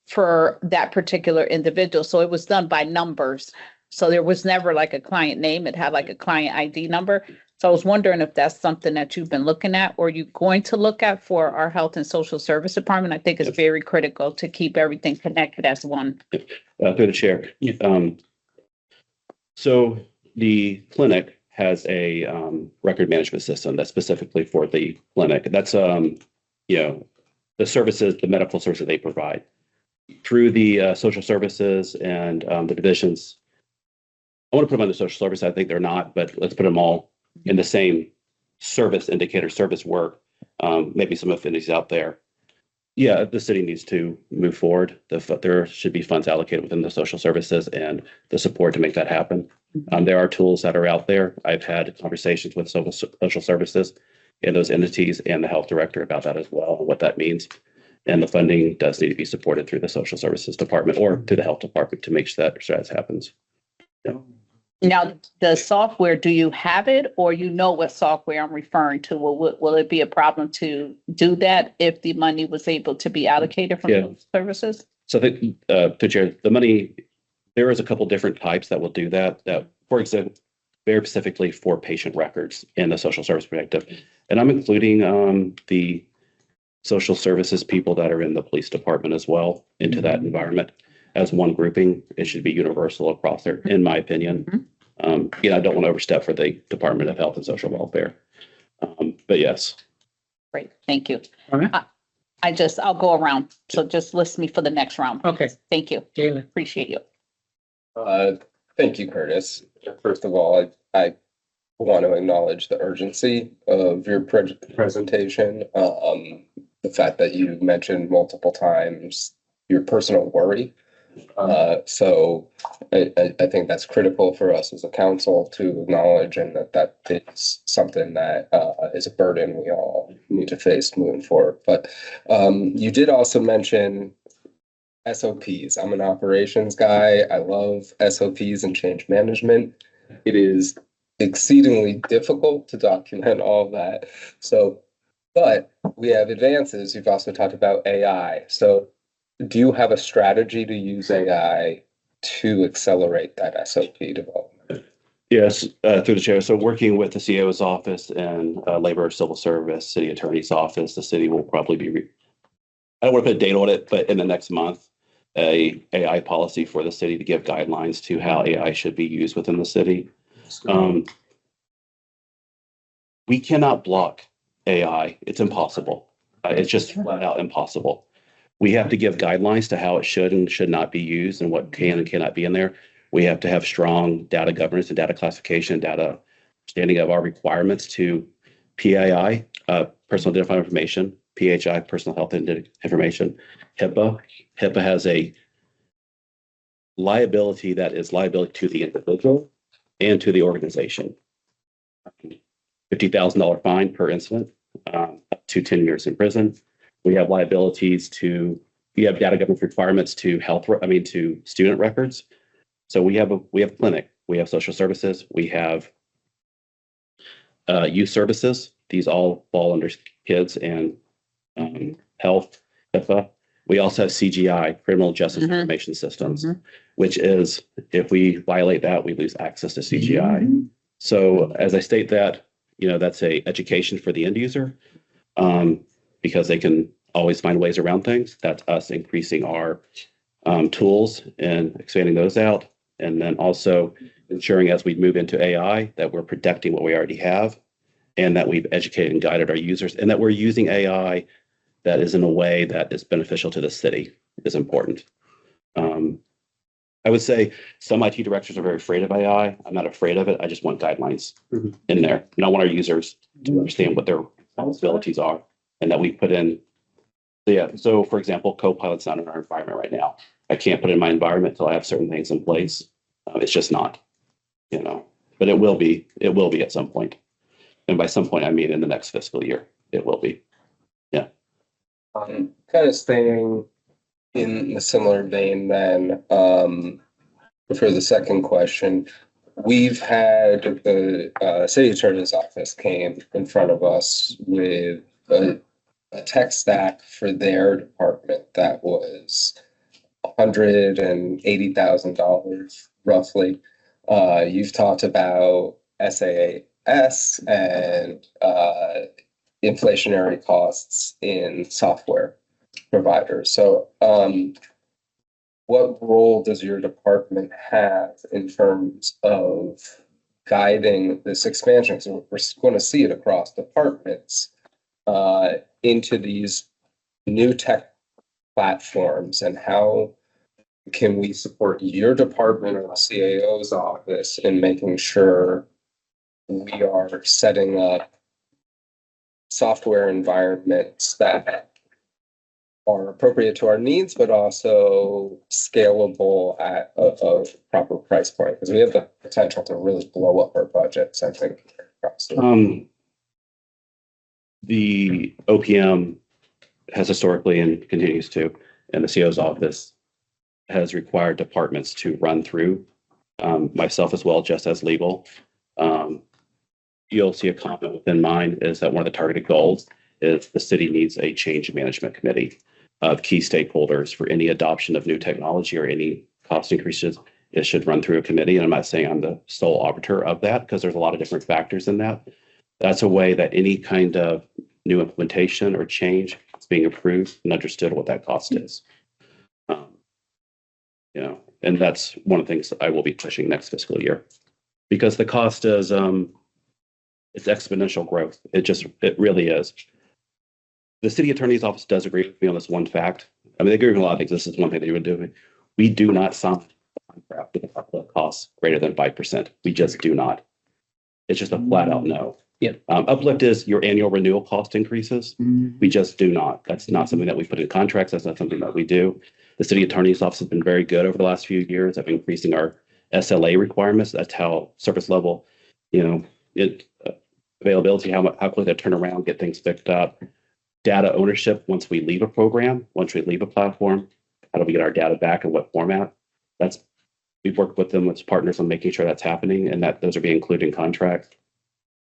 for that particular individual. So it was done by numbers. So there was never like a client name. It had like a client ID number. So I was wondering if that's something that you've been looking at, or you're going to look at for our health and social service department. I think it's very critical to keep everything connected as one. Through the chair. So the clinic has a record management system that's specifically for the clinic. That's the services, the medical services they provide through the social services and the divisions. I want to put them on the social service. I think they're not, but let's put them all in the same service indicator, service work. Maybe some affinities out there. Yeah, the city needs to move forward. There should be funds allocated within the social services and the support to make that happen. There are tools that are out there. I've had conversations with social services and those entities and the health director about that as well, and what that means. And the funding does need to be supported through the social services department or through the health department to make sure that happens. Yeah. Now, the software, do you have it, or what software I'm referring to? Will it be a problem to do that if the money was able to be allocated from those services? So to Chair, the money, there is a couple different types that will do that. That, for example, very specifically for patient records in the social service perspective. And I'm including the social services people that are in the police department as well into that environment as one grouping. It should be universal across there, in my opinion. I don't want to overstep for the Department of Health and Social Welfare. But yes. Great, thank you. All right. I'll go around. So just list me for the next round. Okay. Thank you. Jalen. Appreciate you. Thank you, Curtis. First of all, I want to acknowledge the urgency of your presentation. The fact that you mentioned multiple times your personal worry. So I think that's critical for us as a council to acknowledge, and that is something that is a burden we all need to face moving forward. But you did also mention SOPs. I'm an operations guy. I love SOPs and change management. It is exceedingly difficult to document all of that. But we have advances. You've also talked about AI. So do you have a strategy to use AI to accelerate that SOP development? Yes, through the chair. So working with the CEO's office and Labor Civil Service, City Attorney's office, the city will probably be I don't want to put a date on it, but in the next month, a AI policy for the city to give guidelines to how AI should be used within the city. We cannot block AI. It's impossible. It's just flat out impossible. We have to give guidelines to how it should and should not be used and what can and cannot be in there. We have to have strong data governance and data classification, data understanding of our requirements to PII, personal identifying information, PHI, personal health information, HIPAA. HIPAA has a liability that is liability to the individual and to the organization. $50,000 fine per incident, up to 10 years in prison. We have liabilities to, we have data governance requirements to to student records. So we have a clinic, we have social services, we have youth services. These all fall under kids and health, HIPAA. We also have CGI, Criminal Justice Information Systems, which is, if we violate that, we lose access to CGI. So as I state that, that's a education for the end user, because they can always find ways around things. That's us increasing our tools and expanding those out. And then also ensuring as we move into AI that we're protecting what we already have and that we've educated and guided our users and that we're using AI that is in a way that is beneficial to the city is important. I would say some IT directors are very afraid of AI. I'm not afraid of it. I just want guidelines in there. And I want our users to understand what their responsibilities are and that we put in. So for example, Copilot's not in our environment right now. I can't put it in my environment until I have certain things in place. It's just not, but it will be at some point. And by some point, I mean in the next fiscal year, it will be. Yeah. Kind of staying in a similar vein then, for the second question, we've had the city attorney's office came in front of us with a tech stack for their department that was $180,000 roughly. You've talked about SaaS and inflationary costs in software providers. So what role does your department have in terms of guiding this expansion? So we're going to see it across departments into these new tech platforms, and how can we support your department or the CAO's office in making sure we are setting up software environments that are appropriate to our needs, but also scalable at a proper price point, because we have the potential to really blow up our budgets, I think. The OPM has historically and continues to, and the CO's office has required departments to run through, myself as well, just as legal. You'll see a comment within mine is that one of the targeted goals is the city needs a change management committee of key stakeholders for any adoption of new technology or any cost increases. It should run through a committee. And I'm not saying I'm the sole arbiter of that, because there's a lot of different factors in that. That's a way that any kind of new implementation or change is being approved and understood what that cost is. And that's one of the things that I will be pushing next fiscal year, because the cost is, it's exponential growth. It really is. The city attorney's office does agree with me on this one fact. I mean, they agree with a lot of things. This is one thing that you would do. We do not sign a contract with uplift costs greater than 5%. We just do not. It's just a flat out no. Yeah. Uplift is your annual renewal cost increases. We just do not. That's not something that we put in contracts. That's not something that we do. The city attorney's office has been very good over the last few years of increasing our SLA requirements. That's how surface level, availability, how quickly they turn around, get things picked up. Data ownership once we leave a program, once we leave a platform, how do we get our data back in what format? We've worked with them as partners on making sure that's happening and that those are being included in contracts.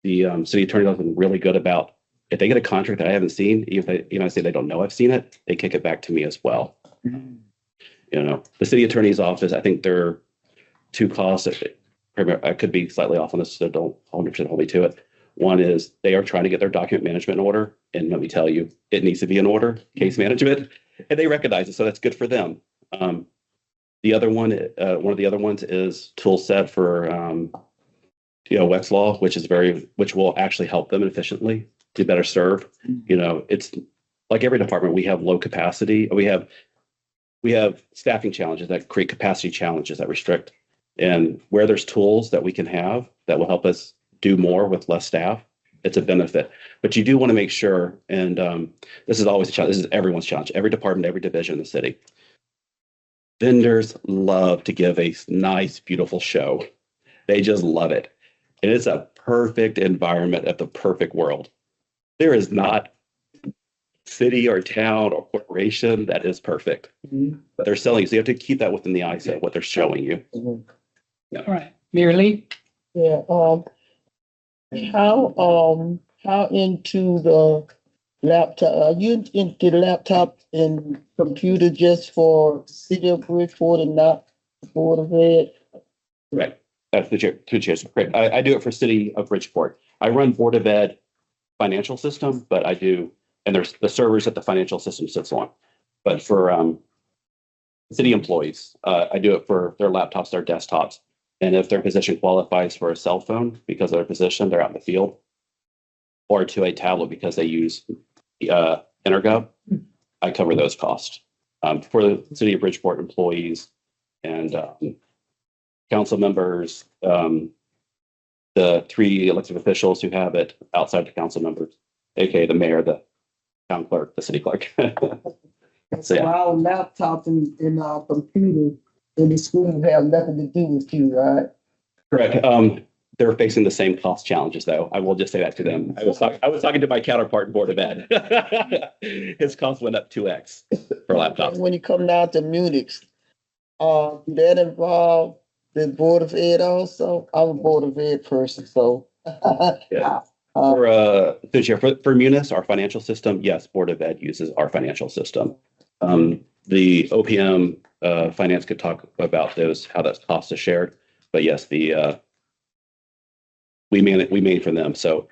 The city attorney has been really good about, if they get a contract that I haven't seen, even if I say they don't know I've seen it, they kick it back to me as well. The city attorney's office, I think there are two costs. I could be slightly off on this, so don't 100% hold me to it. One is they are trying to get their document management in order. And let me tell you, it needs to be in order, case management. And they recognize it, so that's good for them. The other one of the other ones is tool set for, Wexlaw, which will actually help them efficiently to better serve. It's like every department, we have low capacity. We have staffing challenges that create capacity challenges that restrict. And where there's tools that we can have that will help us do more with less staff, it's a benefit. But you do want to make sure, and this is always a challenge. This is everyone's challenge. Every department, every division in the city. Vendors love to give a nice, beautiful show. They just love it. And it's a perfect environment of the perfect world. There is not city or town or corporation that is perfect. But they're selling, so you have to keep that within the eyes of what they're showing you. All right, Mary Lee? Yeah, how into the laptop, are you into the laptop and computer just for City of Bridgeport and not Board of Ed? Right. That's the two chairs. Great. I do it for City of Bridgeport. I run Board of Ed financial system, but I do, and there's the servers that the financial system sits on. But for city employees, I do it for their laptops, their desktops. And if their position qualifies for a cell phone because of their position, they're out in the field, or to a tablet because they use Intergov, I cover those costs. For the City of Bridgeport employees and council members, the 3 elected officials who have it outside the council members, aka the mayor, the town clerk, the city clerk. So our laptop and our computer in the school have nothing to do with you, right? Correct. They're facing the same cost challenges, though. I will just say that to them. I was talking to my counterpart in Board of Ed. His cost went up 2x for laptops. When you come down to Munich, do that involve the Board of Ed also? I'm a Board of Ed person, so. Yeah. For Munis, our financial system, yes, Board of Ed uses our financial system. The OPM finance could talk about those, how that cost is shared. But yes, we main for them. So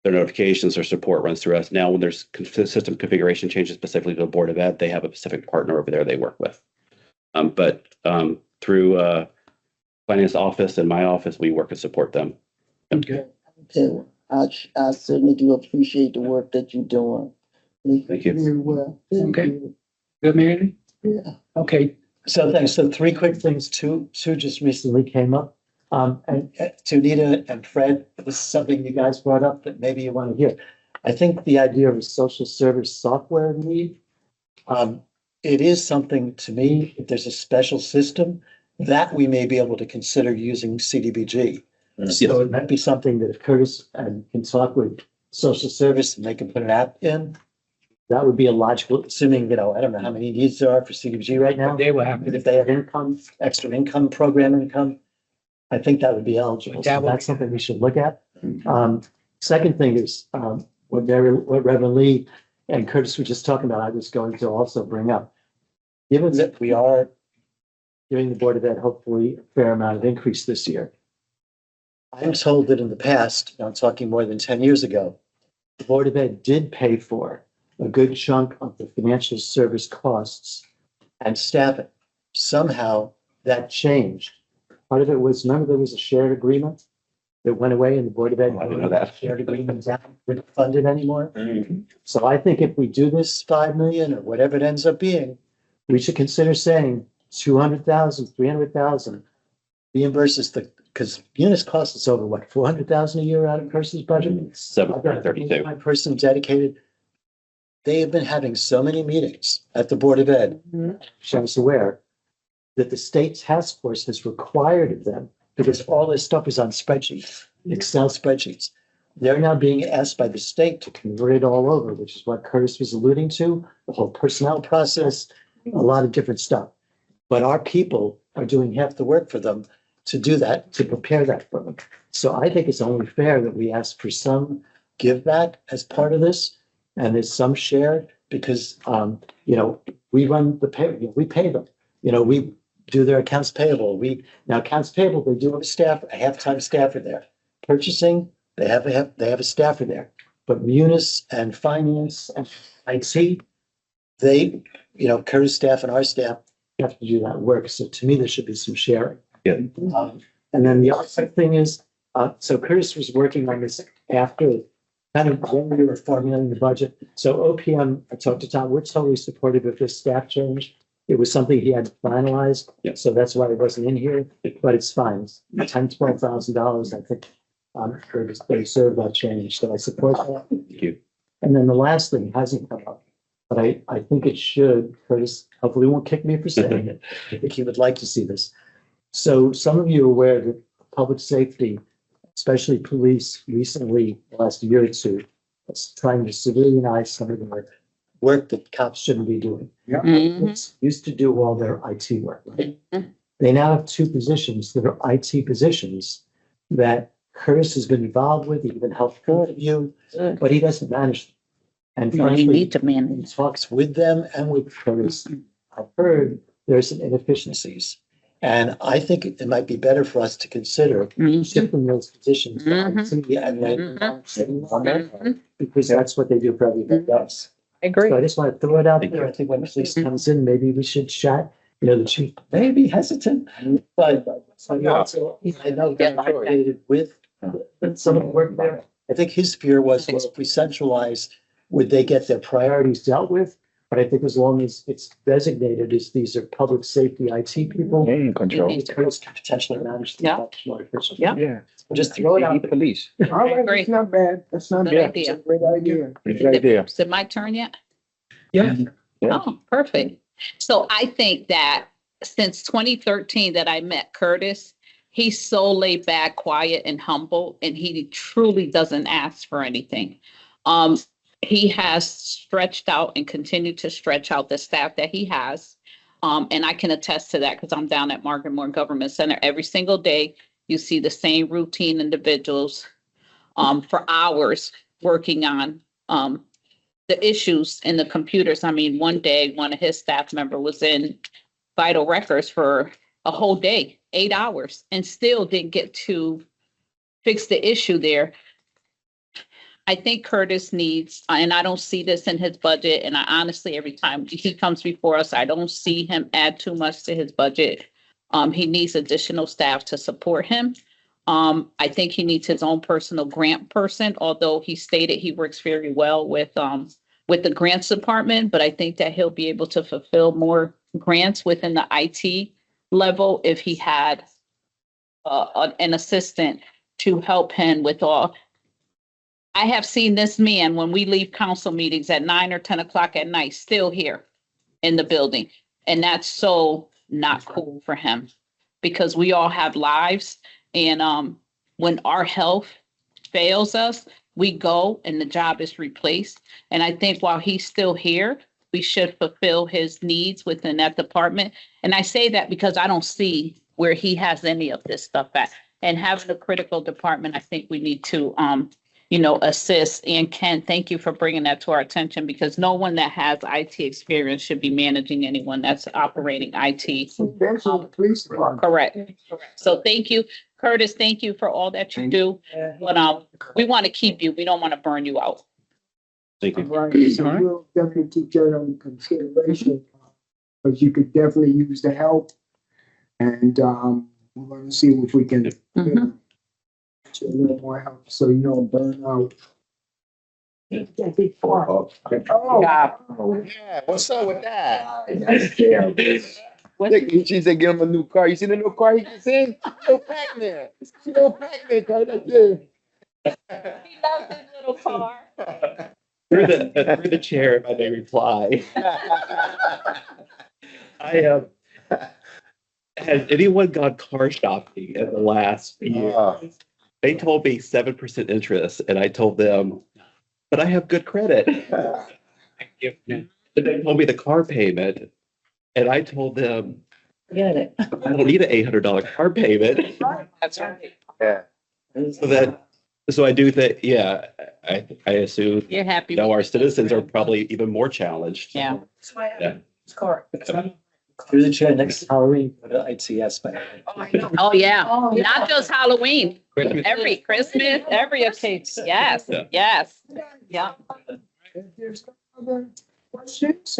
their notifications or support runs through us. Now, when there's system configuration changes specifically to the Board of Ed, they have a specific partner over there they work with. But through finance office and my office, we work and support them. Okay. I certainly do appreciate the work that you're doing. Thank you. Very well. Okay. Good, Mary Lee? Yeah. Okay. So thanks. So 3 quick things. Two just recently came up. And to Nita and Fred, this is something you guys brought up that maybe you want to hear. I think the idea of a social service software need, it is something to me, if there's a special system that we may be able to consider using CDBG. So it might be something that if Curtis can talk with social service and they can put an app in, that would be a logical, assuming, I don't know how many needs there are for CDBG right now. They will have But if they have income, extra income, program income, I think that would be eligible. So that's something we should look at. Second thing is what Reverend Lee and Curtis were just talking about, I was going to also bring up. Given that we are giving the Board of Ed hopefully a fair amount of increase this year, I'm told that in the past, I'm talking more than 10 years ago, the Board of Ed did pay for a good chunk of the financial service costs and staffing. Somehow that changed. Part of it was, remember there was a shared agreement that went away and the Board of Ed. I didn't know that. Shared agreement didn't fund it anymore. So I think if we do this 5 million or whatever it ends up being, we should consider saying 200,000, 300,000 reimburses because units cost us over what, 400,000 a year out of Kirsten's budget? 732. My person dedicated. They have been having so many meetings at the Board of Ed. I was aware that the state task force has required of them, because all this stuff is on spreadsheets, Excel spreadsheets. They're now being asked by the state to convert it all over, which is what Curtis was alluding to, the whole personnel process, a lot of different stuff. But our people are doing half the work for them to do that, to prepare that for them. So I think it's only fair that we ask for some give back as part of this, and there's some share, because, we run the pay, we pay them. We do their accounts payable. Now accounts payable, they do have a half-time staffer there. Purchasing, they have a staffer there. But Munis and finance and IT, they, Curtis staff and our staff have to do that work. So to me, there should be some sharing. Yeah. And then the other thing is, so Curtis was working on this after kind of when we were formulating the budget. So OPM, I talked to Tom, we're totally supportive of this staff change. It was something he had finalized. Yeah. So that's why it wasn't in here, but it's fine. It's $12,000, I think. Curtis, they serve that change. So I support that. Thank you. And then the last thing hasn't come up, but I think it should. Curtis hopefully won't kick me for saying it. I think he would like to see this. So some of you are aware that public safety, especially police, recently, the last year or two, is trying to civilianize some of the work that cops shouldn't be doing. Yeah. Police used to do all their IT work. Right? They now have two positions that are IT positions that Curtis has been involved with, even helped interview, but he doesn't manage them. And No, you frankly, need to manage. he talks with them and with Curtis. I've heard there's some inefficiencies. And I think it might be better for us to consider shifting those positions to IT and then because that's what they do for everybody else. I agree. So I just want to throw it out there. I think when police comes in, maybe we should chat. The chief may be hesitant, but he also, I know, got motivated with some of the work there. I think his fear was, well, if we centralize, would they get their priorities dealt with? But I think as long as it's designated as these are public safety IT people, control. Curtis can potentially manage the much more efficiently. Yeah. Yeah. Just throw it out there. Police. All right, Agree. that's not bad. That's not Good bad. idea. It's a great idea. Good idea. Is it my turn yet? Yeah. Oh, perfect. So I think that since 2013 that I met Curtis, he's so laid back, quiet and humble, and he truly doesn't ask for anything. He has stretched out and continued to stretch out the staff that he has. And I can attest to that because I'm down at Margaret Moore Government Center every single day. You see the same routine individuals for hours working on the issues in the computers. I mean, one day, one of his staff member was in vital records for a whole day, 8 hours, and still didn't get to fix the issue there. I think Curtis needs, and I don't see this in his budget, and I honestly, every time he comes before us, I don't see him add too much to his budget. He needs additional staff to support him. I think he needs his own personal grant person, although he stated he works very well with the grants department, but I think that he'll be able to fulfill more grants within the IT level if he had an assistant to help him with all. I have seen this man when we leave council meetings at 9 or 10 o'clock at night, still here in the building. And that's so not cool for him because we all have lives. And when our health fails us, we go and the job is replaced. And I think while he's still here, we should fulfill his needs within that department. And I say that because I don't see where he has any of this stuff at. And having a critical department, I think we need to, assist. And Ken, thank you for bringing that to our attention because no one that has IT experience should be managing anyone that's operating IT. Especially the police department. Correct. So thank you, Curtis. Thank you for all that you do. But we want to keep you. We don't want to burn you out. Thank you. Right, so we'll definitely keep that on consideration, because you could definitely use the help. And, we're gonna see if we can, get a little more help, so you don't burn out. Oh, Yeah. yeah. What's up with that? That's terrible. She said, get him a new car. You see the new car he gets in? Little Pac-Man. Little Pac-Man car. That's it. He loves his little car. Through the chair, if I may reply. Has anyone gone car shopping in the last year? They told me 7% interest, and I told them, but I have good credit. And they told me the car payment, and I told them, Get it. I don't need an $800 car payment. That's right. Yeah. So I do think, yeah, I assume, You're happy. our citizens are probably even more challenged. Yeah. Yeah. Through the chair next Halloween, go to ITS. Oh, yeah. Not just Halloween. Every Christmas, every occasion. Yes, Yeah. yes. Yeah. If there's no other questions,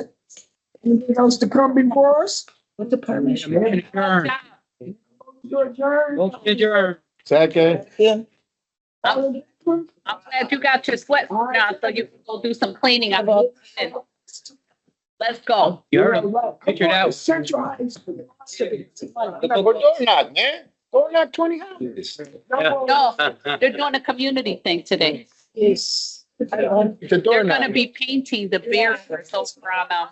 Anything else to come before us? What department? Adjourn. Your turn. Motion adjourned. Second. I'm glad you got your sweat now, so you can go do some cleaning. Let's go. You're pictured out. Central High School. Go door knock, man. Go knock 20 houses. No, they're doing a community thing today. Yes. The door They're knock. gonna be painting the barriers over on,